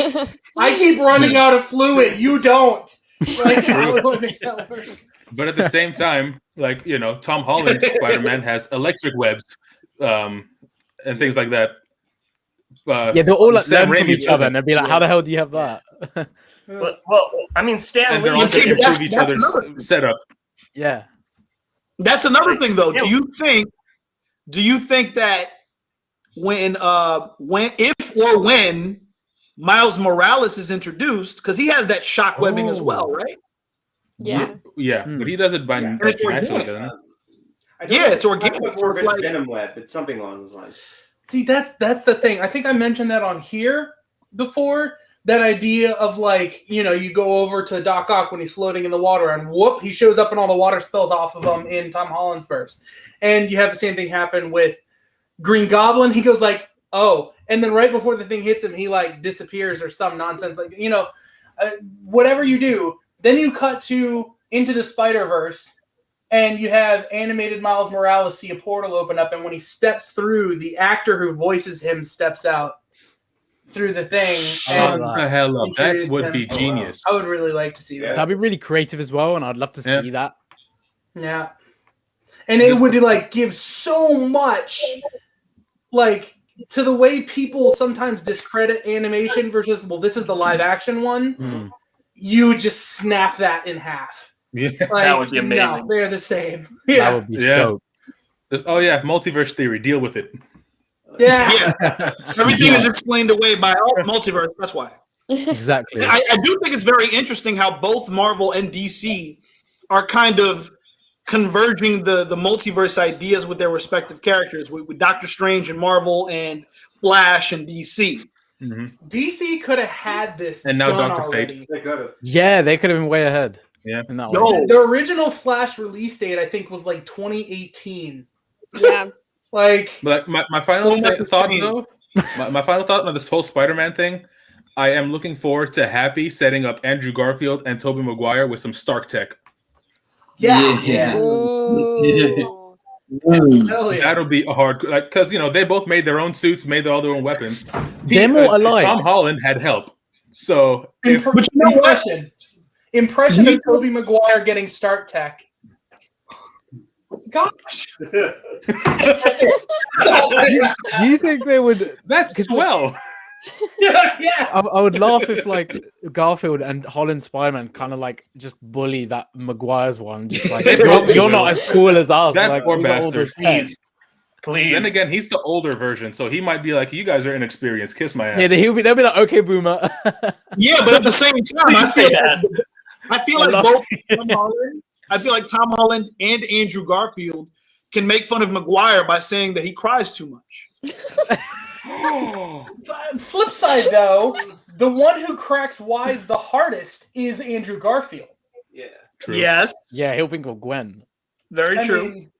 I keep running out of fluid, you don't. Like, how do I make that work? But at the same time, like, you know, Tom Holland's Spider-Man has electric webs and things like that. Yeah, they'll all like Sam learn from Raimi each other, doesn't. and they'll be like, "How the hell do you have that?" Well, I mean, Stan And they're Lee. also see, improve that's- each that's other's another thing. setup. Yeah. That's another thing, though. Do you think that when Miles Morales is introduced, because he has that shock webbing as well, right? Yeah. Yeah, but he does it by Yeah. It's naturally, organic. doesn't it? I don't Yeah, know it's if organic, much so more of it's it's like- venom web. It's something along those lines. See, that's the thing. I think I mentioned that on here before. That idea of like, you know, you go over to Doc Ock when he's floating in the water and whoop, he shows up and all the water spills off of him in Tom Holland's verse. And you have the same thing happen with Green Goblin. He goes like, oh, and then right before the thing hits him, he like disappears or some nonsense. Like, you know, whatever you do, then you cut into the Spider-Verse and you have animated Miles Morales see a portal open up. And when he steps through, the actor who voices him steps out through the thing. Oh, And right. The hell up. That introduce would them. be genius. I would really like to see that. That'd be really creative as well, and I'd love to Yeah. see that. Yeah. And it would like give so much like to the way people sometimes discredit animation versus, well, this is the live action one. Mm. You would just snap that in half. Yeah. Like, That would be amazing. No, they're the same. That Yeah. would be Yeah. dope. Just, oh yeah, multiverse theory. Deal with it. Yeah. Everything is explained away by multiverse. That's why. Exactly. I do think it's very interesting how both Marvel and DC are kind of converging the multiverse ideas with their respective characters, with Doctor Strange and Marvel and Flash and DC. DC could have had this And now done Dr. Fate. already. They could have. Yeah, they could have been way ahead. Yeah. In that Yo. way. The original Flash release date, I think, was like 2018. Yeah. Like, But my final So much thought change. though, my final thought on this whole Spider-Man thing, I am looking forward to Happy setting up Andrew Garfield and Tobey Maguire with some Stark tech. yeah. Ooh. Hell yeah. That'll be a hard, because you know they both made their own suits, made all their own weapons. They're more Tom alike. Holland had help. So if But you know what? Impression of Tobey Maguire getting Stark Tech. Gosh. Do you think they would? that's swell. Yeah. I would laugh if like Garfield and Holland Spider-Man kind of like just bully that Maguire's one, just like you're not as cool as us. That like, poor we got all bastard. this tech. Please. Then again, he's the older version, so he might be like, "You guys are inexperienced. Kiss my ass." Yeah, they'll be like, okay, boomer. Yeah, but at the same time, Please say that. I feel like both Tom Holland, I feel like Tom Holland and Andrew Garfield can make fun of Maguire by saying that he cries too much. Flip side, though, the one who cracks wise the hardest is Andrew Garfield. Yeah. True. Yes, Yeah, he'll think of Gwen. very I true. mean,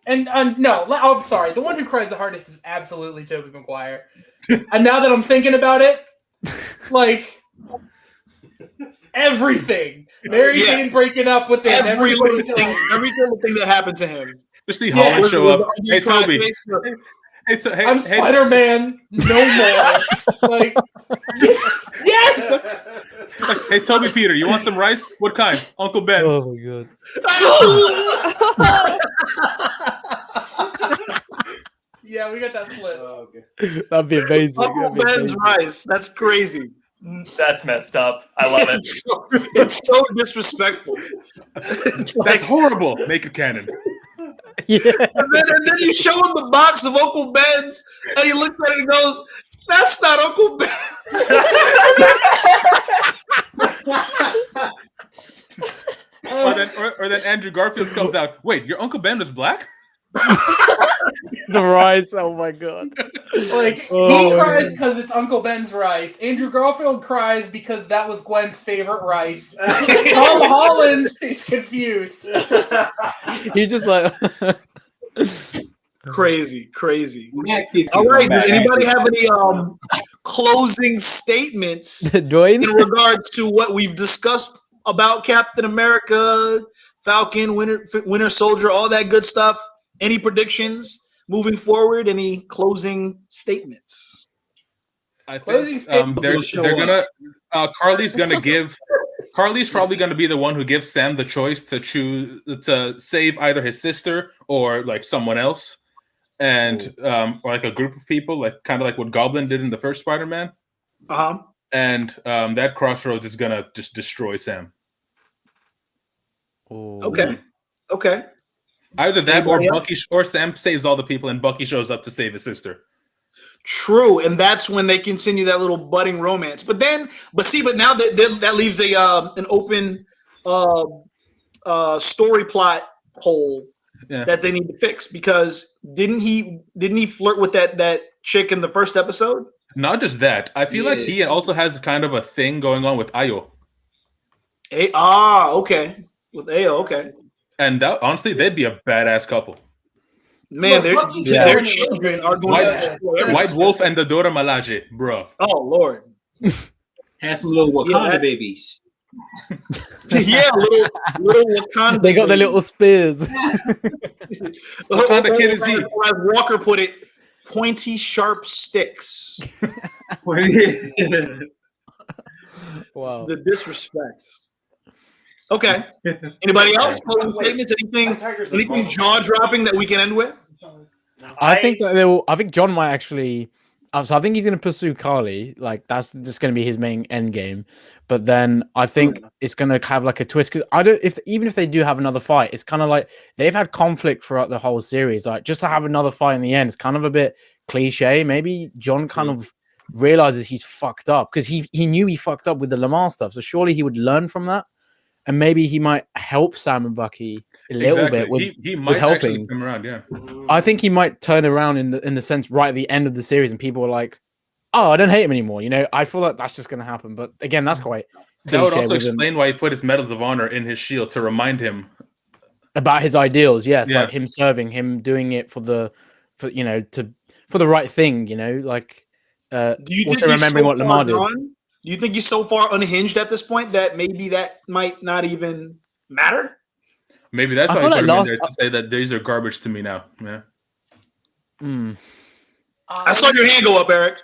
and no, I'm sorry. The one who cries the hardest is absolutely Tobey Maguire. And now that I'm thinking about it, like everything, Mary Jane breaking up with him, every everybody little thing that happened to him. Just see Holland Yes. show up. Hey, Cry Toby. face look. Hey, I'm Spider-Man, no more. Like, yes. Hey, Toby Peter, you want some rice? What kind? Uncle Ben's. Oh my god. Yeah, we got that flip. Oh, okay. That'd be amazing. Uncle Ben's rice. That's crazy. That's messed up. I love it. It's so disrespectful. It's like, That's horrible. Make it canon. Yeah. and then you show him the box of Uncle Ben's, and he looks at it and goes, "That's not Uncle Ben." Or then Andrew Garfield comes out. Wait, your Uncle Ben was black? The rice. Oh my god. Like, he cries because it's Uncle Ben's rice. Andrew Garfield cries because that was Gwen's favorite rice. Tom Holland is confused. He's just like. Crazy. All All right. Does anybody have any closing statements Dwayne? in regards to what we've discussed about Captain America, Falcon, Winter Soldier, all that good stuff? Any predictions moving forward? Any closing statements? I Closing think statements they're gonna. Carly's gonna give. Carly's probably gonna be the one who gives Sam the choice to choose to save either his sister or like someone else, and or like a group of people, like kind of like what Goblin did in the first Spider-Man. And that crossroads is gonna just destroy Sam. Okay. Either that or Anybody else? Bucky or Sam saves all the people and Bucky shows up to save his sister. True, and that's when they continue that little budding romance. But now that leaves an open story plot hole that they need to fix, because didn't he flirt with that chick in the first episode? Not just that, I feel like he also has kind of a thing going on with Ayo. Okay. With Ayo, okay. And that, honestly, they'd be a badass couple. Man, Look, their children are going to destroy everything. White Wolf and the Dora Milaje, bro. Oh Lord. Have some little Wakanda babies. Yeah, little Wakanda. They got the little spears. Wakanda kid is he? As Walker put it, pointy, sharp sticks. Wow. The disrespect. Okay. Anybody else? Closing statements? Anything jaw dropping that we can end with? I think that they will. I think John might actually. So I think he's going to pursue Carly. Like that's just going to be his main end game. But then I think it's going to have like a twist. Because even if they do have another fight, it's kind of like they've had conflict throughout the whole series. Like just to have another fight in the end, it's kind of a bit cliche. Maybe John kind of realizes he's fucked up because he knew he fucked up with the Lamar stuff. So surely he would learn from that, and maybe he might help Sam and Bucky a little bit with he might with helping. actually come around. Yeah, I think he might turn around in the sense right at the end of the series, and people are like, "Oh, I don't hate him anymore." You know, I feel like that's just going to happen. But again, that's quite that would also with him. explain why he put his medals of honor in his shield to remind him About his ideals, yes, Yeah. like him serving, him doing it for the right thing, like Do you think also he's remembering so what Lamar far did. gone? Do you think he's so far unhinged at this point that maybe that might not even matter? maybe that's I why he feel put like him in last- there to say that these are garbage to me now. Yeah, I saw your hand go up, Eric.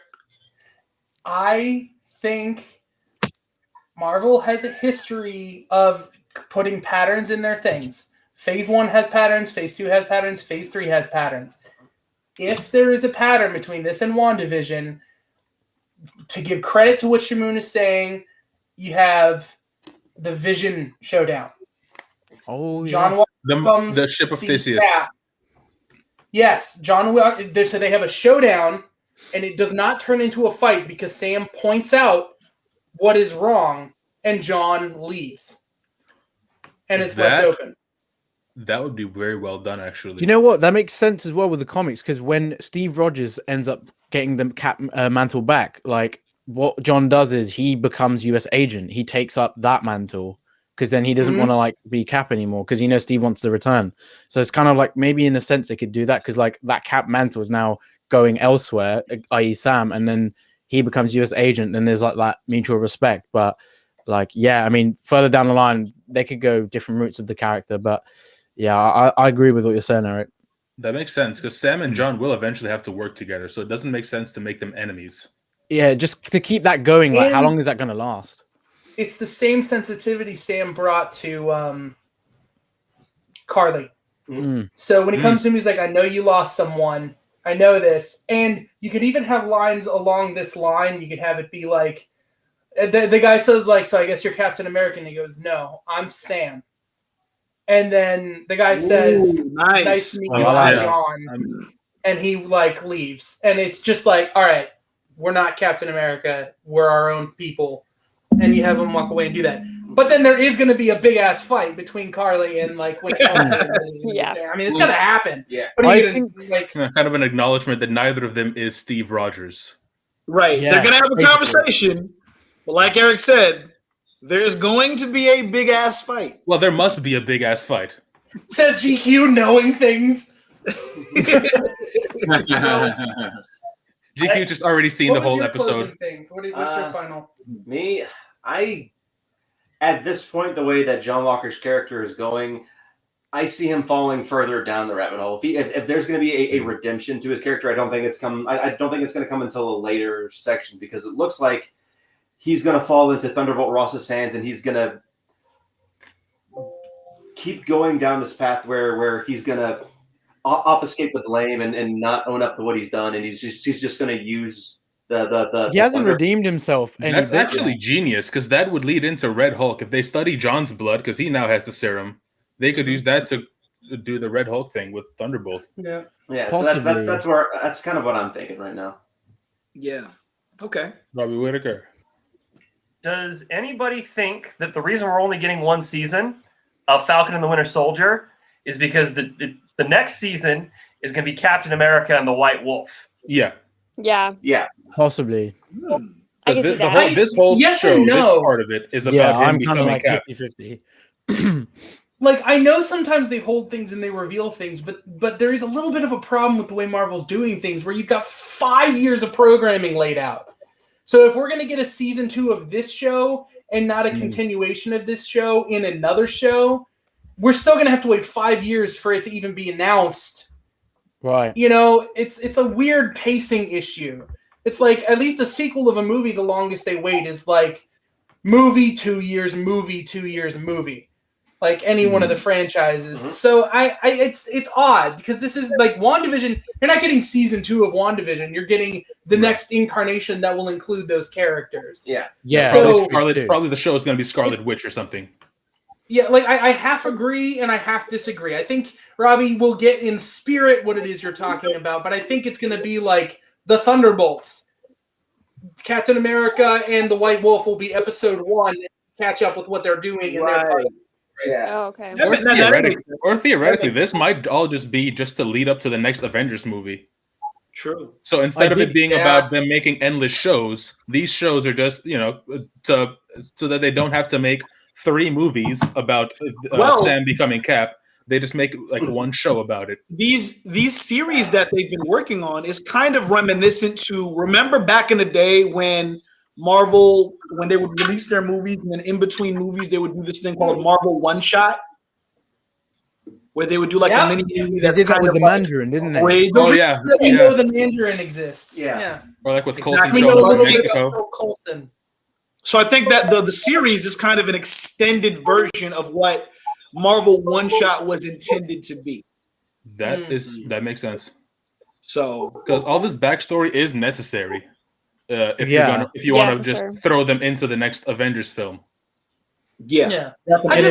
I think Marvel has a history of putting patterns in their things. Phase 1 has patterns, Phase 2 has patterns, Phase 3 has patterns. If there is a pattern between this and WandaVision, to give credit to what Shamoon is saying, you have the Vision showdown. Oh, John Walker becomes the ship of Theseus. Cap. Yes, John Walker. So they have a showdown, and it does not turn into a fight because Sam points out what is wrong, and John leaves, and it's left open. That would be very well done, actually. Do you know what? That makes sense as well with the comics, because when Steve Rogers ends up getting the Cap mantle back, like what John does is he becomes US agent. He takes up that mantle because then he doesn't want to like be Cap anymore because Steve wants to return. So it's kind of like maybe in a sense they could do that because like that Cap mantle is now going elsewhere, i.e. Sam, and then he becomes US agent. And there's like that mutual respect. But like, yeah, I mean, further down the line, they could go different routes of the character, but. Yeah, I agree with what you're saying, Eric. That makes sense because Sam and John will eventually have to work together, so it doesn't make sense to make them enemies. Yeah, just to keep that going. Like, how long is that going to last? It's the same sensitivity Sam brought to Carly. So when he comes to him, he's like, "I know you lost someone. I know this," and you could even have lines along this line. You could have it be like, the guy says, "Like, so I guess you're Captain America," and he goes, "No, I'm Sam." And then the guy says, "Nice to meet you, John," and he like leaves. And it's just like, all right, we're not Captain America, we're our own people, and you have him walk away and do that. But then there is going to be a big ass fight between Carly and like when yeah, I mean it's going to happen. Yeah, but I think like kind of an acknowledgement that neither of them is Steve Rogers. Right, they're going to have a conversation, but like Eric said. There's going to be a big ass fight. Well, there must be a big ass fight. Says GQ knowing things. GQ just already seen the whole episode. What's your final? Me, at this point, the way that John Walker's character is going, I see him falling further down the rabbit hole. If there's going to be a redemption to his character, I don't think it's going to come until a later section because it looks like he's going to fall into Thunderbolt Ross's hands, and he's going to keep going down this path where he's going to obfuscate the blame and not own up to what he's done, and he's just going to use the. He hasn't redeemed himself. That's actually genius because that would lead into Red Hulk. If they study John's blood, because he now has the serum, they could use that to do the Red Hulk thing with Thunderbolt. Yeah. So that's kind of what I'm thinking right now. Yeah. Okay. Robbie Whittaker. Does anybody think that the reason we're only getting one season of Falcon and the Winter Soldier is because the next season is going to be Captain America and the White Wolf? Yeah. Yeah. Possibly. I can see that. This whole Yes show, and no. this part of it is about him I'm kind of becoming like Cap. 50-50. Like, I know sometimes they hold things and they reveal things, but there is a little bit of a problem with the way Marvel's doing things where you've got 5 years of programming laid out. So if we're going to get a season 2 of this show and not a continuation of this show in another show, we're still going to have to wait 5 years for it to even be announced. Right. You know, it's a weird pacing issue. It's like at least a sequel of a movie, the longest they wait is like movie 2 years, movie 2 years, movie. Like any one of the franchises. So it's odd because this is like WandaVision. You're not getting season 2 of WandaVision. You're getting the next incarnation that will include those characters. Yeah. So, probably the show is going to be Scarlet Witch or something. Yeah, like I half agree and I half disagree. I think Robbie will get in spirit what it is you're talking about, but I think it's going to be like the Thunderbolts. Captain America and the White Wolf will be episode 1 and catch up with what they're doing in their part. Yeah. Oh, okay. Or theoretically, this might all just be just to lead up to the next Avengers movie. True. So instead of it being about them making endless shows, these shows are just, so that they don't have to make 3 movies about Sam becoming Cap. They just make like one show about it. These series that they've been working on is kind of reminiscent to, remember back in the day when Marvel, when they would release their movies, and then in between movies, they would do this thing called Marvel One Shot, where they would do like a mini movie. They did that with the Mandarin, didn't they? Yeah. You know the Mandarin exists. Yeah. Or like with Exactly. Coulson show in Mexico. Coulson. So I think that the series is kind of an extended version of what Marvel One Shot was intended to be. That makes sense. So because all this backstory is necessary if you want to just throw them into the next Avengers film. Yeah. I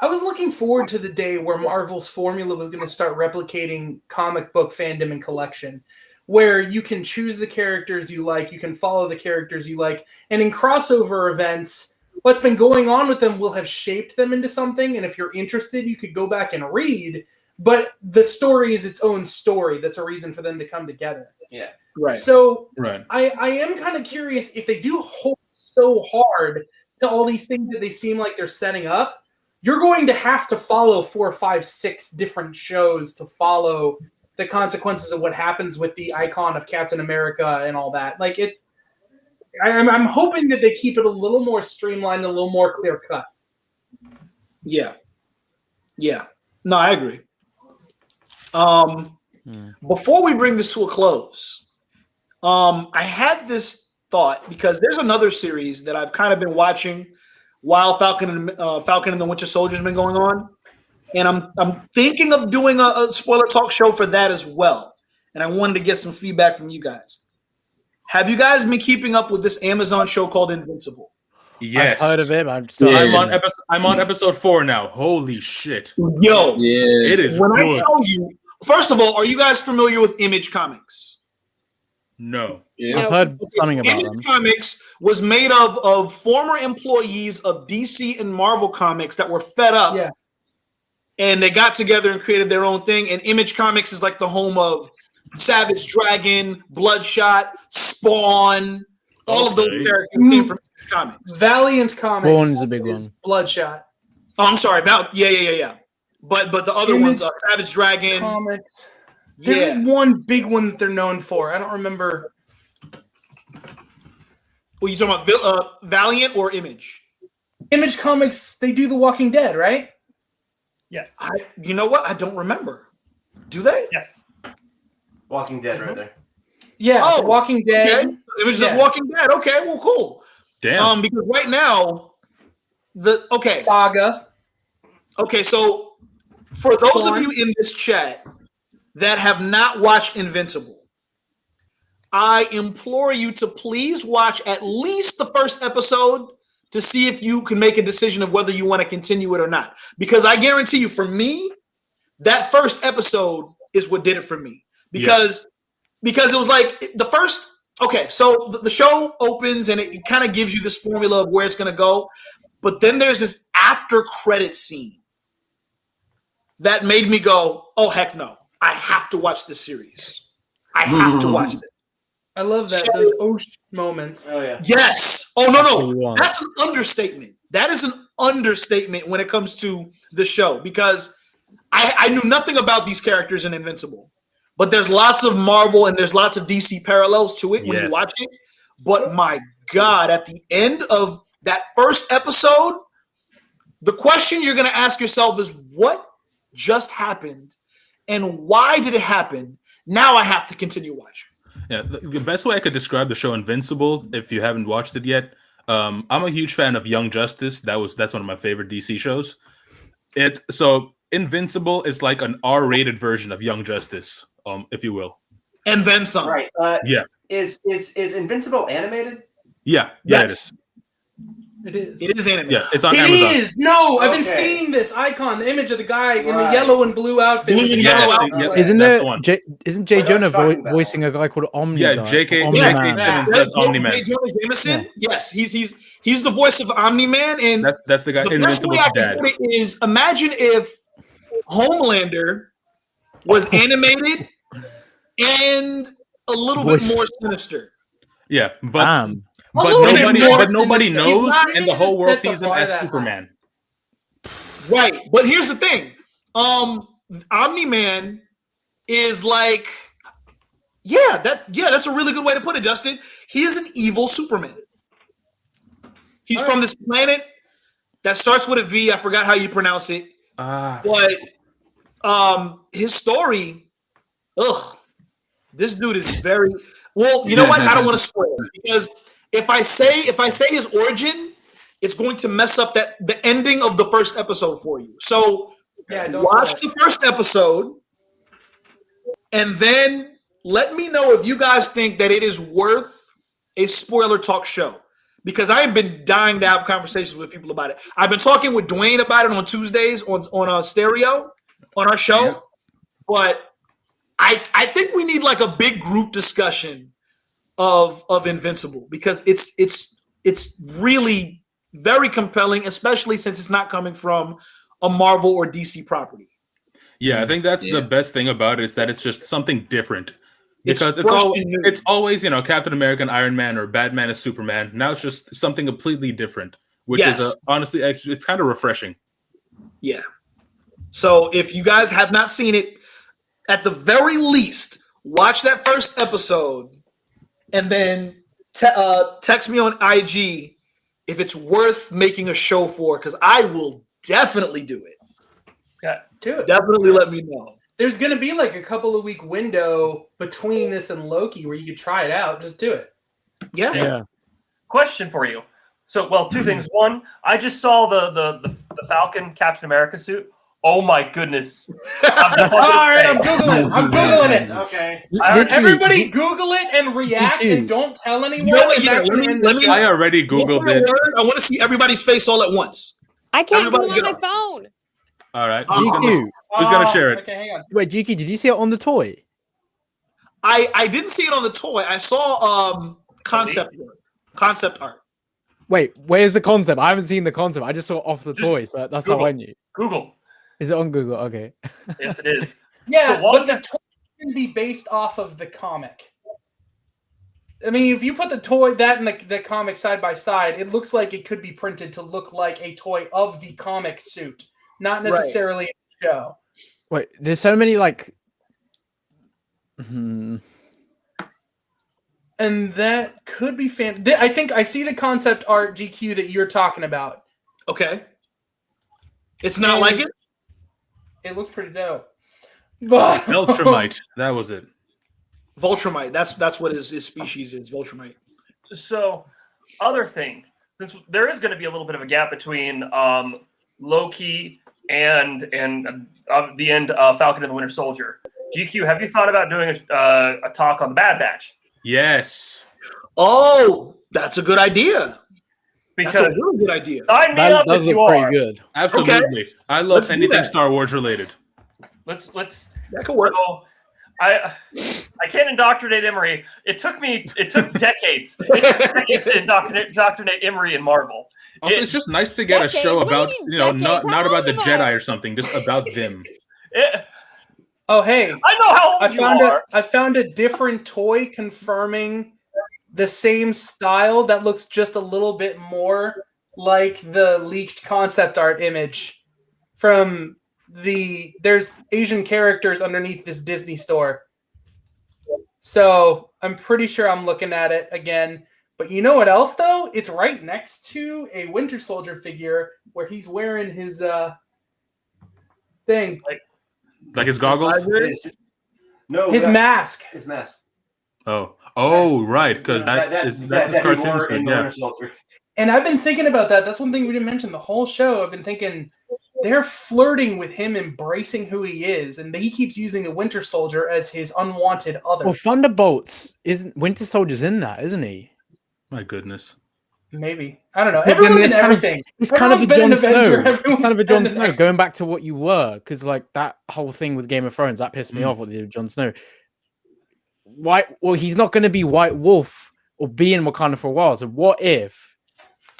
was looking forward to the day where Marvel's formula was going to start replicating comic book fandom and collection, where you can choose the characters you like, you can follow the characters you like, and in crossover events, what's been going on with them will have shaped them into something, and if you're interested, you could go back and read, but the story is its own story. That's a reason for them to come together. Yeah. Right. So I am kind of curious if they do hold so hard to all these things that they seem like they're setting up, you're going to have to follow 4, 5, 6 different shows to follow the consequences of what happens with the icon of Captain America and all that. Like I'm hoping that they keep it a little more streamlined, a little more clear cut. Yeah. No, I agree. Before we bring this to a close, I had this thought because there's another series that I've kind of been watching while Falcon and the Winter Soldier's been going on, and I'm thinking of doing a spoiler talk show for that as well. And I wanted to get some feedback from you guys. Have you guys been keeping up with this Amazon show called Invincible? Yes, I've heard of it. I'm on episode 4 now. Holy shit! Yo, it is. When good. I tell you, first of all, are you guys familiar with Image Comics? No. I've heard something about Image them. Comics was made of former employees of DC and Marvel Comics that were fed up. Yeah. And they got together and created their own thing. And Image Comics is like the home of Savage Dragon, Bloodshot, Spawn. All of those characters came from Image Comics. Valiant Comics Spawn's a big one. Bloodshot. Oh, I'm sorry. Yeah. But the other ones are Savage Dragon. Comics. There's one big one that they're known for. I don't remember. Well, you talking about Valiant or Image? Image Comics, they do The Walking Dead, right? Yes. You know what? I don't remember. Do they? Yes. Walking Dead right there. Yeah, The Walking Dead. Okay. Image is Walking Dead. Okay, well, cool. Damn. Because right now, Saga. Okay, so for those of you in this chat that have not watched Invincible, I implore you to please watch at least the first episode to see if you can make a decision of whether you want to continue it or not. Because I guarantee you, for me, that first episode is what did it for me. Because it was like the first. Okay, so the show opens and it kind of gives you this formula of where it's going to go, but then there's this after credit scene that made me go, "Oh heck no! I have to watch this series. I have to watch this." I love that. Those moments. Oh yeah. Yes. Oh no. That's an understatement. That is an understatement when it comes to the show because I knew nothing about these characters in Invincible, but there's lots of Marvel and there's lots of DC parallels to it when you watch it. But my God, at the end of that first episode, the question you're going to ask yourself is, what just happened and why did it happen? Now I have to continue watching. Yeah, the best way I could describe the show Invincible, if you haven't watched it yet, I'm a huge fan of Young Justice. That's one of my favorite DC shows. So Invincible is like an R-rated version of Young Justice, if you will. And then some. Right. Yeah. Is Invincible animated? Yeah. Yes. It is. It is animated. Yeah, it's on It Amazon. is. No, I've been seeing this icon, the image of the guy in the yellow and blue outfit. Isn't Jay Jonah voicing a guy called Omni? Yeah, J.K. Simmons does Omni-Man. Jay Jonah Jameson. Yes, he's the voice of Omni-Man, and that's the guy. The best way I can put it is, imagine if Homelander was animated and a little bit more sinister. Yeah, but nobody knows, and the whole world sees him as Superman. Right, but here's the thing: Omni-Man is like, that's a really good way to put it, Justin. He is an evil Superman. He's from this planet that starts with a V. I forgot how you pronounce it, but his story. This dude is very. Well, you know what? I don't want to spoil it because if I say his origin, it's going to mess up the ending of the first episode for you. So watch the first episode, and then let me know if you guys think that it is worth a spoiler talk show. Because I have been dying to have conversations with people about it. I've been talking with Dwayne about it on Tuesdays on Stereo on our show, yeah. But I think we need like a big group discussion of Invincible because it's really very compelling, especially since it's not coming from a Marvel or DC property. Yeah, I think that's the best thing about it is that it's just something different. Because it's always, Captain America and Iron Man or Batman and Superman. Now it's just something completely different, which is honestly, it's kind of refreshing. Yeah. So if you guys have not seen it, at the very least, watch that first episode and then text me on IG if it's worth making a show for, because I will definitely do it. Yeah, do it. Definitely let me know. There's going to be like a couple of week window between this and Loki where you could try it out. Just do it. Yeah. Question for you. So, well, two things. One, I just saw the Falcon Captain America suit. Oh my goodness. Sorry, I'm Googling it. Okay. Everybody Google it and react and don't tell anyone. I already Googled it. I want to see everybody's face all at once. I can't go on my phone. All right. GQ. Who's going to share it? Okay, hang on. Wait, GQ, did you see it on the toy? I didn't see it on the toy. I saw concept art. Wait, where's the concept? I haven't seen the concept. I just saw it off the toy, so that's Google. how I knew. Google. Is it on Google? Okay. Yes, it is. Yeah, so but the toy can be based off of the comic. I mean, if you put the toy, that and the comic side by side, it looks like it could be printed to look like a toy of the comic suit, not necessarily a show. Wait, there's so many like... And that could be I think I see the concept art, GQ, that you're talking about. Okay. It's not like it? It looks pretty dope. But Ultramite, that was it. Voltramite. That's what his species is. Voltramite. So, other thing, since there is going to be a little bit of a gap between Loki and the end of Falcon and the Winter Soldier. GQ, have you thought about doing a talk on the Bad Batch? Yes. Oh, that's a good idea. Because that's a really good idea. Sign me up does if you look pretty are. good. Absolutely. Okay. I love anything Star Wars related. Let's that could work. So, I can't indoctrinate Emery. It took decades. To indoctrinate Emery in Marvel. Also, it's just nice to get a show about not about the Jedi or something, just about them. Oh hey, I know how old you are. I found a different toy confirming the same style that looks just a little bit more like the leaked concept art image from there's Asian characters underneath this Disney store. So I'm pretty sure I'm looking at it again. But you know what else though? It's right next to a Winter Soldier figure where he's wearing his thing. Like his goggles? No, his mask. His mask. Oh, right, because that's his cartoon suit, yeah. And I've been thinking about that. That's one thing we didn't mention the whole show. I've been thinking they're flirting with him embracing who he is, and he keeps using the Winter Soldier as his unwanted other. Well, Thunderbolts isn't Winter Soldier's in that, isn't he? My goodness. Maybe. I don't know. Everyone's in everything. It's kind of a Jon Snow. It's kind of a Jon Snow. Going back to what you were, because like that whole thing with Game of Thrones, that pissed me off what they did with Jon Snow. Well, he's not going to be White Wolf or be in Wakanda for a while. So what if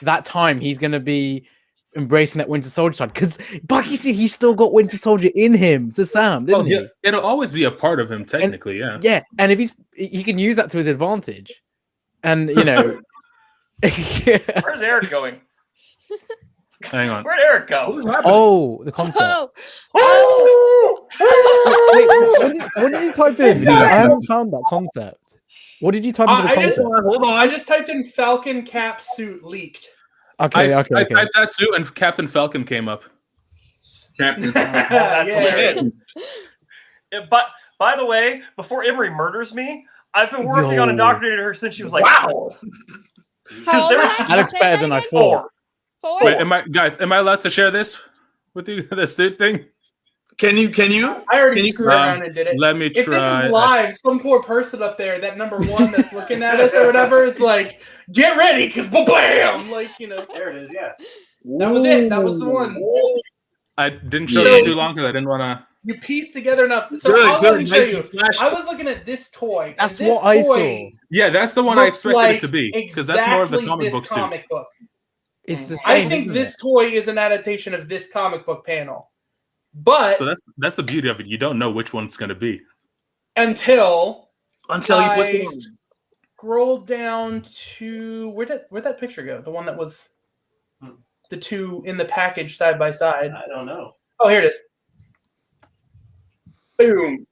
that time he's going to be embracing that Winter Soldier side? Because Bucky said he's still got Winter Soldier in him to Sam, didn't he? It'll always be a part of him, technically, yeah. Yeah, and if he can use that to his advantage. And, Where's Eric going? Hang on. Where'd Eric go? Oh, the concept. Wait, what did you type in? I haven't found that concept. What did you type into the concept? Hold on. I just typed in Falcon cap suit leaked. Okay. I typed that too, and Captain Falcon came up. Captain Falcon. But by the way, before Emery murders me, I've been working on indoctrinating her since she was like Wow. How old there- was That looks Say better that than I again? thought. 4? Wait, am I allowed to share this with you? The suit thing? Can you? I already Can you- screwed around and did it. Let me If this try. is live, some poor person up there, that number one that's looking at us or whatever, is like, get ready, because bam! Like, There it is. Yeah. that was it. That was the one. I didn't show Yeah. you too long because I didn't want to. You pieced together enough. So Good, let me good. show Nice you. flash. I was looking at this toy. That's and this what I toy saw. Yeah, that's the one I looks expected like it to be because exactly that's more of the comic this book suit. comic book. It's the I same. think isn't this it? toy is an adaptation of this comic book panel. But So that's the beauty of it. You don't know which one it's going to be. until you put it on. scroll down to where'd that picture go? The one that was the two in the package side by side. I don't know. Oh, here it is. Boom.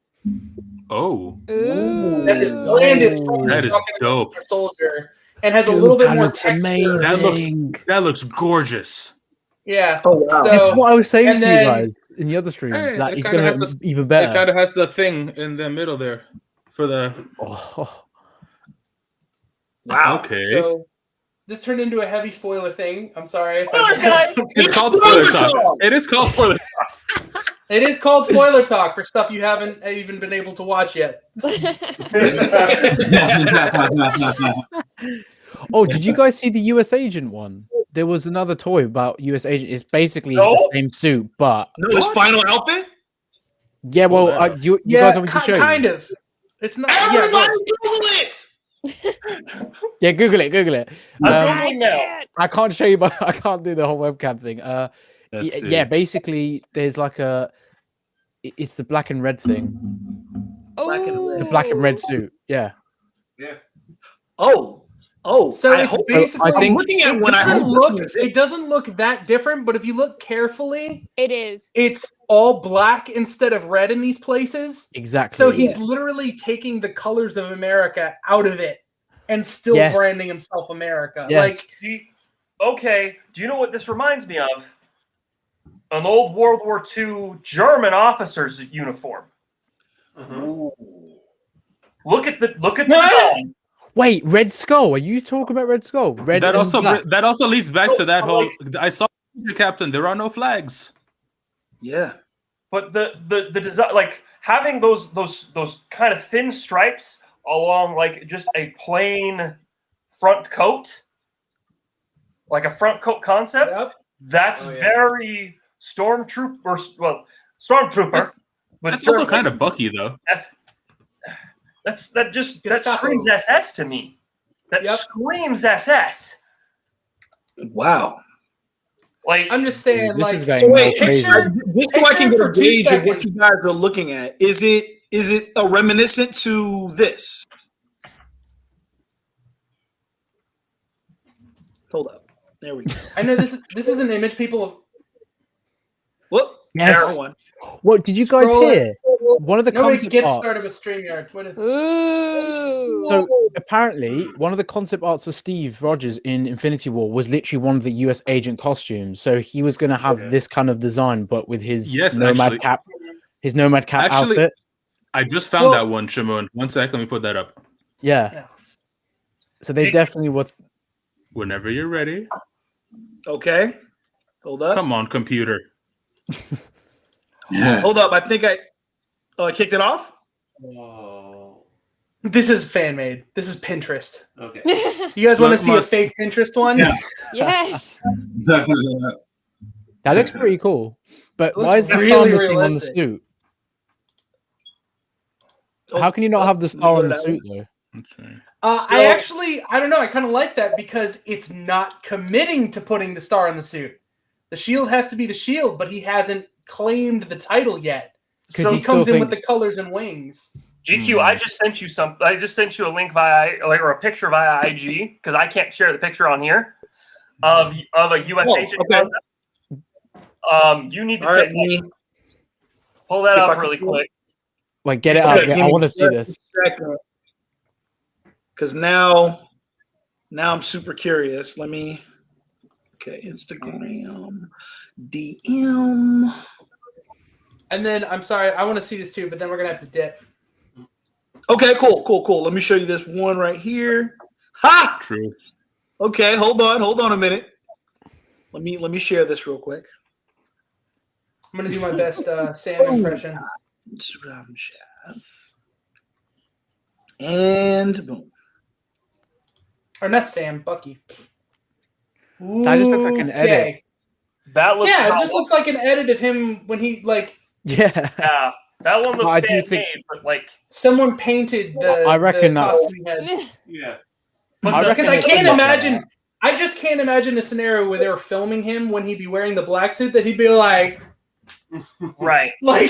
Oh, Ooh. That is branded Soldier that is Falcon dope. Soldier and has a little bit that more looks texture. amazing. That looks gorgeous. Yeah. Oh wow. So- This is what I was saying and to then- you guys in the other streams. Hey, that it he's kinda going to has look the- even It better. kind of has the thing in the middle there for the. Oh. Wow. Okay. So this turned into a heavy spoiler thing. I'm sorry. If Spoilers, guys! It's called spoiler talk. It is called spoiler. It is called spoiler talk for stuff you haven't even been able to watch yet. Oh, did you guys see the US Agent one? There was another toy about US Agent. It's basically No. the same suit, but No, his final outfit. yeah. Well, wow. you guys want me to show kind you? of. It's not. Yeah, Everybody, look. Google it. Yeah, Google it. I'm Um, Googling now. I can't show you, but I can't do the whole webcam thing. Let's see. Yeah. Basically, there's like it's the black and red thing, the black and red suit. Yeah. Oh. So I it's hope- basically. I think- I'm looking at it when I doesn't hope look. this is It doesn't look that different, but if you look carefully, It is. it's all black instead of red in these places. Exactly. So he's literally taking the colors of America out of it and still Yes. branding himself America. Yes. Okay, do you know what this reminds me of? An old World War II German officer's uniform. Look at the design. Wait, Red Skull. Are you talking about Red Skull? Red That and black. also leads back to that Oh, whole. I saw Captain. There are no flags. Yeah. But the design, like having those kind of thin stripes along like just a plain front coat, like a front coat concept. Yep. That's very stormtrooper. Well, stormtrooper. But That's also kind of Bucky though. that Gestapo. screams SS to me. That Yep. screams SS. Wow. Like I'm just saying, This like, is going So wait, crazy. just so I can get for a 2 gauge of what seconds. you guys are looking at, is it a reminiscent to this? Hold up. There we go. I know this is an image people have. Whoop. Yes. There one. What did you guys Scroll it. hear? One of the Nobody concept gets arts. started with StreamYard. What is- Ooh. So apparently, one of the concept arts for Steve Rogers in Infinity War was literally one of the US Agent costumes. So he was going to have this kind of design, but with his Yes, nomad actually. cap, Actually- outfit. I just found that one, Shimon. One sec, let me put that up. Yeah. Yeah. So they definitely were. Whenever you're ready. Okay. Hold up. Come on, computer. Hold up. I think I kicked it off. Oh. This is fan made. This is Pinterest. Okay. You guys want to Look, see a fake Pinterest one? Yeah. Yes. That looks pretty cool. But It looks why is the star really missing on the realistic. suit? Oh, How can you not have the let me star put on the it out. suit though? Let's see. I don't know. I kind of like that because it's not committing to putting the star on the suit. The shield has to be the shield, but he hasn't claimed the title yet. 'Cause So he he comes still in with the thinks- colors and wings. GQ, I just sent you I just sent you a link or a picture via IG because I can't share the picture on here of a US Oh, agent okay. concept. You need to All right, me. pull that See if I up can really see it. quick. Like, get it Okay, out. give I me want to see just a this. second. Because now I'm super curious. Let me. Okay, Instagram, DM. And then I'm sorry, I want to see this too, but then we're gonna have to dip. Okay, cool. Let me show you this one right here. Ha! True. Okay, hold on a minute. Let me share this real quick. I'm gonna do my best Sam impression. And boom. Or not Sam, Bucky. That just looks like an edit. Okay. That looks Yeah, it just looks like an edit of him when he like. Yeah. Yeah, that one I looks do fan think- made, but like Someone painted the. I reckon the that's- costume head. Yeah. I reckon Because I it's can't not imagine. I just can't imagine a scenario where they were filming him when he'd be wearing the black suit that he'd be like, right. I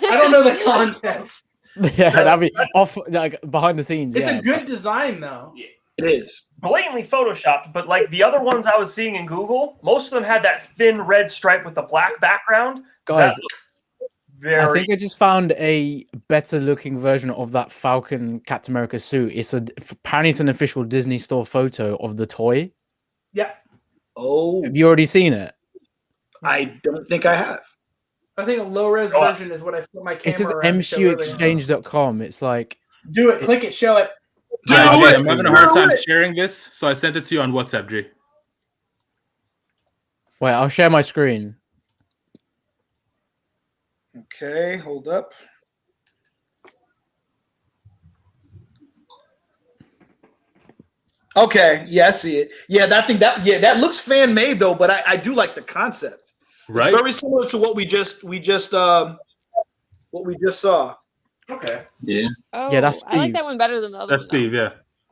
don't know the context. Yeah, that'd be off like behind the scenes. It's yeah, a good design though. It is. Blatantly photoshopped, but like the other ones I was seeing in Google, most of them had that thin red stripe with the black background. guys. That looked very. I think I just found a better looking version of that Falcon Captain America suit. Apparently it's an official Disney Store photo of the toy. Yeah, Oh, Have you already seen it? I don't think I have. I think a low res Show us. version is what I put my It camera says around to show earlier. MCUexchange.com. It's like Do it, click it, show it. Do Jay, it! I'm having a hard Do time it! sharing this, so I sent it to you on WhatsApp, Jay. wait, I'll share my screen. Okay, hold up. Okay, yeah, I see it. Yeah, that looks fan made though, but I do like the concept. Right? It's very similar to what we just saw. Okay. Yeah. Oh, Yeah, that's I like Steve. that one better than the other. That's one, though. Steve, yeah.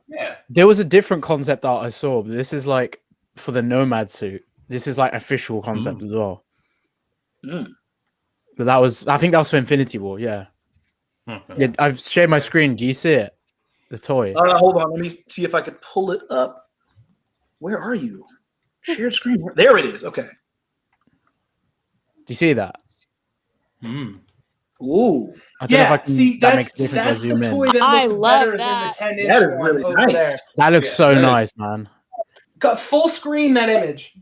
Yeah. There was a different concept art I saw, but this is like for the Nomad suit. This is like official concept as well. Mm. But I think that was for Infinity War. Yeah. Okay. Yeah, I've shared my screen. Do you see it? The toy. Hold on, let me see if I could pull it up. Where are you? Shared screen. There it is. Okay. Do you see that? Hmm. Ooh, I don't know if I Yeah, can. see, that that's makes a difference if I the zoom in. toy that I looks love better that. than the 10-inch that is one really over nice. there. That looks so that is- nice, man. Got full screen that image,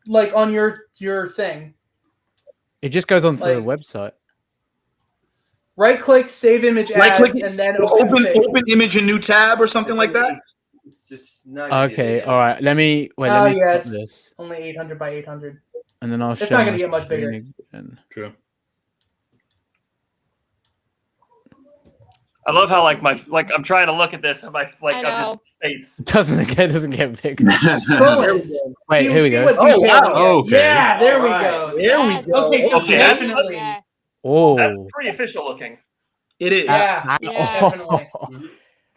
like on your thing. It just goes onto the Like- website. Right click, save image as, Right-click, and then open open page. image in new tab or something like that. It's just not Okay, all right. Let me Oh, stop yeah, it's- this, Only 800 by 800. and then I'll. It's share not gonna my get much bigger. screen again. True. I love how I'm trying to look at this and my I know. face. It doesn't get bigger. Scrolling. Wait, You here we see go. what Oh, detail wow. we get. Okay. Yeah, there we Alright. go. There we That's- go. Okay, so Okay, definitely. Yeah. Oh, That's pretty official looking. It is. Yeah, Yeah. definitely.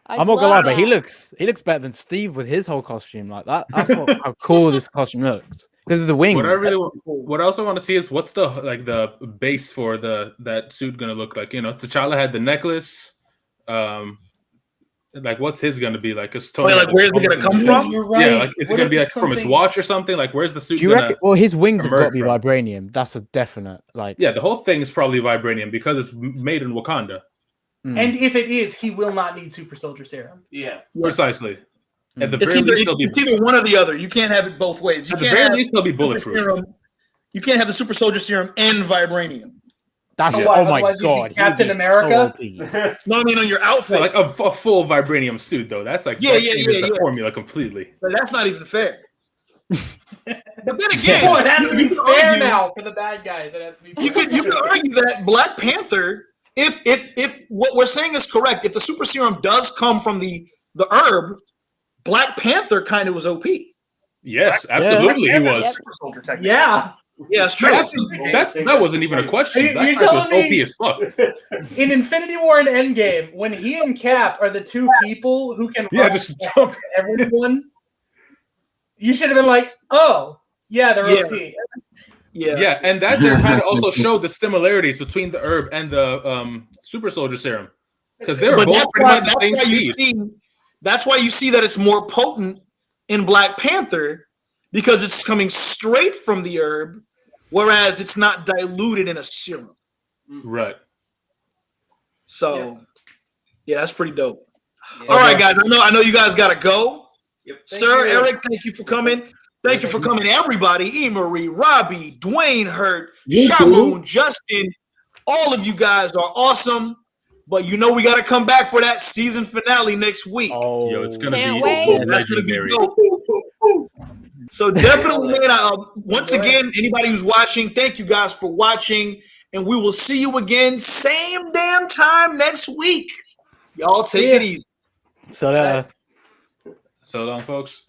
I'm not gonna lie, love but he that. looks better than Steve with his whole costume. Like that. That's how cool this costume looks because of the wings. What I really what I also want to see is what's the base for that suit gonna look like? You know, T'Challa had the necklace. Like what's his gonna be like? Cause Tony Wait, had like, where's it gonna the- come from? You're right. Yeah, like is it What gonna if be like it's from his something- watch or something? Like where's the suit Do you gonna? reckon? Well, his wings have got to emerge be from? vibranium. That's a definite. Like, Yeah, the whole thing is probably vibranium because it's made in Wakanda. And if it is, he will not need super soldier serum. Yeah. Precisely. At the It's very either, least, they'll be. it's either one or the other. You can't have it both ways. You At the can't very have least, they'll be super bulletproof. serum. You can't have the super soldier serum and vibranium. that's Oh, why? oh my Otherwise you'd be god, he'd Captain be America? so OP. No, I mean on your outfit. Yeah, like a full vibranium suit, though. That's like Yeah, that yeah, changes yeah, the yeah. formula completely. But that's not even fair. But then again, Oh, it has to be you could fair argue- now for the bad guys. It has to be fair. You could argue that Black Panther, if what we're saying is correct, if the super serum does come from the herb, Black Panther kind of was OP. Yes, Black- absolutely, he was. Super soldier technically. Yeah. Yeah, it's true. That wasn't even a question. You're That trick was telling OP me- as fuck. In Infinity War and Endgame, when he and Cap are the two people who can Yeah, run just jump. everyone, you should have been like, oh, yeah, they're Yeah. OP. Yeah. Yeah, and that there kind of also showed the similarities between the herb and the super soldier serum because they were But both pretty much the same you speed. see, that's why you see that it's more potent in Black Panther because it's coming straight from the herb, whereas it's not diluted in a serum. Right. So, yeah, that's pretty dope. Yeah. All right, guys. I know you guys got to go. Yep. Sir Thank you. Eric, thank you for coming. Thank you for coming, everybody. E-Marie, Robbie, Dwayne Hurt, You Shamoon, Justin. All of you guys are awesome. But you know we got to come back for that season finale next week. Oh, Yo, it's gonna Can't be wait. That's gonna be legendary. dope. So definitely, man. Once again, anybody who's watching, thank you guys for watching, and we will see you again same damn time next week. Y'all take it easy. So So long, folks.